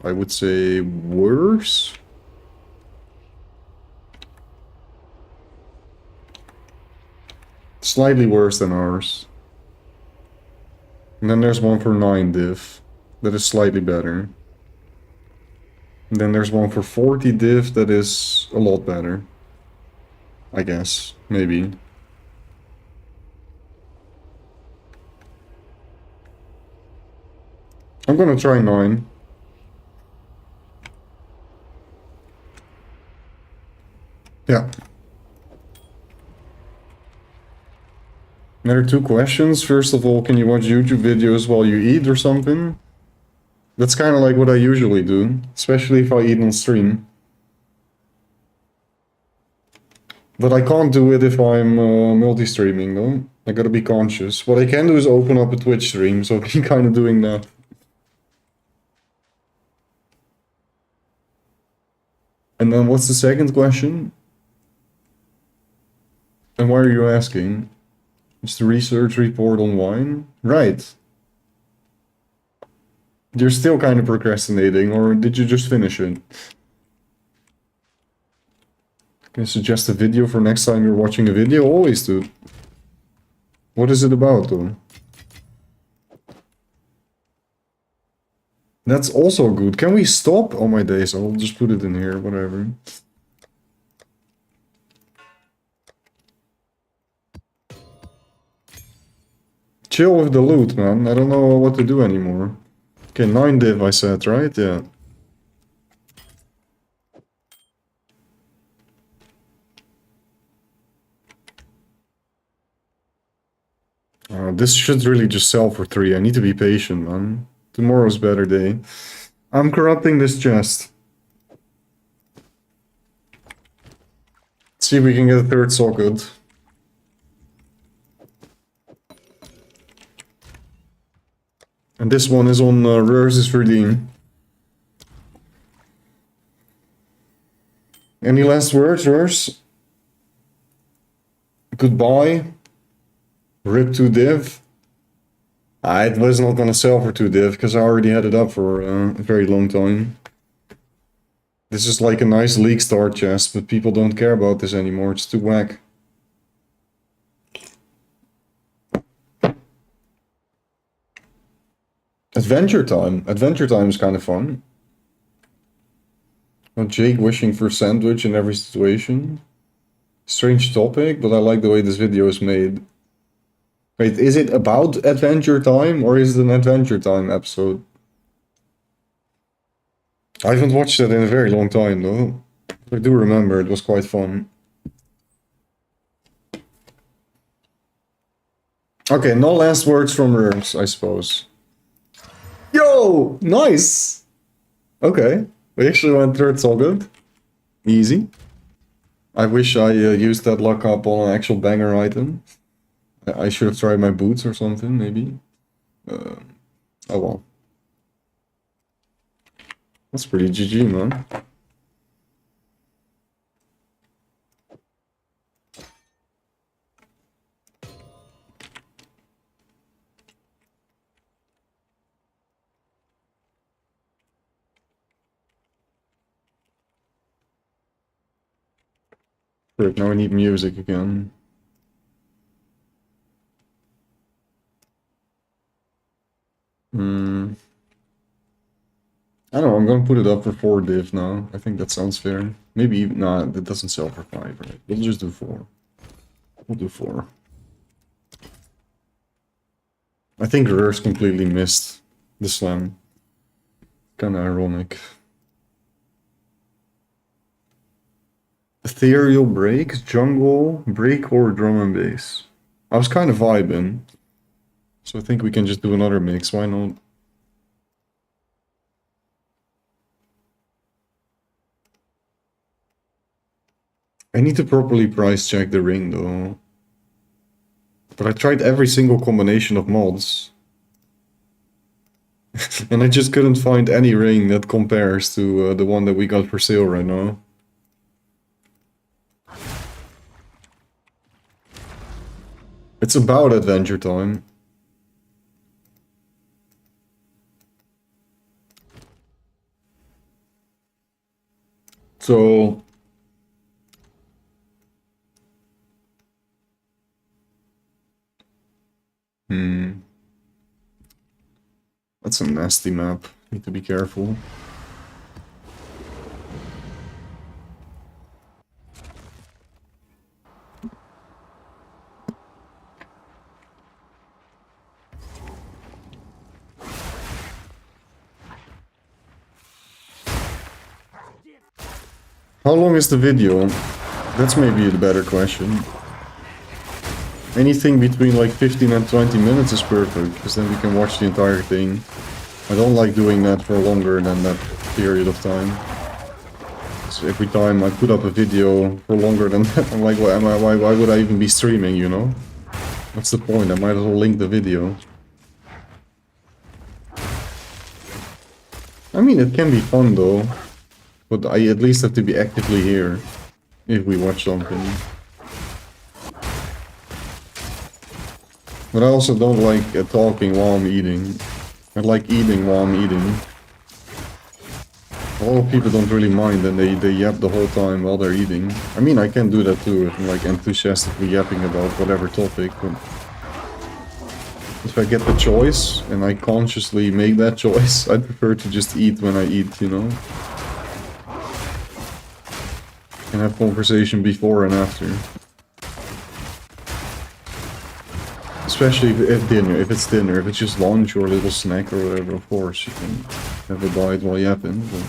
[SPEAKER 1] I would say, worse. Slightly worse than ours. And then there's one for 9 div that is slightly better. And then there's one for 40 div that is a lot better. I guess, maybe. I'm gonna try 9. Yeah. There are 2 questions. First of all, can you watch YouTube videos while you eat or something? That's kind of like what I usually do, especially if I eat on stream. But I can't do it if I'm multi-streaming though. I gotta be conscious. What I can do is open up a Twitch stream, so I'm kind of doing that. And then what's the second question? And why are you asking? It's the research report on wine? Right. You're still kind of procrastinating, or did you just finish it? Can I suggest a video for next time you're watching a video? Always do. What is it about, though? That's also good. Can we stop? Oh my days, I'll just put it in here, whatever. Chill with the loot, man. I don't know what to do anymore. Okay, 9 div I said, right? Yeah. This should really just sell for 3. I need to be patient, man. Tomorrow's a better day. I'm corrupting this chest. See if we can get a 3rd socket. And this one is on Reverse's Redeem. Any last words, Rurs? Goodbye. Rip 2 div. It was not gonna sell for 2 div because I already had it up for a very long time. This is like a nice league start chest, but people don't care about this anymore. It's too whack. Adventure time. Adventure time is kind of fun. Oh, Jake wishing for sandwich in every situation. Strange topic, but I like the way this video is made. Wait, is it about Adventure Time or is it an Adventure Time episode? I haven't watched that in a very long time though. I do remember it was quite fun. Okay, no last words from Rurs, I suppose. Yo! Nice! Okay, we actually went through, it's all good. Easy. I wish I used that luck up on an actual banger item. I should have tried my boots or something, maybe. Oh well. That's pretty GG, man. Frick, now I need music again. I don't know, I'm gonna put it up for 4 div now. I think that sounds fair. Maybe even, nah, that doesn't sell for 5, right? We'll just do 4. We'll do 4. I think Rurs completely missed the slam. Kinda ironic. Ethereal breaks, jungle, breakcore, drum and bass. I was kind of vibing. So I think we can just do another mix, why not? I need to properly price check the ring though. But I tried every single combination of mods. And I just couldn't find any ring that compares to the one that we got for sale right now. It's about Adventure Time. So... That's a nasty map. Need to be careful. How long is the video? That's maybe the better question. Anything between like 15 and 20 minutes is perfect, because then we can watch the entire thing. I don't like doing that for longer than that period of time. So every time I put up a video for longer than that, I'm like, why would I even be streaming, you know? What's the point? I might as well link the video. I mean, it can be fun though, but I at least have to be actively here if we watch something. But I also don't like talking while I'm eating. I like eating while I'm eating. A lot of people don't really mind and they yap the whole time while they're eating. I mean, I can do that too if I'm like enthusiastically yapping about whatever topic, but if I get the choice and I consciously make that choice, I prefer to just eat when I eat, you know? And have conversation before and after. Especially if dinner, if it's just lunch or a little snack or whatever, of course you can have a bite while yapping. But...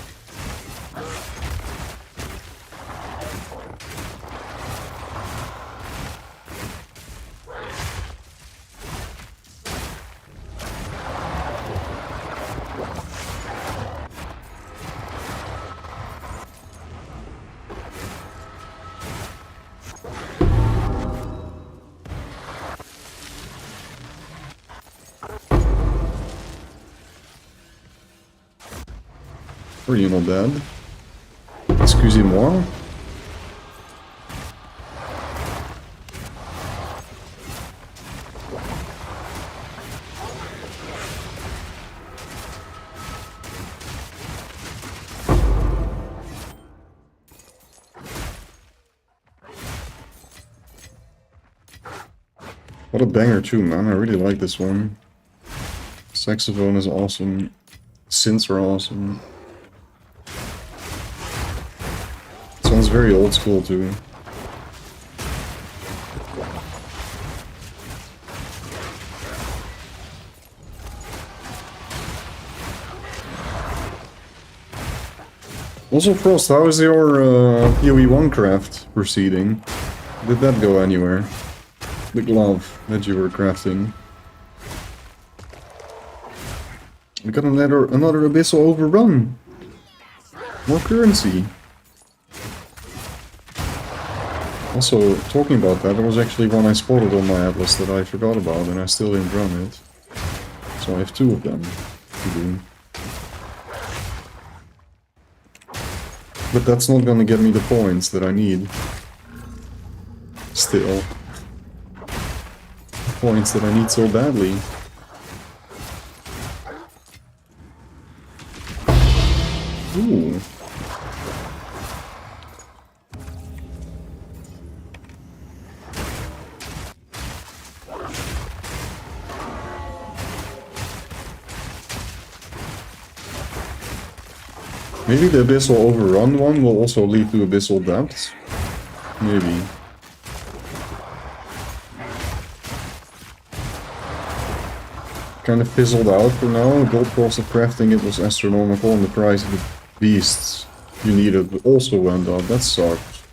[SPEAKER 1] Pretty not bad. Excusez-moi. What a banger too, man. I really like this one. Saxophone is awesome. Synths are awesome. Sounds very old school too. Also, Frost, how is your PoE1 craft proceeding? Did that go anywhere? The glove that you were crafting. We got another abyssal overrun. More currency. Also, talking about that, there was actually one I spotted on my atlas that I forgot about and I still didn't run it. So I have 2 of them to do. But that's not gonna get me the points that I need. Still. Points that I need so badly. Ooh. Maybe the Abyssal Overrun one will also lead to Abyssal Depths. Maybe. Kind of fizzled out for now. Gold cost of crafting it was astronomical and the price of the beasts you needed also went up. That sucked.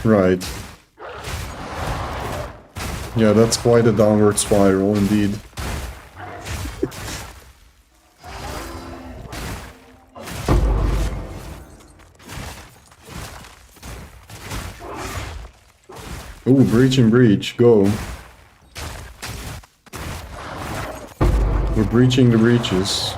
[SPEAKER 1] Right. Yeah, that's quite a downward spiral indeed. Ooh, breach and breach, go. We're breaching the breaches.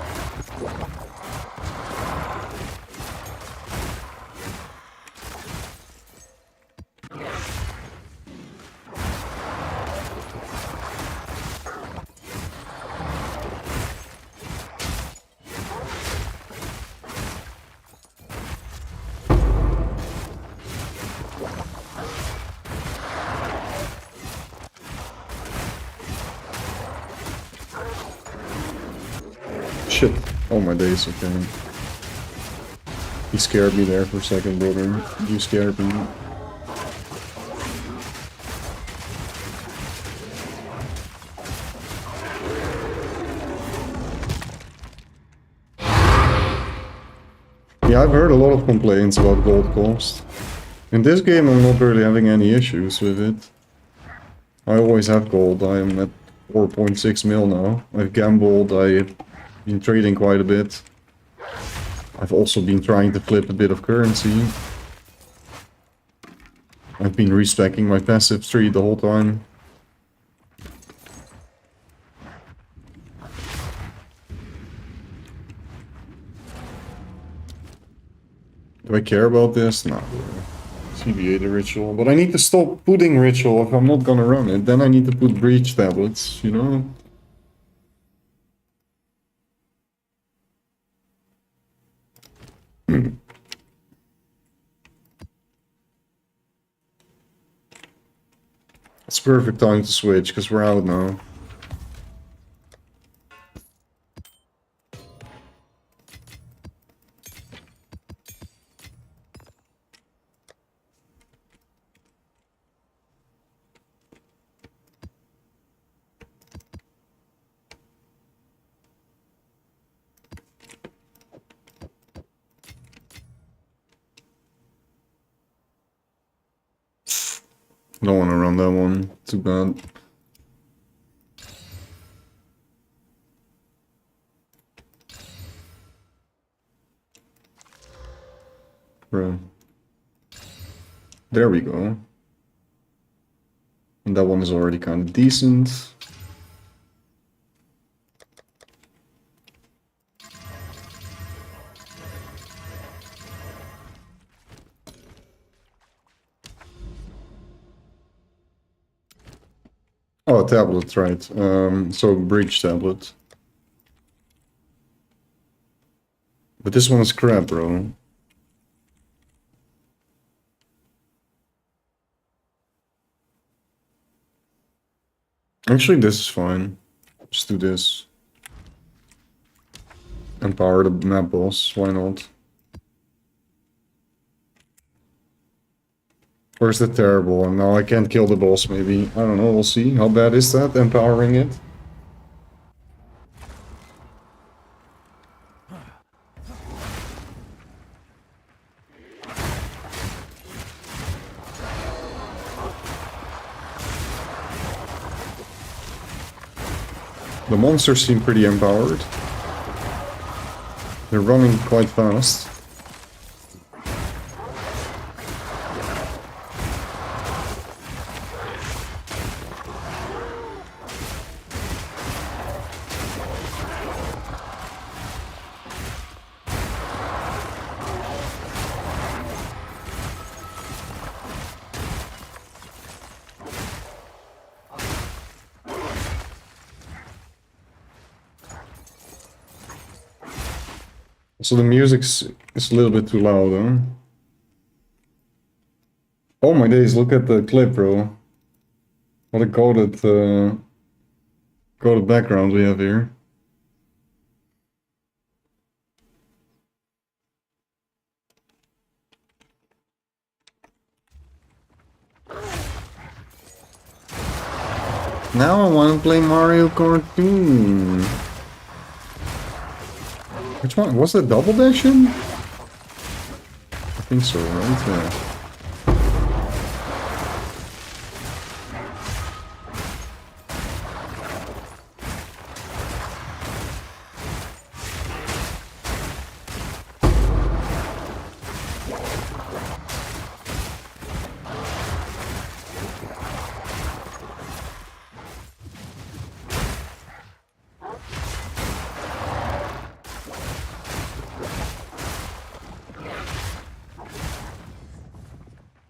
[SPEAKER 1] Shit. Oh my days, okay. He scared me there for a second, brother. You scared me. Yeah, I've heard a lot of complaints about gold cost. In this game I'm not really having any issues with it. I always have gold. I am at 4.6 mil now. I've gambled, I've been trading quite a bit. I've also been trying to flip a bit of currency. I've been respecking my passive tree the whole time. Do I care about this? No. CBA the ritual. But I need to stop putting ritual if I'm not gonna run it. Then I need to put breach tablets, you know? It's perfect time to switch, because we're out now. Don't want to run that one. Too bad. Bro. There we go. And that one is already kind of decent. Oh, tablet, right. So breach tablet. But this one is crap, bro. Actually, this is fine. Just do this. Empower the map boss, why not? Or is that terrible? And now I can't kill the boss, maybe. I don't know, we'll see. How bad is that, empowering it? The monsters seem pretty empowered. They're running quite fast. So the music's is a little bit too loud, huh? Oh my days, look at the clip, bro. What a coded background we have here. Now I want to play Mario Cartoon. Which one? Was that double dashing? I think so, right? Yeah.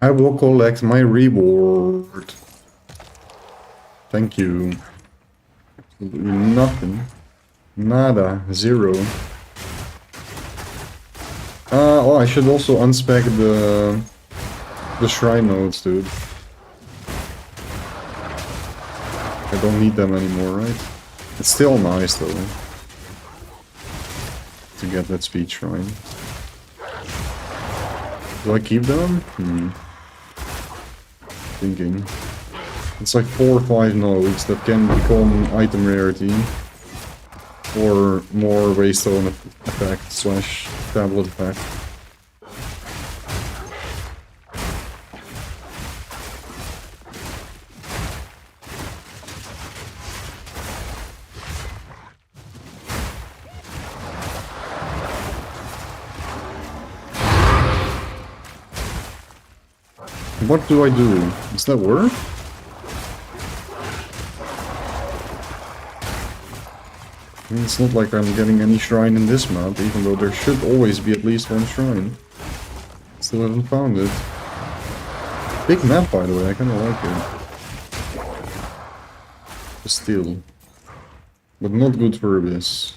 [SPEAKER 1] I will collect my reward. Thank you. Absolutely nothing. Nada. Zero. Oh, I should also unspec the shrine nodes, dude. I don't need them anymore, right? It's still nice, though. To get that speed shrine. Do I keep them? Thinking. It's like 4 or 5 nodes that can become item rarity. Or more waystone effect slash tablet effect. What do I do? Does that work? I mean, it's not like I'm getting any shrine in this map, even though there should always be at least one shrine. Still haven't found it. Big map, by the way, I kinda like it. But still. But not good for Abyss.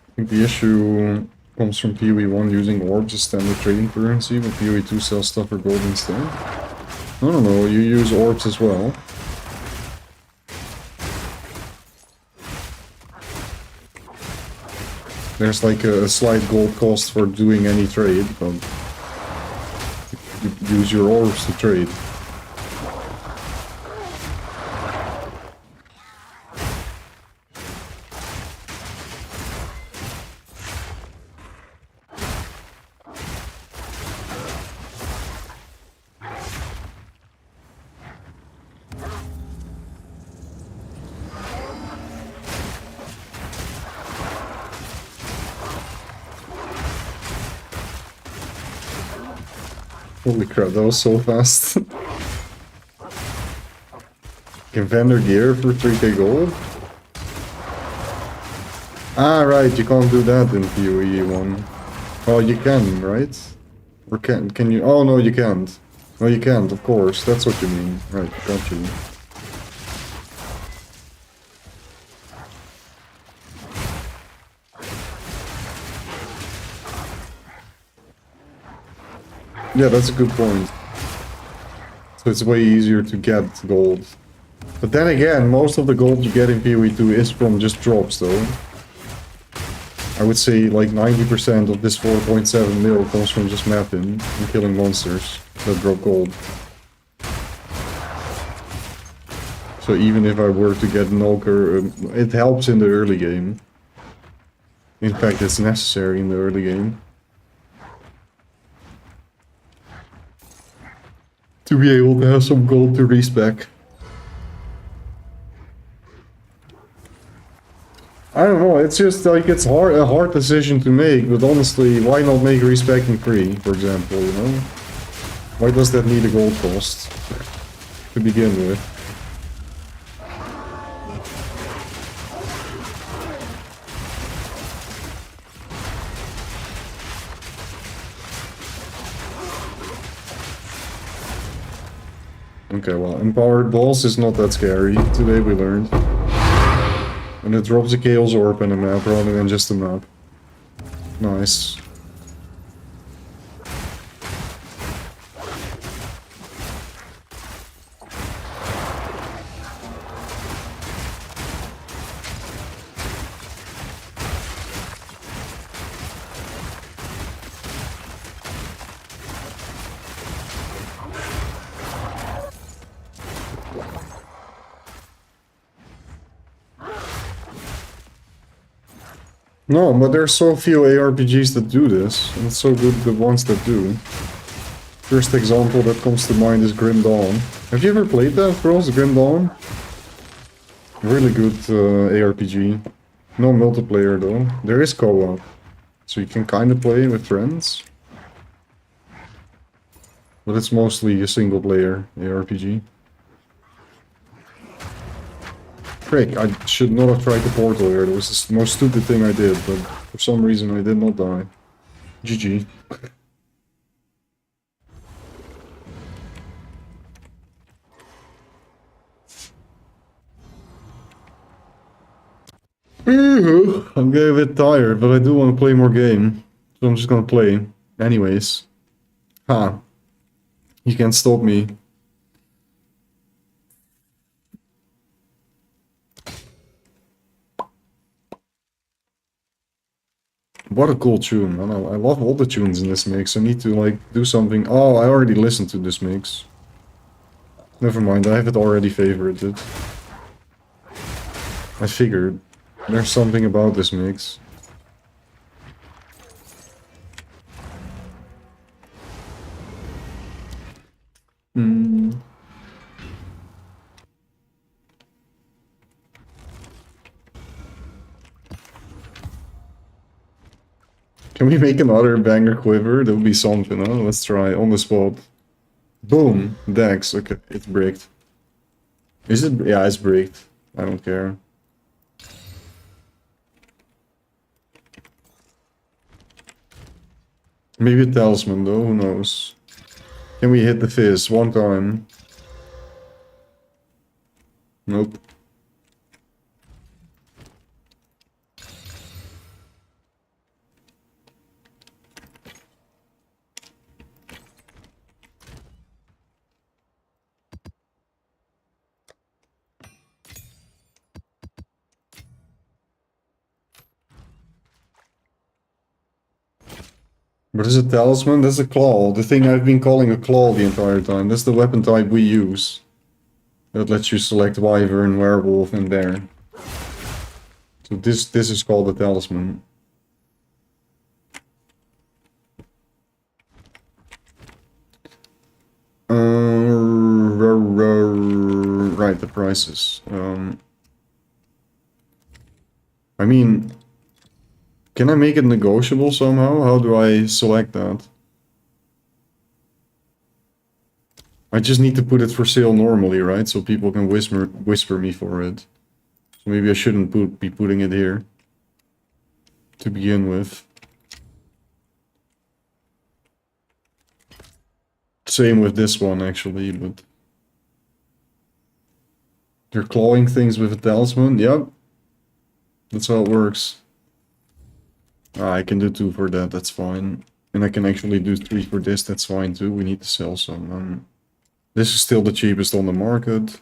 [SPEAKER 1] I think the issue comes from PoE1 using orbs as standard trading currency, but PoE2 sells stuff for gold instead. I don't know, you use orbs as well. There's like a slight gold cost for doing any trade, but you use your orbs to trade. Holy crap, that was so fast. Can vendor gear for 3k gold? Ah, right, you can't do that in PoE 1. Oh, you can, right? Or can you? Oh, no, you can't. No, you can't, of course. That's what you mean. Right, got you. Yeah, that's a good point. So it's way easier to get gold. But then again, most of the gold you get in PoE 2 is from just drops, though. I would say like 90% of this 4.7 mil comes from just mapping and killing monsters that drop gold. So even if I were to get Nulker, it helps in the early game. In fact, it's necessary in the early game. To be able to have some gold to respec. I don't know, it's just like it's a hard decision to make, but honestly, why not make respecking free, for example, you know? Why does that need a gold cost to begin with? Okay, well, empowered boss is not that scary, today we learned. And it drops a Chaos Orb and a map rather than just a map. Nice. No, but there's so few ARPGs that do this, and it's so good the ones that do. First example that comes to mind is Grim Dawn. Have you ever played that, bros? Grim Dawn? Really good ARPG. No multiplayer though. There is co-op, so you can kind of play with friends. But it's mostly a single player ARPG. Frick, I should not have tried the portal here. It was the most stupid thing I did, but for some reason I did not die. GG. I'm getting a bit tired, but I do want to play more game. So I'm just gonna play. Anyways. Ha. You can't stop me. What a cool tune. I love all the tunes in this mix. I need to like do something. Oh, I already listened to this mix. Never mind, I have it already favorited. I figured. There's something about this mix. Hmm. Can we make another banger quiver? That would be something, huh? Let's try on the spot. Boom! Dex. Okay, it's bricked. Is it? Yeah, it's bricked. I don't care. Maybe a talisman though, who knows? Can we hit the fizz one time? Nope. What is a talisman? That's a claw. The thing I've been calling a claw the entire time. That's the weapon type we use. That lets you select Wyvern, Werewolf, and Bear. So this is called a talisman. Right, the prices. I mean, can I make it negotiable somehow? How do I select that? I just need to put it for sale normally, right? So people can whisper me for it. So maybe I shouldn't be putting it here to begin with. Same with this one, actually, but... They're clawing things with a talisman? Yep. That's how it works. I can do 2 for that, that's fine. And I can actually do 3 for this, that's fine too. We need to sell some. This is still the cheapest on the market.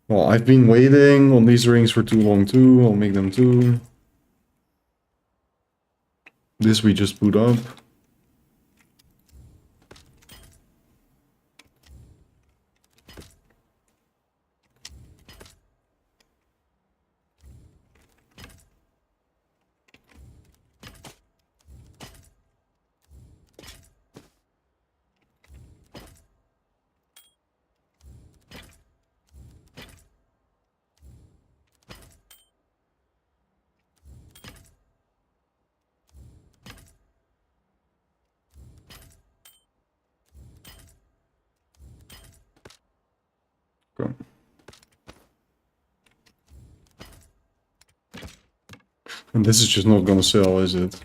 [SPEAKER 1] Well, I've been waiting on these rings for too long too. I'll make them 2. This we just put up. Okay. And this is just not gonna sell, is it?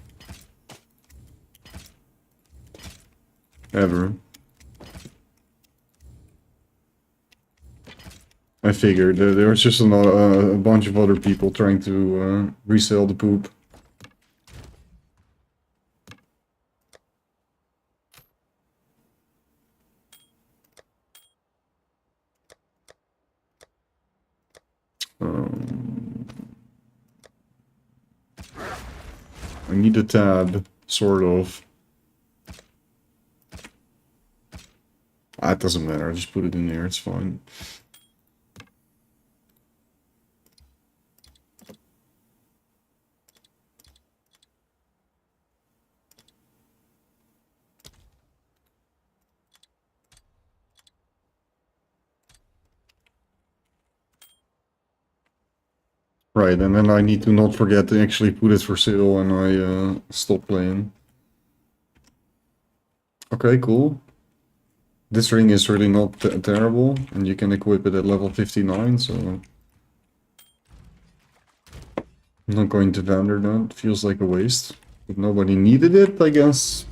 [SPEAKER 1] Ever. I figured there was just a bunch of other people trying to resell the poop. I need a tab, sort of. It doesn't matter, I just put it in there, it's fine. Right, and then I need to not forget to actually put it for sale and I stop playing. Okay, cool. This ring is really not terrible, and you can equip it at level 59, so... I'm not going to vendor that, feels like a waste. But nobody needed it, I guess.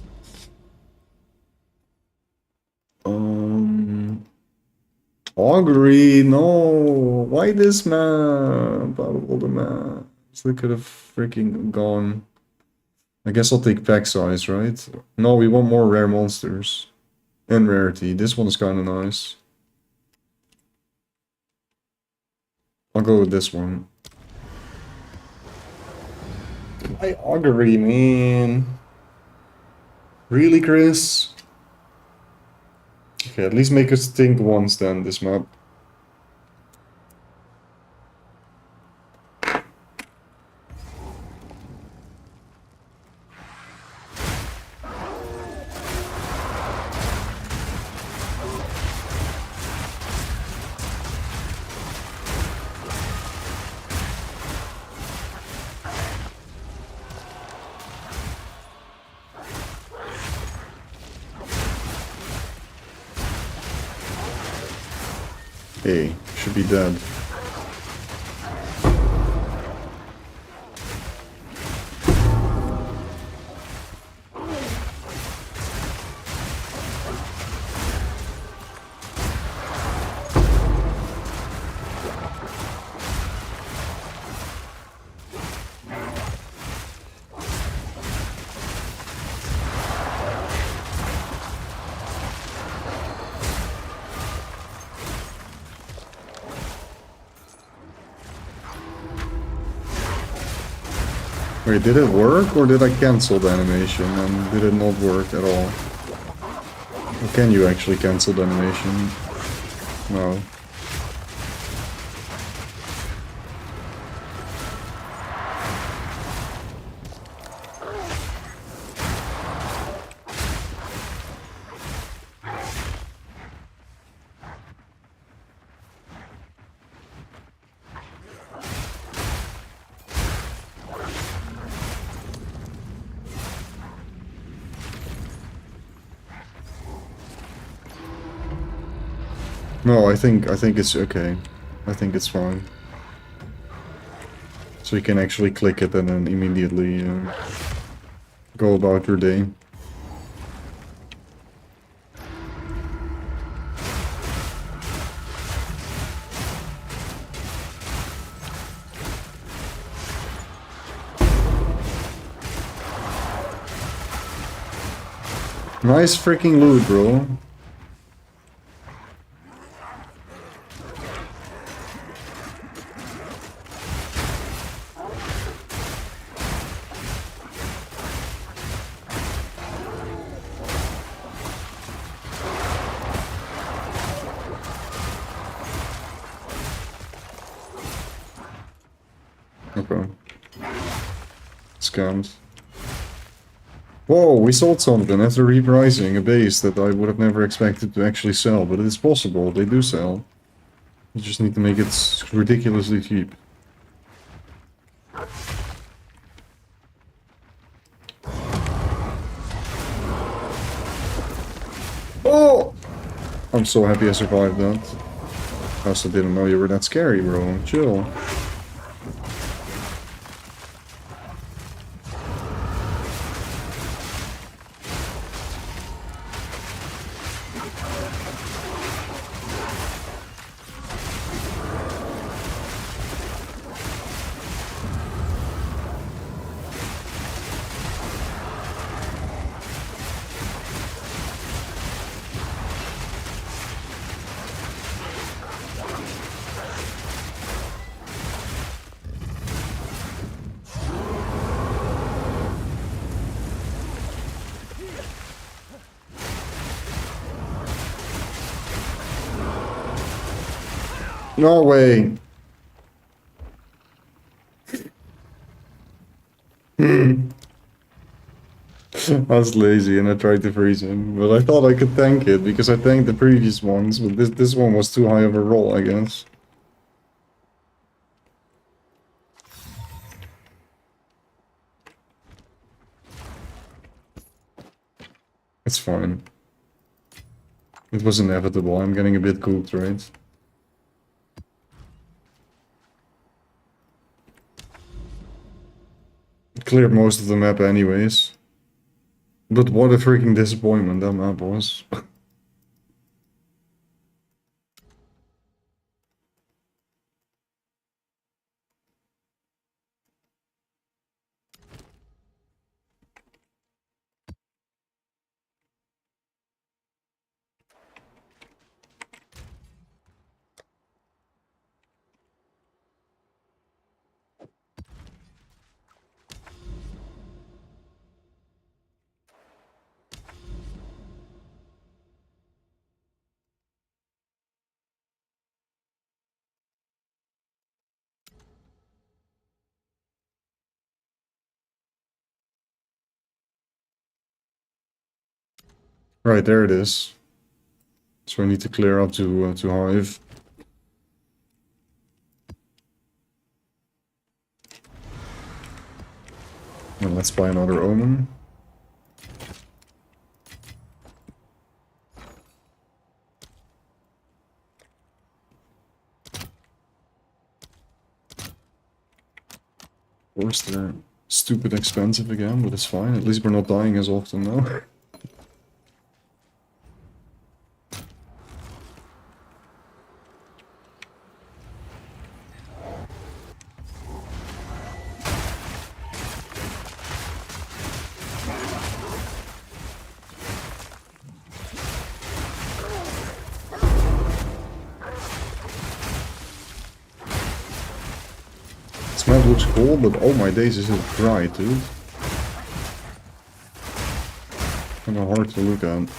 [SPEAKER 1] Augury, no! Why this map? Out of all the maps, they could have freaking gone. I guess I'll take pack size, right? No, we want more rare monsters. And rarity. This one is kind of nice. I'll go with this one. Why Augury, man? Really, Chris? Okay, at least make us think once then, this map. Hey, should be dead. Wait, did it work or did I cancel the animation and did it not work at all? Or can you actually cancel the animation? No. No, I think it's okay. I think it's fine. So you can actually click it and then immediately go about your day. Nice freaking loot, bro. Okay. Scammed. Whoa, we sold something after repricing a base that I would have never expected to actually sell, but it is possible, they do sell. You just need to make it ridiculously cheap. Oh! I'm so happy I survived that. I also didn't know you were that scary, bro. Chill. No way. I was lazy and I tried to freeze him, but I thought I could tank it because I tanked the previous ones, but this one was too high of a roll, I guess. It's fine. It was inevitable. I'm getting a bit cooked, right? It cleared most of the map anyways. But what a freaking disappointment that map was. Right, there it is. So I need to clear up to Hive. And let's buy another Omen. Of course, they're stupid expensive again, but it's fine. At least we're not dying as often now. This map looks cool, but oh my days, is it dry, dude. Kind of hard to look at.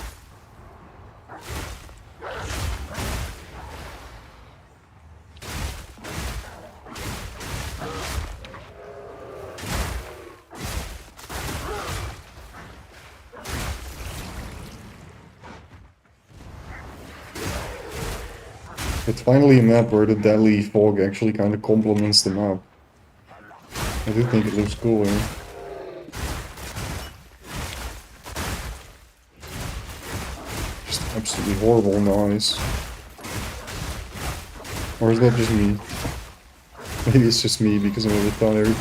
[SPEAKER 1] It's finally a map where the deadly fog actually kind of complements the map. I do think it looks cool here. Just absolutely horrible noise. Or is that just me? Maybe it's just me because I'm a bit tired.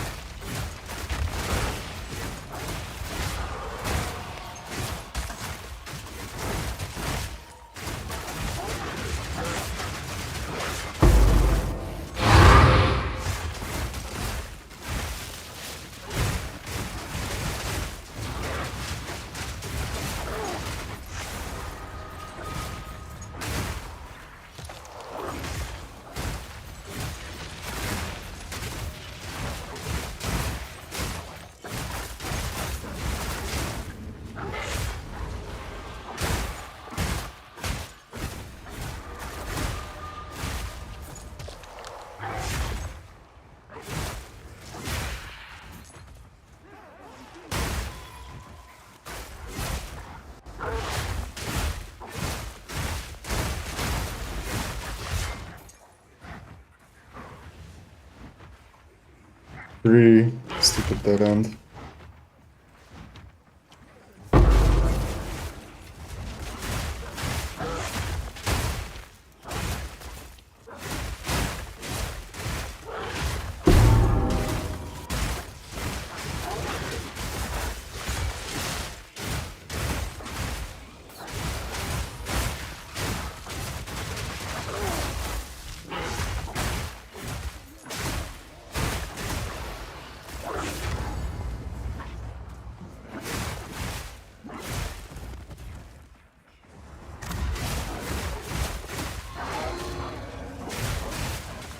[SPEAKER 1] Three. Stupid dead end.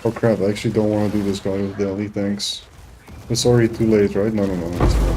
[SPEAKER 1] Oh crap, I actually don't want to do this guy with Delhi, thanks. It's already too late, right? No, it's not.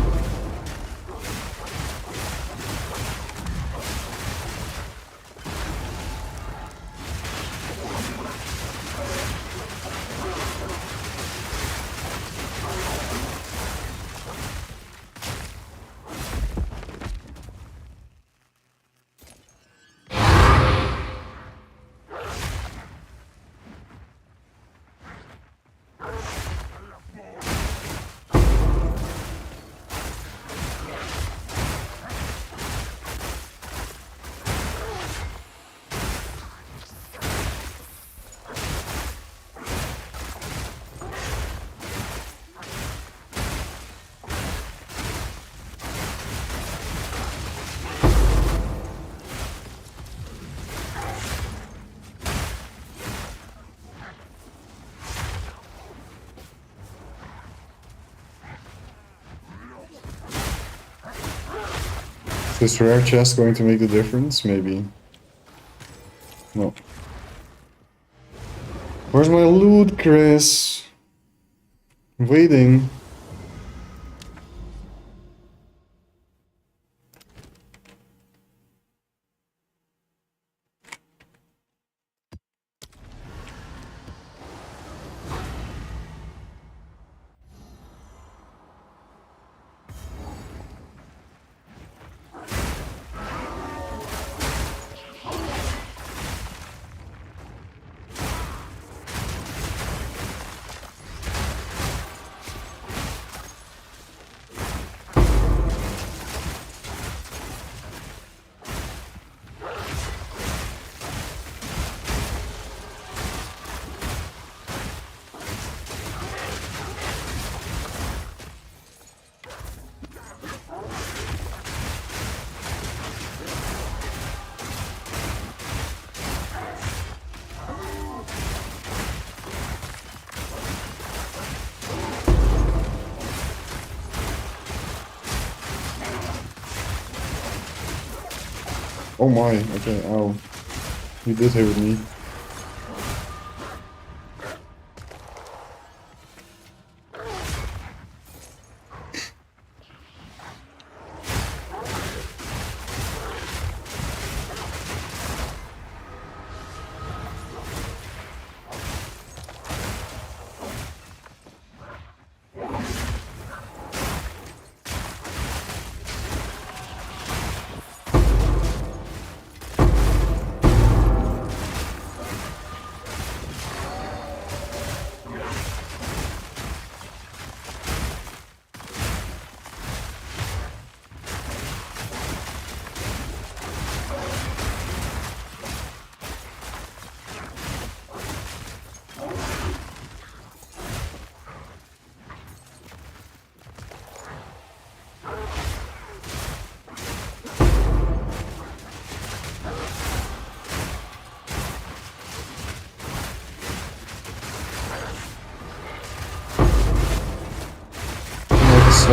[SPEAKER 1] Is this rare chest going to make the difference? Maybe. No. Where's my loot, Chris? I'm waiting. Oh my, okay, ow. You did hit with me.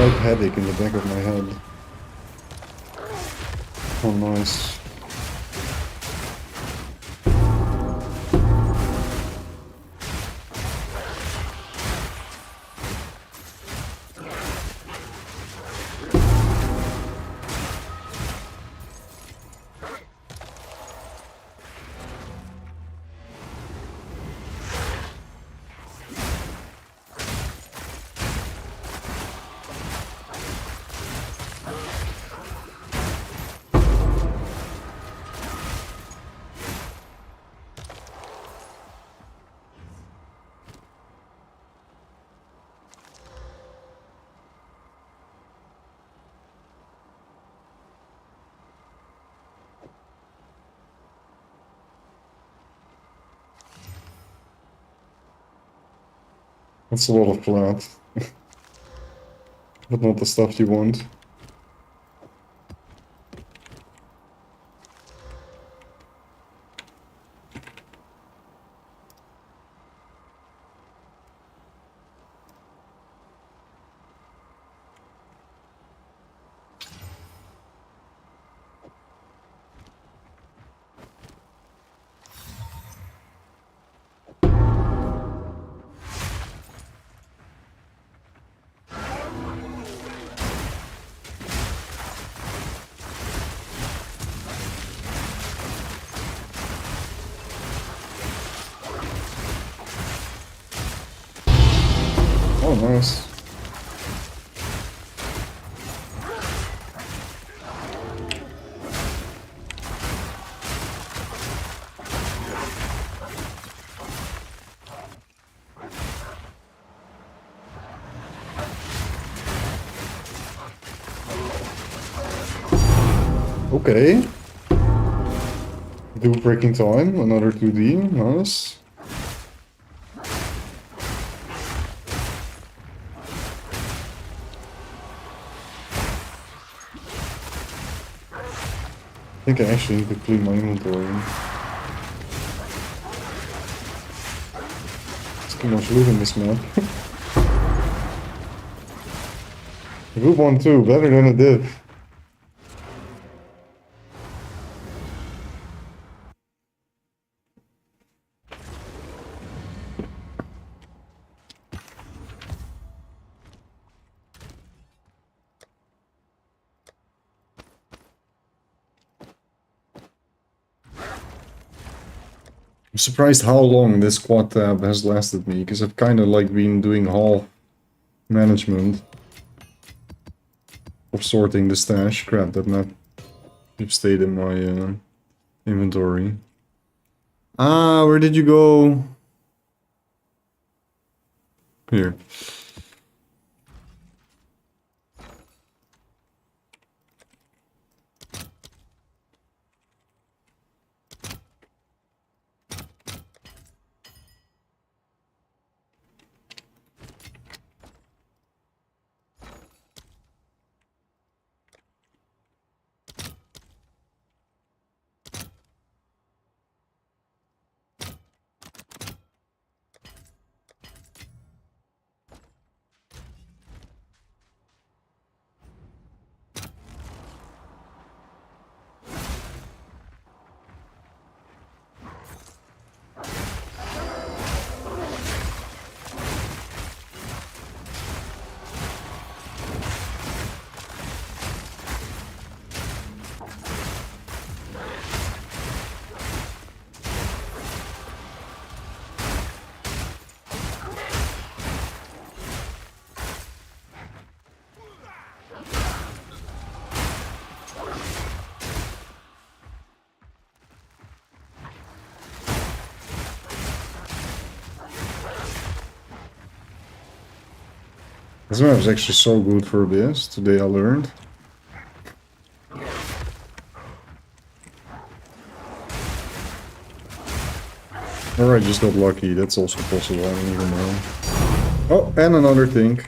[SPEAKER 1] slight headache in the back of my head. Oh, nice. That's a lot of flat. But not the stuff you want. Oh, nice. Okay. Do breaking time, another 2D, nice. I think I actually need to clean my inventory. There's too much loot in this map. Good one too, better than a div. I'm surprised how long this quad tab has lasted me, because I've kind of like been doing haul management of sorting the stash. Crap, that map stayed in my inventory. Ah, where did you go? Here. This map is actually so good for this, today I learned. Or I just got lucky, that's also possible, I don't even know. Oh, and another thing.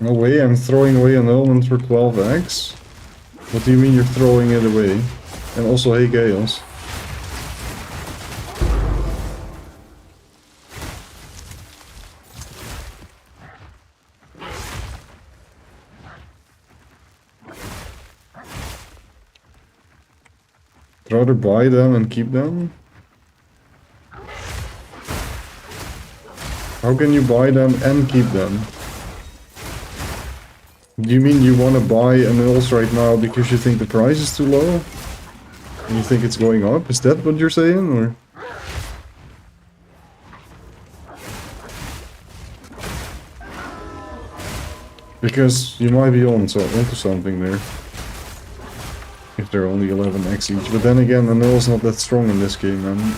[SPEAKER 1] No way, I'm throwing away an element for 12x? What do you mean you're throwing it away? And also, hey Chaos. I'd rather buy them and keep them. How can you buy them and keep them? Do you mean you want to buy annulls right now because you think the price is too low? And you think it's going up? Is that what you're saying, or? Because you might be onto something there. If they're only 11x each. But then again, annull's not that strong in this game, man.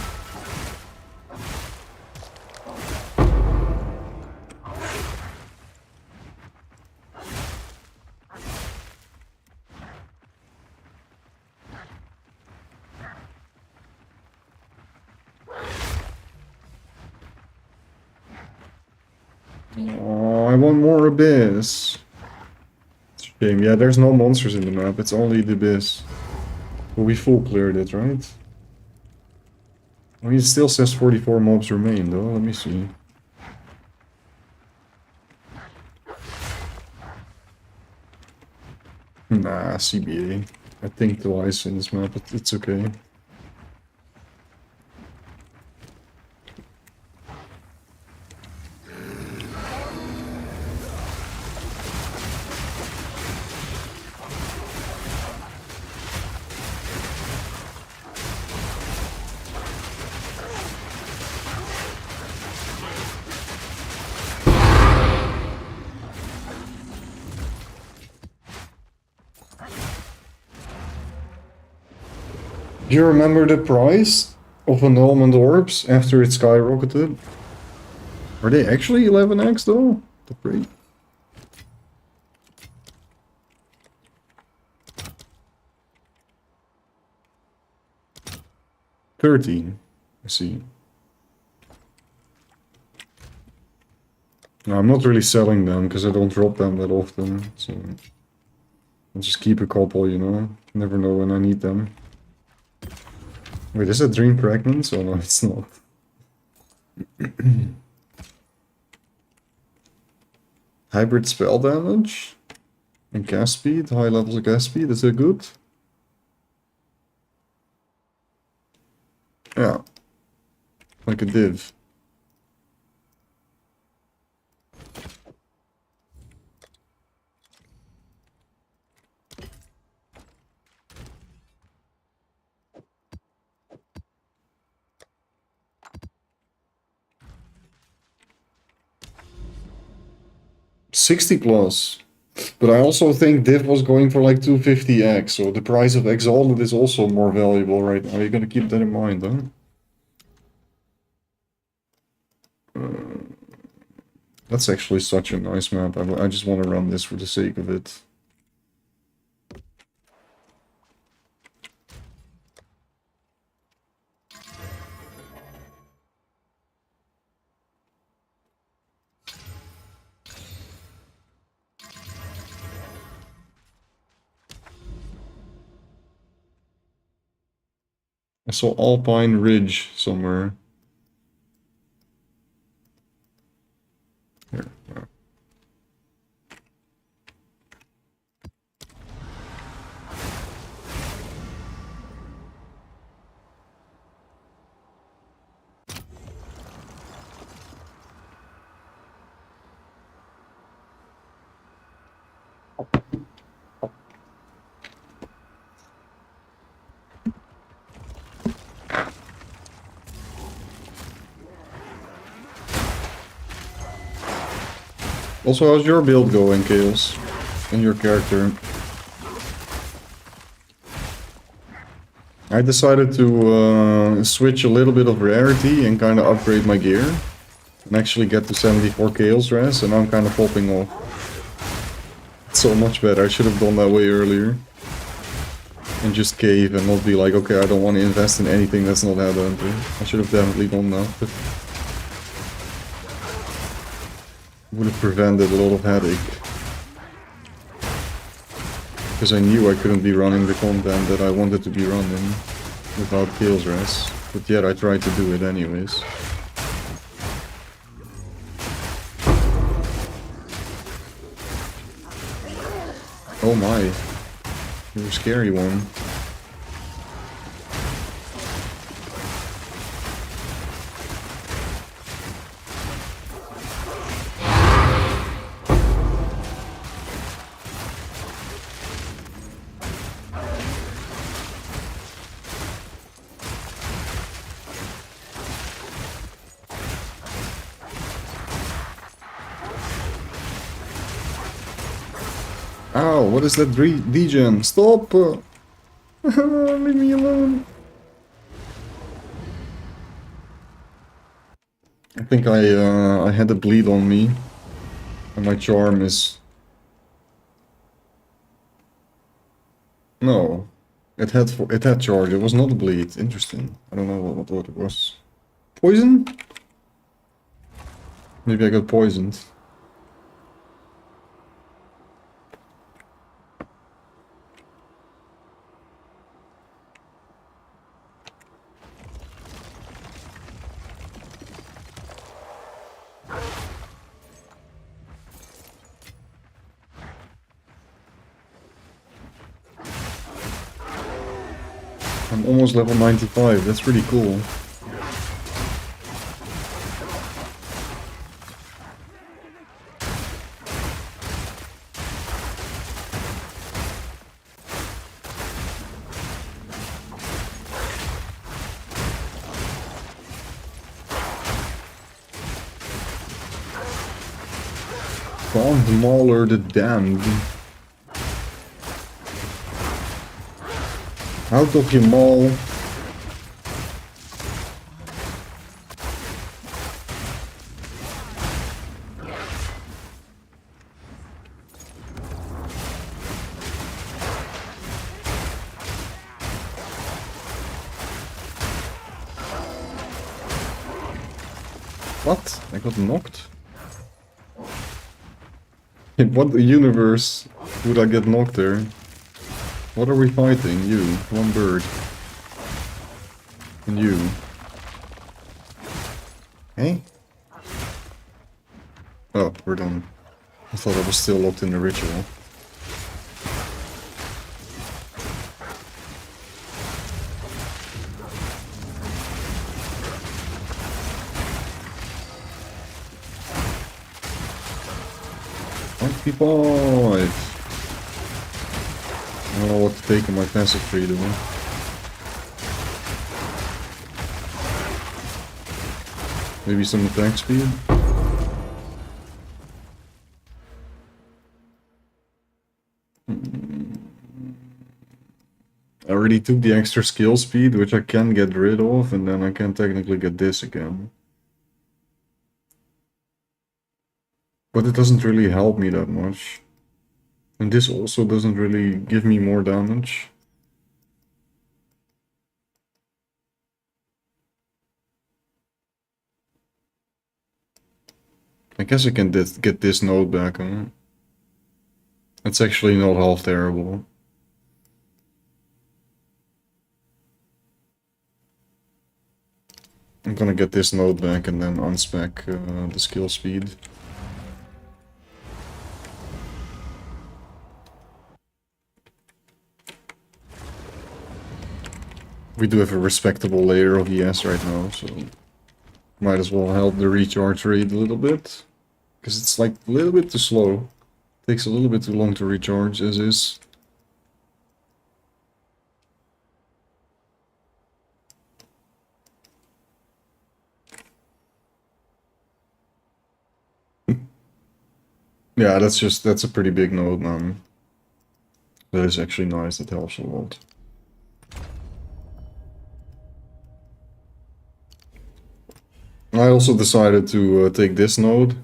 [SPEAKER 1] Oh, I want more Abyss. It's a shame. Yeah, there's no monsters in the map, it's only the Abyss. But we full cleared it, right? I mean, it still says 44 mobs remain, though. Let me see. Nah, CBA. I think twice in this map, but it's okay. Do you remember the price of annulment orbs after it skyrocketed? Are they actually 11x though? The rate. $13. I see. No, I'm not really selling them because I don't drop them that often. So I'll just keep a couple, you know. Never know when I need them. Wait, is it Dream Pregnant? Oh no, it's not. Hybrid spell damage and gas speed, high levels of gas speed, is it good? Yeah, like a div. $60 plus. But I also think div was going for like 250x, so the price of Exalted is also more valuable right now. You're gonna keep that in mind, huh? That's actually such a nice map. I just want to run this for the sake of it. I saw Alpine Ridge somewhere. Here. Also, how's your build going, Chaos? And your character? I decided to switch a little bit of rarity and kind of upgrade my gear. And actually get to 74 Chaos Res, and I'm kind of popping off. It's so much better, I should have done that way earlier. And just cave and not be like, okay, I don't want to invest in anything that's not Headhunter. I should have definitely done that, but would have prevented a lot of headache. Because I knew I couldn't be running the content that I wanted to be running without Chaos Res. But yet I tried to do it anyways. Oh my, you're a scary one. Ow, what is that degen? Stop! Leave me alone. I think I had a bleed on me. And my charm is... No. It had charge, it was not a bleed. Interesting. I don't know what it was. Poison? Maybe I got poisoned. I'm almost level 95, that's really cool. Grand Mauler the Damned. Out of your maul. What? I got knocked? In what universe would I get knocked there? What are we fighting? You. One bird. And you. Hey? Oh, we're done. I thought I was still locked in the ritual. I don't know what to take on my passive tree though. Maybe some attack speed? I already took the extra skill speed, which I can get rid of, and then I can technically get this again. But it doesn't really help me that much. And this also doesn't really give me more damage. I guess I can get this node back, huh? It's actually not half terrible. I'm gonna get this node back and then unspec the skill speed. We do have a respectable layer of ES right now, so might as well help the recharge rate a little bit. Because it's like a little bit too slow. Takes a little bit too long to recharge, as is. Yeah, that's a pretty big node, man. That is actually nice, that helps a lot. I also decided to take this node.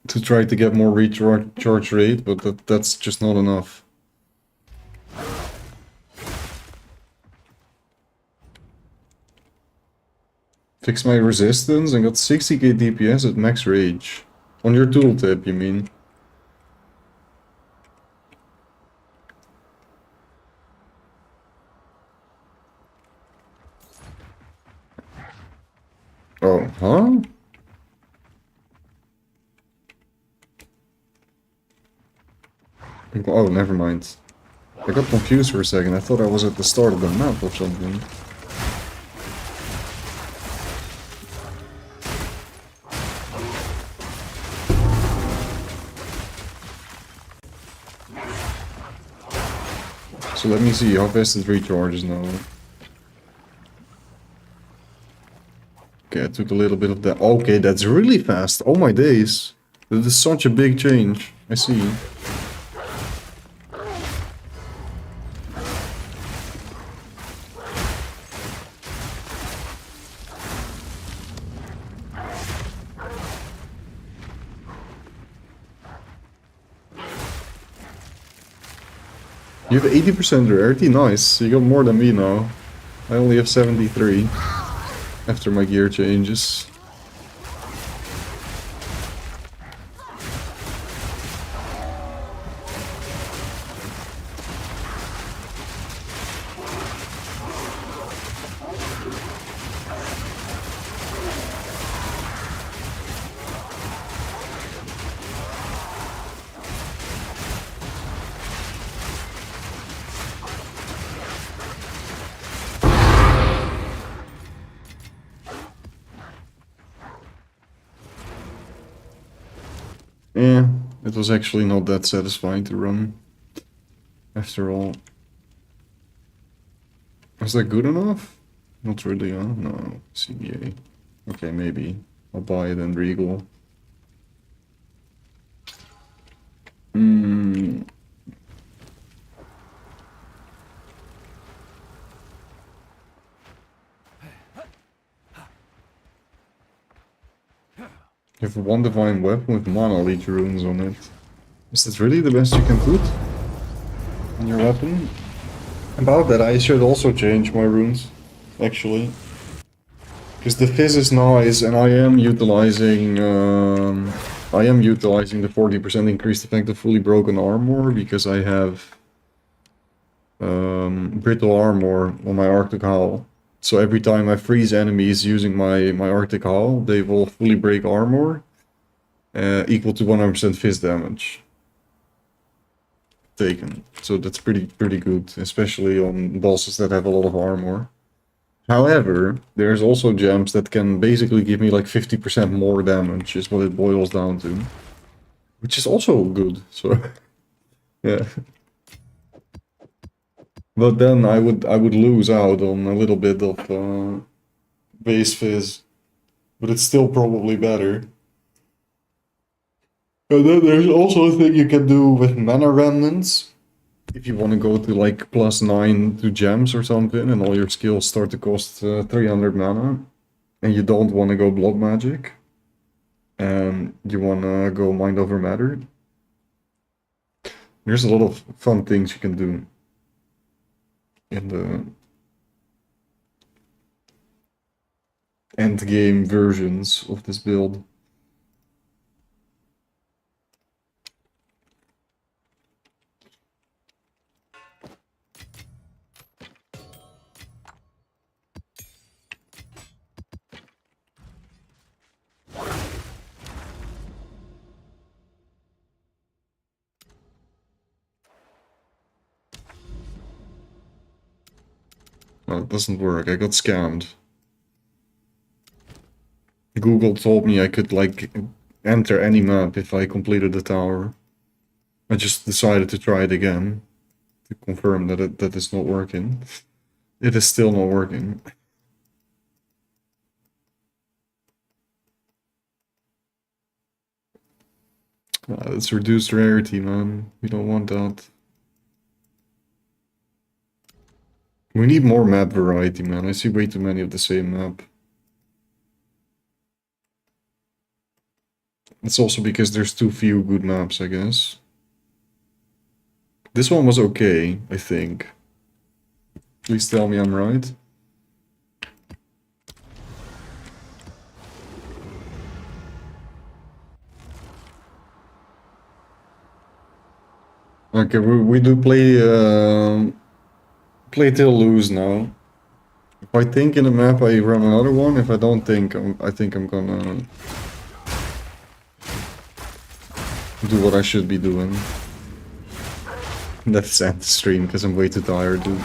[SPEAKER 1] To try to get more recharge rate, but that's just not enough. Fix my resistance and got 60k DPS at max rage. On your tooltip, you mean? Oh, huh? Oh, never mind. I got confused for a second. I thought I was at the start of the map or something. So let me see how fast it recharges now. Okay, I took a little bit of that. Okay, that's really fast. Oh my days. This is such a big change. I see. You have 80% rarity? Nice. You got more than me now. I only have 73 after my gear changes. Yeah, it was actually not that satisfying to run, after all. Was that good enough? Not really, huh? No, CBA. Okay, maybe. I'll buy it in Regal. You have one divine weapon with mana leech runes on it. Is that really the best you can put on your weapon? About that, I should also change my runes, actually. Because the fizz is nice, and I am utilizing the 40% increased effect of fully broken armor because I have brittle armor on my Arctic Howl. So every time I freeze enemies using my Arctic Howl, they will fully break armor, equal to 100% fizz damage taken. So that's pretty good, especially on bosses that have a lot of armor. However, there's also gems that can basically give me like 50% more damage, is what it boils down to. Which is also good, so yeah. But then I would lose out on a little bit of base fizz. But it's still probably better. And then there's also a thing you can do with mana remnants. If you want to go to like +9 to gems or something, and all your skills start to cost 300 mana, and you don't want to go blood magic, and you want to go mind over matter, there's a lot of fun things you can do in the endgame versions of this build. Well, it doesn't work. I got scammed. Google told me I could, like, enter any map if I completed the tower. I just decided to try it again to confirm that that is not working. It is still not working. It's reduced rarity, man. We don't want that. We need more map variety, man. I see way too many of the same map. It's also because there's too few good maps, I guess. This one was okay, I think. Please tell me I'm right. Okay, we do play play till lose now. If I think in a map, I run another one. If I don't think, I think I'm gonna do what I should be doing. Let's end the stream because I'm way too tired, dude.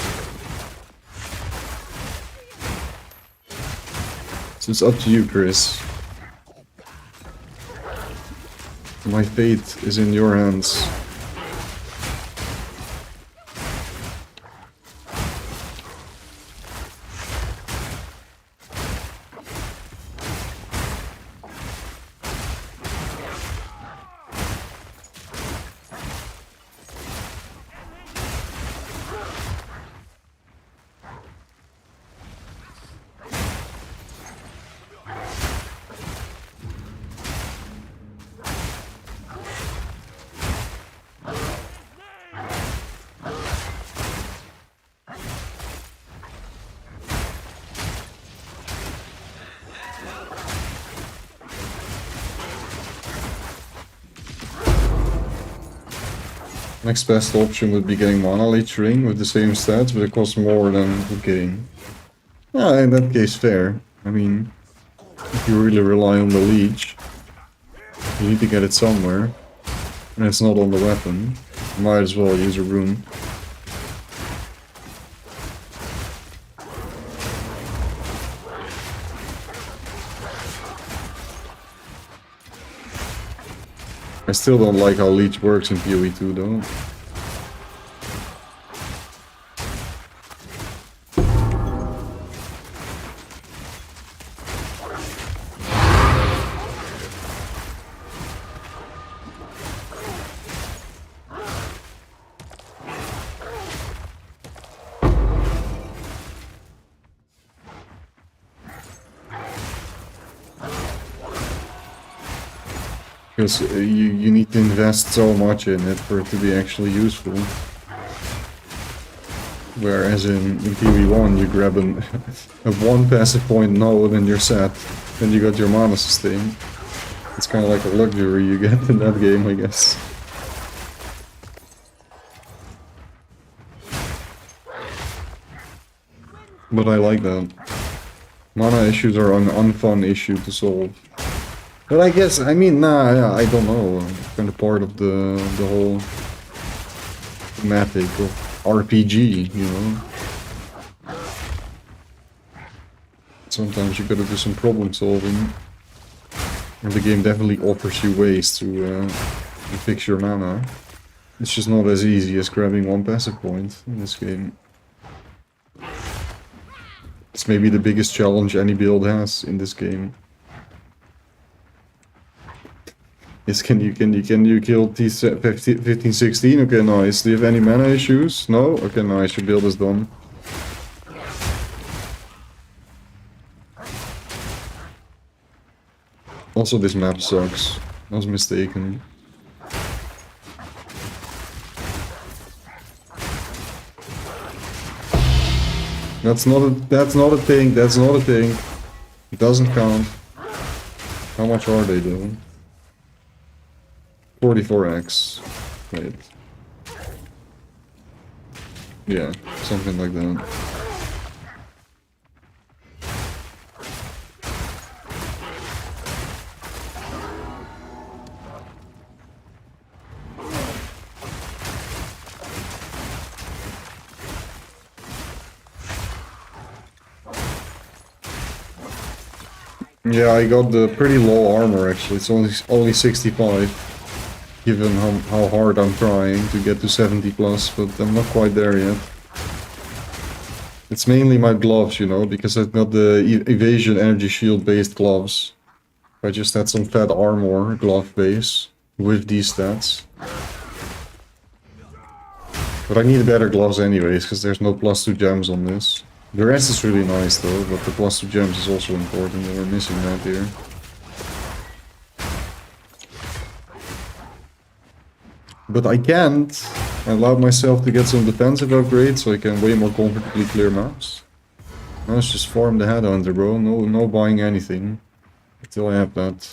[SPEAKER 1] So it's up to you, Chris. My fate is in your hands. Next best option would be getting Mana Leech Ring with the same stats, but it costs more than the game. Yeah, in that case, fair. I mean, if you really rely on the Leech, you need to get it somewhere, and it's not on the weapon. You might as well use a rune. I still don't like how Leech works in PoE 2 though. Because you need to invest so much in it for it to be actually useful. Whereas in PoE1 you grab a 1 passive point node and you're set. Then you got your mana sustain. It's kind of like a luxury you get in that game, I guess. But I like that. Mana issues are an unfun issue to solve. But I guess, I mean, nah, I don't know. Kind of part of the whole thematic of RPG, you know. Sometimes you gotta do some problem solving. And the game definitely offers you ways to fix your mana. It's just not as easy as grabbing 1 passive point in this game. It's maybe the biggest challenge any build has in this game. Yes, can you kill T15, 16? Okay, nice. Do you have any mana issues? No? Okay, nice. Your build is done. Also, this map sucks. I was mistaken. That's not a thing. That's not a thing. It doesn't count. How much are they doing? 44x. Wait. Yeah, something like that. Yeah, I got the pretty low armor actually. It's only 65. Given how hard I'm trying to get to 70 plus, but I'm not quite there yet. It's mainly my gloves, you know, because I've got the evasion energy shield based gloves. I just had some fat armor glove base with these stats. But I need better gloves anyways, because there's no +2 gems on this. The rest is really nice though, but the +2 gems is also important, and we're missing that here. But I can't. I allowed myself to get some defensive upgrades so I can way more comfortably clear maps. Now it's just farm the Headhunter, bro. No buying anything until I have that.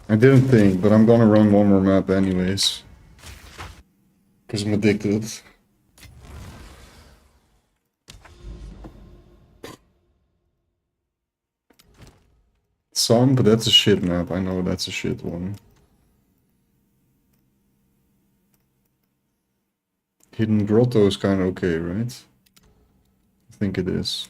[SPEAKER 1] I didn't think, but I'm gonna run one more map anyways. Because I'm addicted. Some, but that's a shit map. I know that's a shit one. Hidden Grotto is kind of okay, right? I think it is.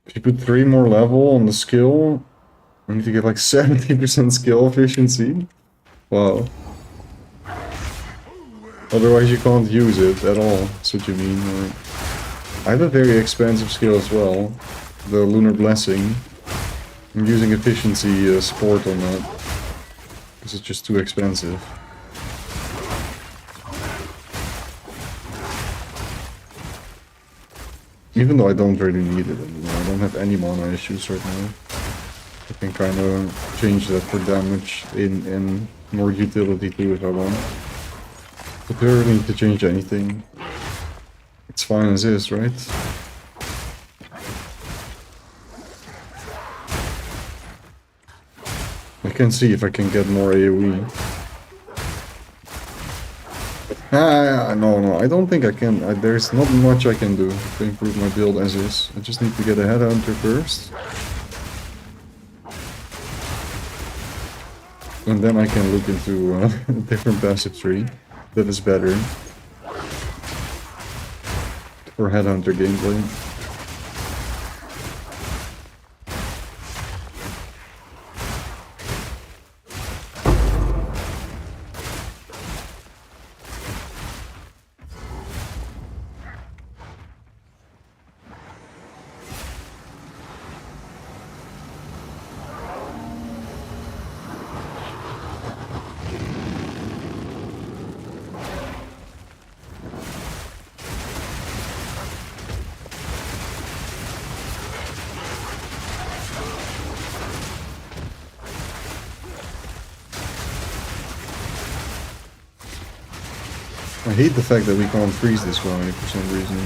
[SPEAKER 1] If you put 3 more level on the skill, I need to get like 70% skill efficiency. Wow. Otherwise you can't use it at all, that's what you mean. Or... I have a very expensive skill as well, the Lunar Blessing. I'm using efficiency support on that, because it's just too expensive. Even though I don't really need it anymore, I don't have any mana issues right now. I can kind of change that for damage in more utility too if I want. But we don't need to change anything. It's fine as is, right? I can see if I can get more AoE. No, I don't think I can. There's not much I can do to improve my build as is. I just need to get a Headhunter first. And then I can look into a different passive tree that is better for Headhunter gameplay. I hate the fact that we can't freeze this guy for some reason.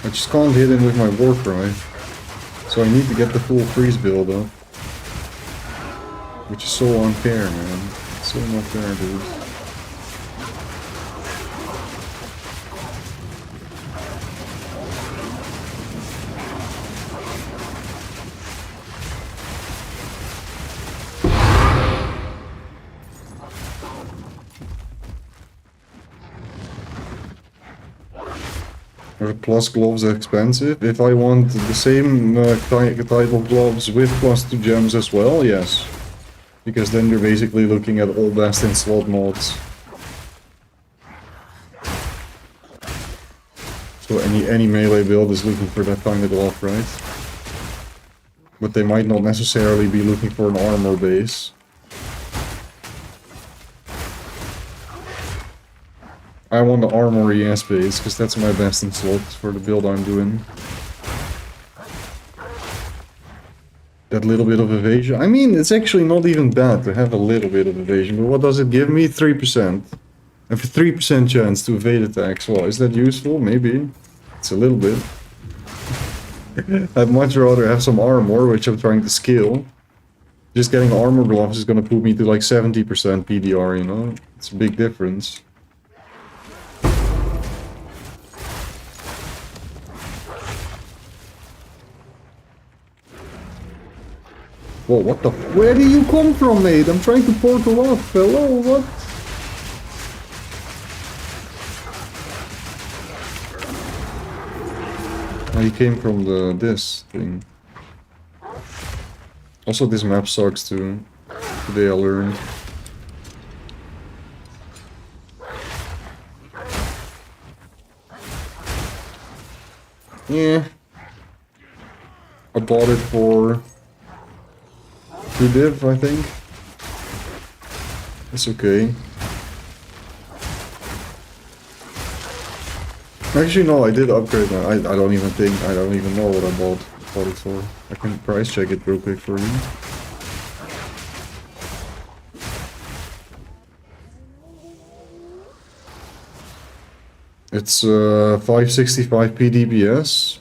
[SPEAKER 1] I just can't hit him with my Warcry. So I need to get the full freeze build up. Which is so unfair, man. It's so not fair, dude. Are plus gloves expensive? If I want the same type of gloves with plus 2 gems as well, yes. Because then you're basically looking at all best in slot mods. So any melee build is looking for that kind of glove, right? But they might not necessarily be looking for an armor base. I want the armor ES base, because that's my best in slot for the build I'm doing. That little bit of evasion. I mean, it's actually not even bad to have a little bit of evasion, but what does it give me? 3%. I have a 3% chance to evade attacks. Well, is that useful? Maybe. It's a little bit. I'd much rather have some armor, which I'm trying to skill. Just getting armor gloves is gonna put me to like 70% PDR, you know? It's a big difference. Whoa, what the f- Where do you come from, mate? I'm trying to portal off. Hello, what? Oh, he came from this thing. Also, this map sucks too. Today I learned. Yeah. I bought it for 2 div, I think. It's okay. Actually, no, I did upgrade my... I don't even think... I don't even know what I bought it for. I can price check it real quick for you. It's 565 PDBS.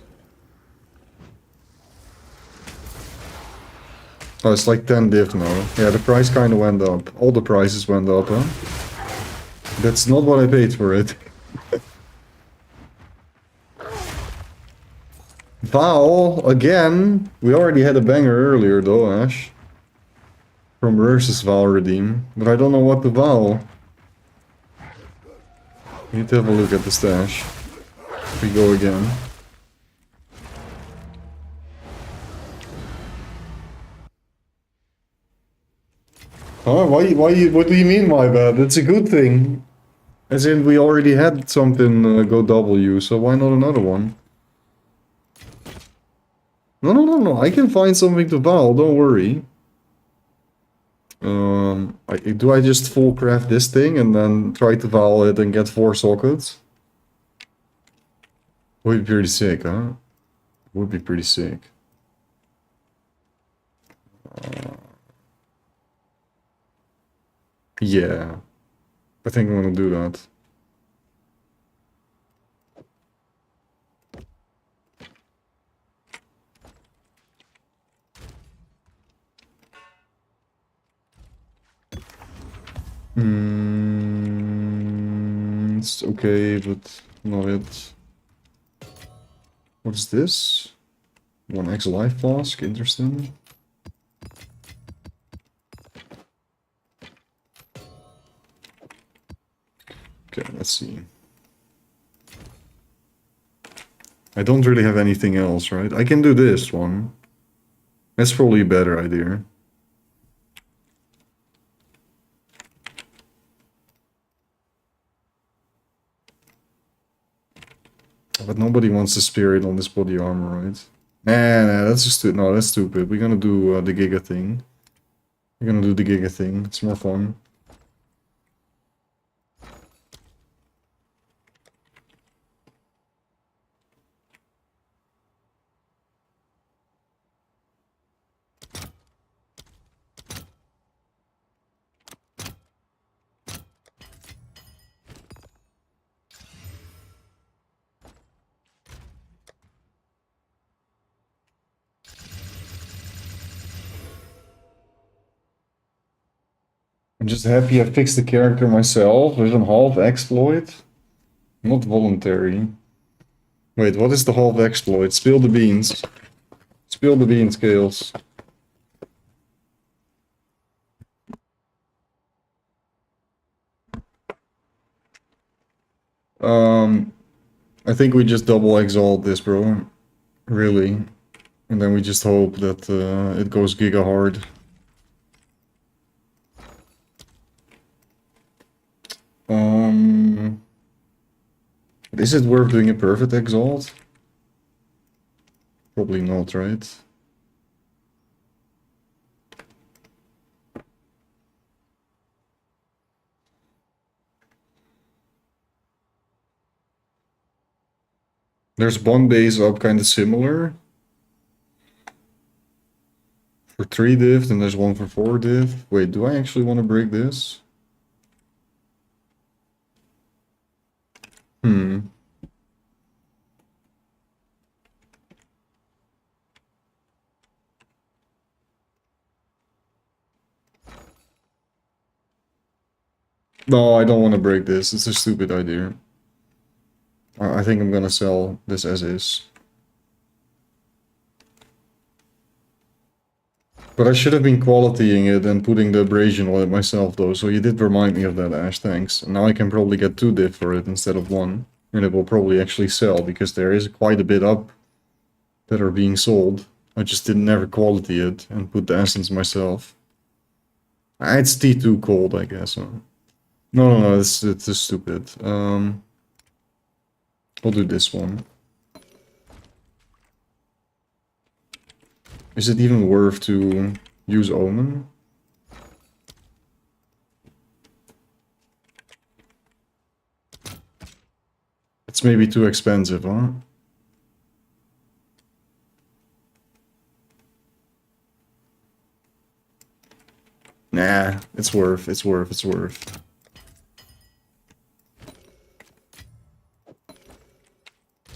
[SPEAKER 1] Oh, it's like 10 div now. Yeah, the price kind of went up. All the prices went up, huh? That's not what I paid for it. Val, again. We already had a banger earlier though, Ash. From versus Val redeem. But I don't know what the Val. We need to have a look at the stash. We go again. Huh? What do you mean my bad? It's a good thing. As in, we already had something go W, so why not another one? No. I can find something to val, don't worry. Do I just full craft this thing and then try to val it and get 4 sockets? Would be pretty sick, huh? Would be pretty sick. Yeah. I think I'm gonna do that. It's okay, but not it. What is this? 1x life flask, interesting. Okay, let's see. I don't really have anything else, right? I can do this one. That's probably a better idea. But nobody wants the spirit on this body armor, right? Nah, that's just no, that's stupid. We're gonna do the Giga thing. We're gonna do the Giga thing. It's more fun. I'm just happy I fixed the character myself with a half exploit. Not voluntary. Wait, what is the half exploit? Spill the beans. Spill the beans, Scales. I think we just double exalt this, bro. Really. And then we just hope that it goes giga hard. Is it worth doing a perfect exalt? Probably not, right? There's one base up kind of similar. For 3 div, and there's one for 4 div. Wait, do I actually want to break this? No, I don't want to break this. It's a stupid idea. I think I'm gonna sell this as is. But I should have been qualitying it and putting the abrasion on it myself though, so you did remind me of that, Ash, thanks. And now I can probably get 2 div for it instead of 1. And it will probably actually sell, because there is quite a bit up that are being sold. I just didn't never quality it and put the essence myself. It's T2 cold, I guess. Huh? No, it's stupid. We'll do this one. Is it even worth to use Omen? It's maybe too expensive, huh? Nah, it's worth.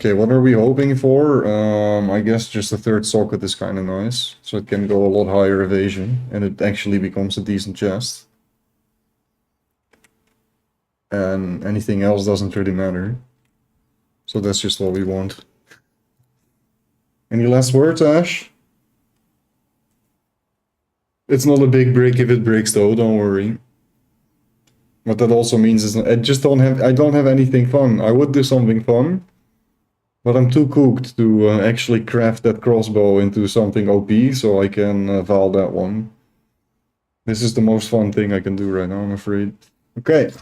[SPEAKER 1] Okay, what are we hoping for? I guess just a 3rd socket is kind of nice. So it can go a lot higher evasion, and it actually becomes a decent chest. And anything else doesn't really matter. So that's just what we want. Any last words, Ash? It's not a big break if it breaks though, don't worry. What that also means is I don't have anything fun. I would do something fun. But I'm too cooked to actually craft that crossbow into something OP, so I can val that one. This is the most fun thing I can do right now, I'm afraid. Okay.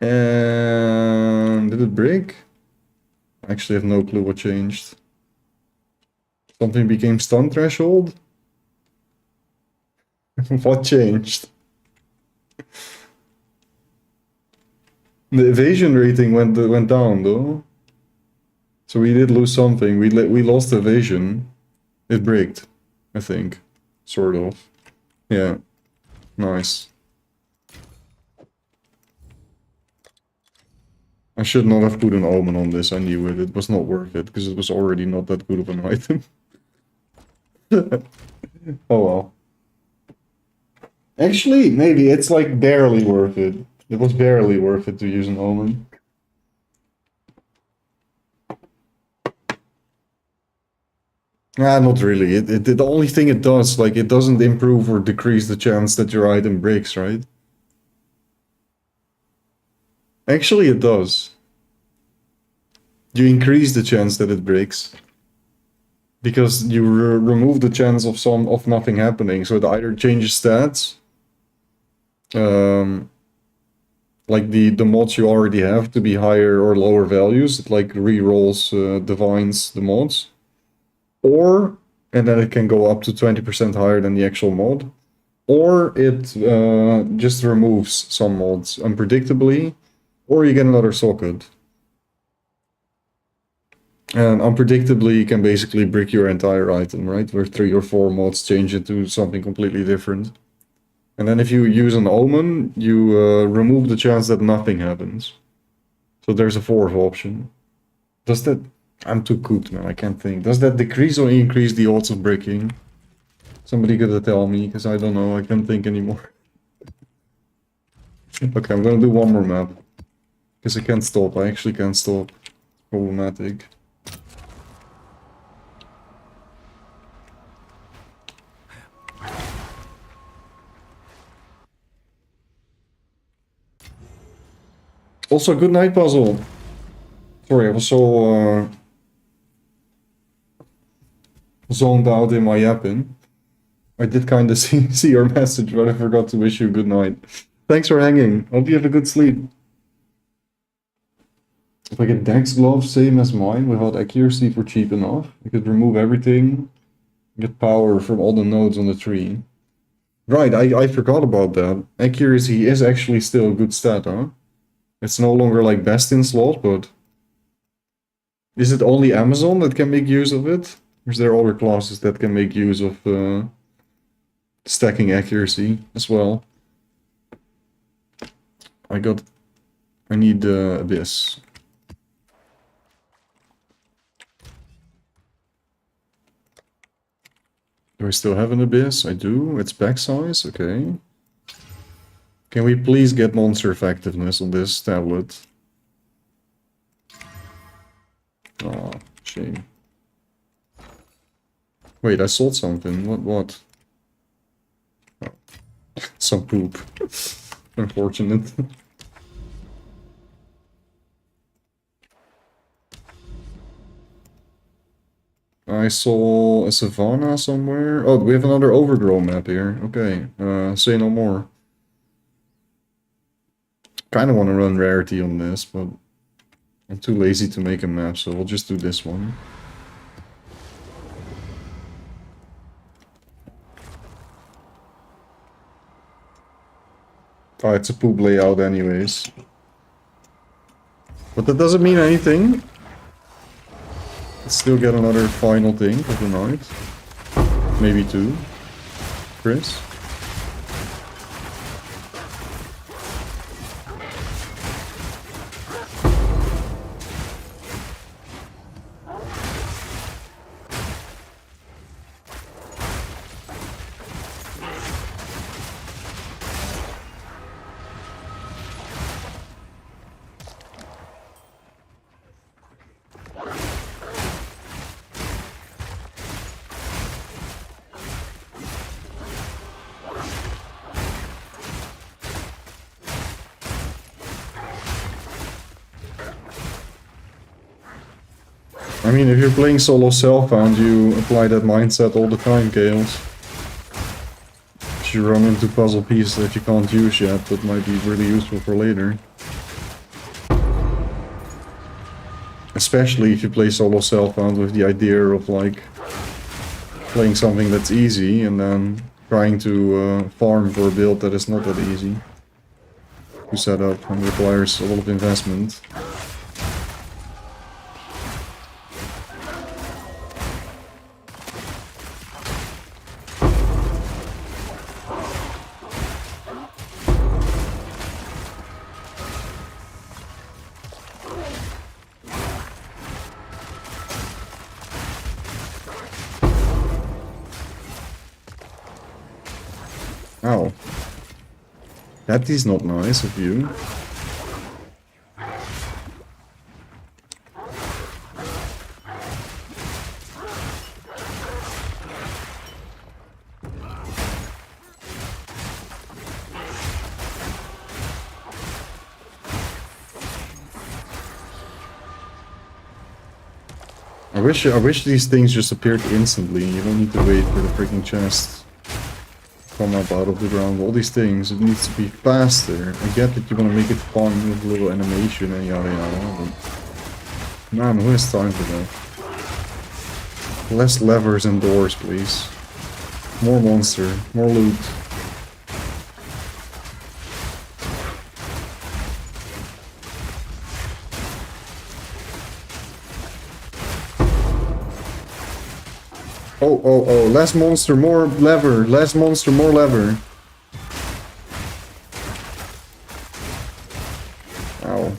[SPEAKER 1] And did it break? I actually have no clue what changed. Something became stun threshold? What changed? The evasion rating went down though. So we did lose something. We lost evasion. It bricked, I think. Sort of. Yeah. Nice. I should not have put an omen on this, I knew it. It was not worth it, because it was already not that good of an item. Oh well. Actually, maybe it's like barely worth it. It was barely worth it to use an omen. Nah, not really. The only thing it does, like, it doesn't improve or decrease the chance that your item breaks, right? Actually, it does. You increase the chance that it breaks. Because you remove the chance of nothing happening, so it either changes stats, like the mods you already have to be higher or lower values, it like re-rolls, divines the mods, or, and then it can go up to 20% higher than the actual mod, or it just removes some mods unpredictably, or you get another socket. And unpredictably, you can basically brick your entire item, right? Where 3 or 4 mods change it to something completely different. And then if you use an omen, you remove the chance that nothing happens. So there's a 4th option. Does that... I'm too cooked, man. I can't think. Does that decrease or increase the odds of bricking? Somebody gotta tell me, because I don't know. I can't think anymore. Okay, I'm gonna do one more map. Because I can't stop. I actually can't stop. Problematic. Also, good night puzzle. Sorry, I was so zoned out in my yapping. I did kind of see your message, but I forgot to wish you good night. Thanks for hanging. Hope you have a good sleep. If I get Dex gloves, same as mine, without accuracy for cheap enough, I could remove everything, get power from all the nodes on the tree. Right, I forgot about that. Accuracy is actually still a good stat, huh? It's no longer like best in slot, but... Is it only Amazon that can make use of it? Or is there other classes that can make use of stacking accuracy as well? I need Abyss. Do I still have an Abyss? I do. It's back size, okay. Can we please get monster effectiveness on this tablet? Oh, shame. Wait, I sold something. What? Oh. Some poop. Unfortunate. I saw a savannah somewhere. Oh, we have another overgrow map here. Okay, say no more. Kind of want to run rarity on this, but I'm too lazy to make a map, so we'll just do this one. Oh, it's a poop layout anyways. But that doesn't mean anything. Let's still get another final thing of the night. Maybe 2. Chris? I mean, if you're playing solo self-found, you apply that mindset all the time, Chaos. you run into puzzle pieces that you can't use yet, but might be really useful for later. Especially if you play solo self-found with the idea of like playing something that's easy and then trying to farm for a build that is not that easy to set up and requires a lot of investment. Ow. That is not nice of you. I wish these things just appeared instantly. You don't need to wait for the freaking chest to come up out of the ground. All these things, it needs to be faster. I get that you want to make it fun with a little animation and yada yada, but man, who has time for that? Less levers and doors, please. More monster, more loot. Oh, less monster, more lever, less monster, more lever. Ow.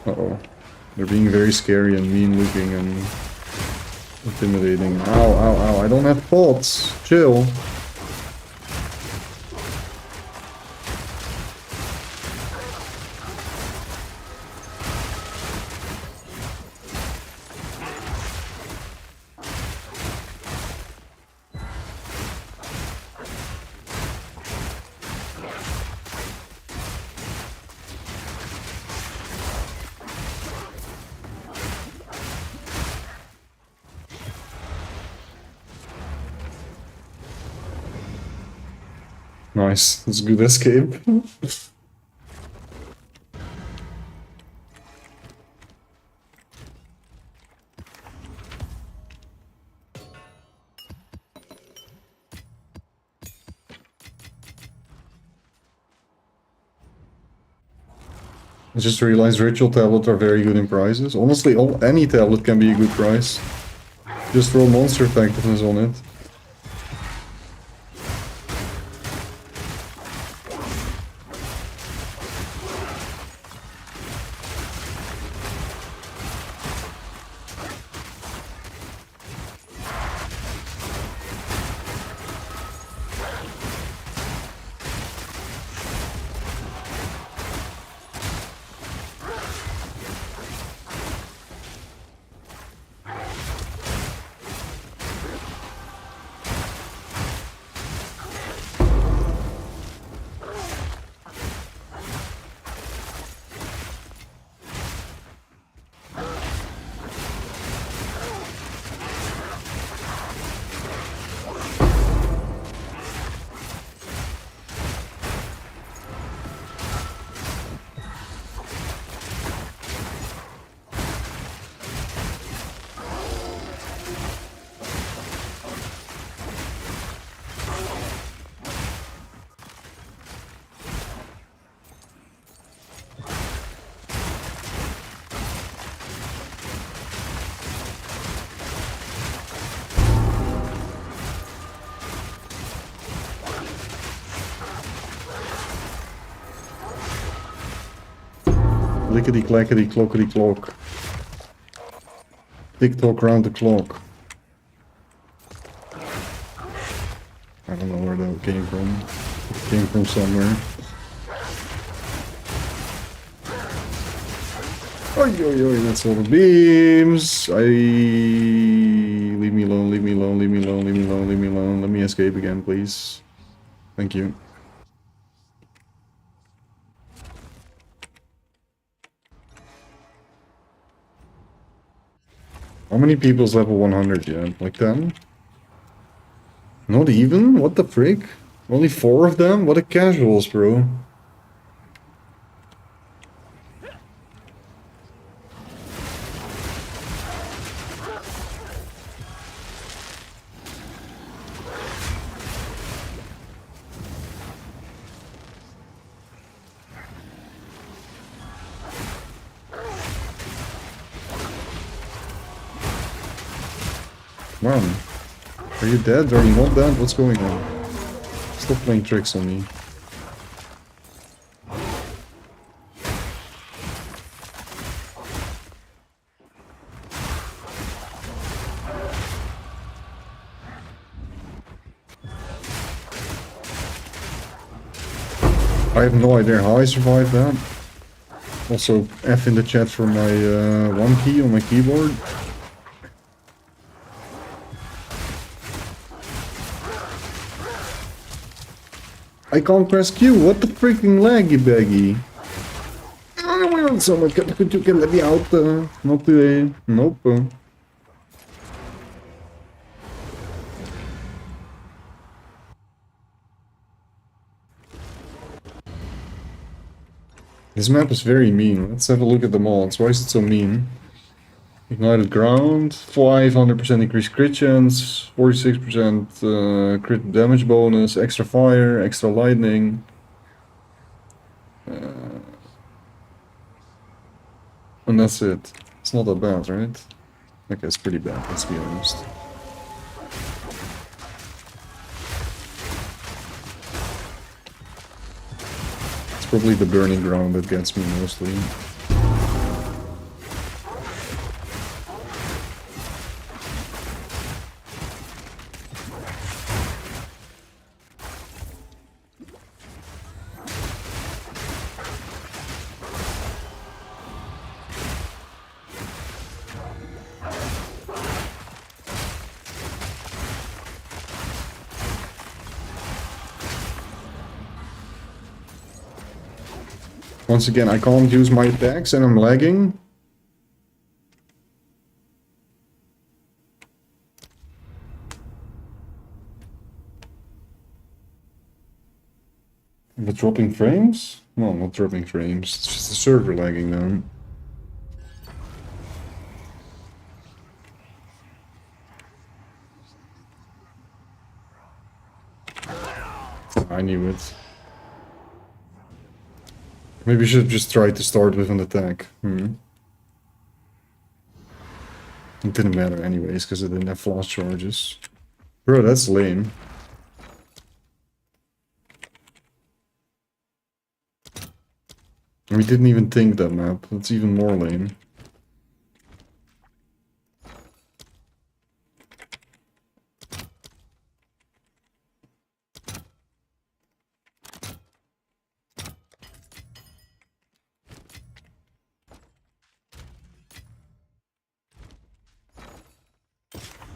[SPEAKER 1] Uh-oh. They're being very scary and mean looking and intimidating. Ow, ow, ow. I don't have pots. Chill. Nice, that's a good escape. I just realized ritual tablets are very good in prizes. Honestly, any tablet can be a good prize. Just roll monster effectiveness on it. Lickety clackety clockety clock. Tick tock round the clock. I don't know where that came from. It came from somewhere. Oi, oi, oi, that's all the beams. Leave me alone, leave me alone, leave escape again, please. Thank you. How many people's level 100 yet? Like 10? Not even? What the frick? Only 4 of them? What a casuals, bro. Man, are you dead? Are you not dead? What's going on? Stop playing tricks on me. I have no idea how I survived that. Also, F in the chat for my 1 key on my keyboard. I can't press Q. What the freaking laggy baggy? Someone could you let me out? Not today. Nope. This map is very mean. Let's have a look at the mods. Why is it so mean? Ignited ground, 500% increased crit chance, 46% crit damage bonus, extra fire, extra lightning. And that's it. It's not that bad, right? Okay, it's pretty bad, let's be honest. It's probably the burning ground that gets me mostly. Once again, I can't use my attacks and I'm lagging. But dropping frames? No, not dropping frames. It's just the server lagging then. I knew it. Maybe you should just try to start with an attack. It didn't matter anyways, because it didn't have flash charges. Bro, that's lame. We didn't even think that map. That's even more lame.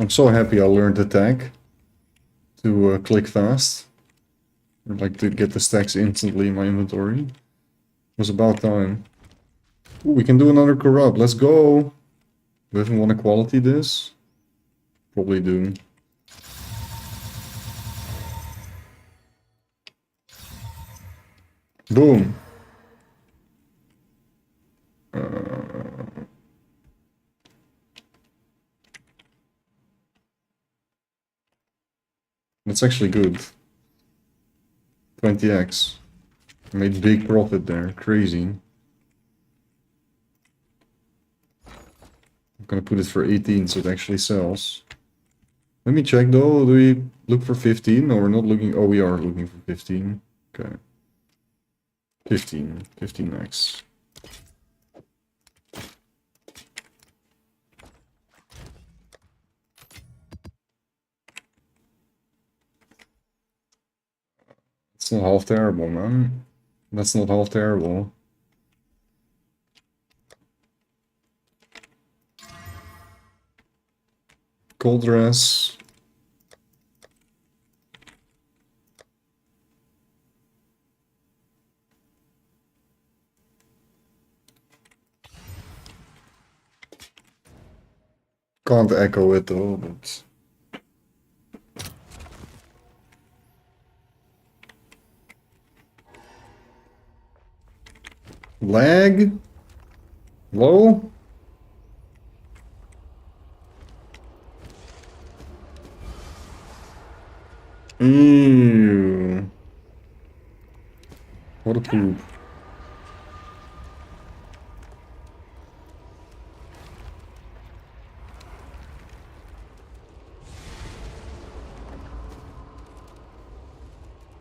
[SPEAKER 1] I'm so happy I learned attack to click fast. I'd like to get the stacks instantly in my inventory. It was about time. Ooh, we can do another corrupt. Let's go. Do I even want to quality this? Probably do. Boom. That's actually good. 20x. Made big profit there. Crazy. I'm gonna put it for 18 so it actually sells. Let me check though. Do we look for 15? No, we're not looking. Oh, we are looking for 15. Okay. 15. 15x. It's not half terrible, man. That's not half terrible. Cold dress. Can't echo it though, but... Lag? Low? Ew. What a poop.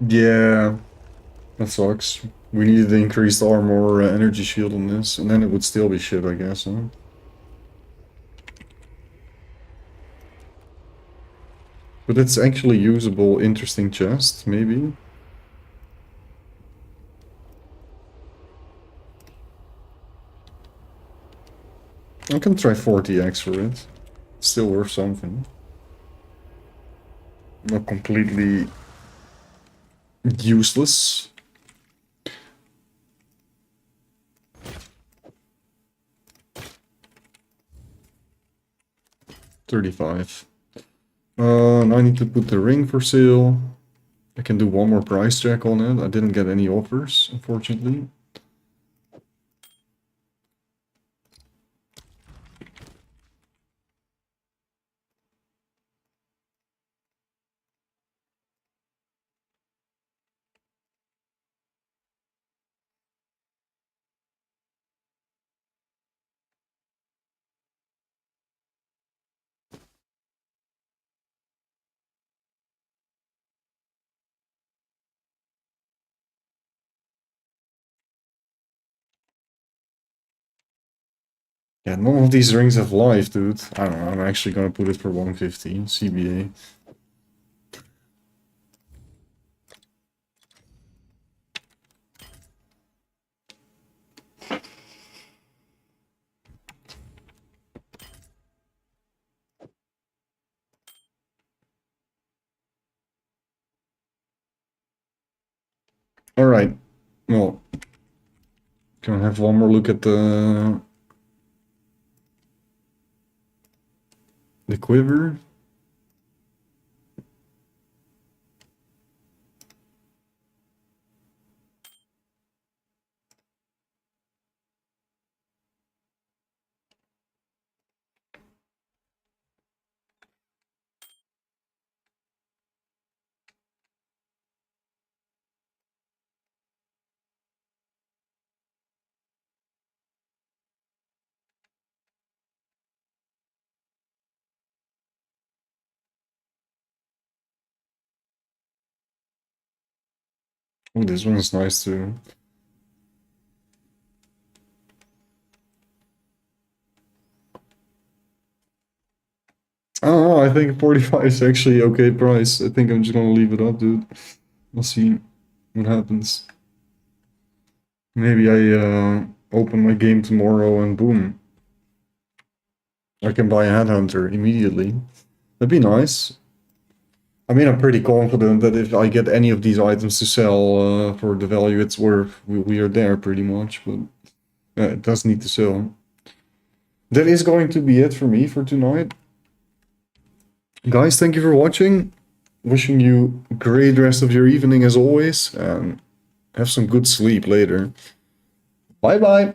[SPEAKER 1] Yeah, that sucks. We needed the increased armor energy shield on this, and then it would still be shit, I guess, huh? But it's actually usable, interesting chest, maybe? I can try 40x for it. Still worth something. Not completely useless. $35. And I need to put the ring for sale. I can do one more price check on it. I didn't get any offers, unfortunately. Yeah, none of these rings have life, dude. I don't know, I'm actually gonna put it for 150, CBA. Alright, well, can I have one more look at the quiver? Oh, this one is nice too. I don't know, I think 45 is actually okay price. I think I'm just gonna leave it up, dude. We'll see what happens. Maybe I open my game tomorrow and boom. I can buy a Headhunter immediately. That'd be nice. I mean, I'm pretty confident that if I get any of these items to sell for the value it's worth, we are there pretty much, but it does need to sell. That is going to be it for me for tonight. Guys, thank you for watching. Wishing you a great rest of your evening as always, and have some good sleep later. Bye bye!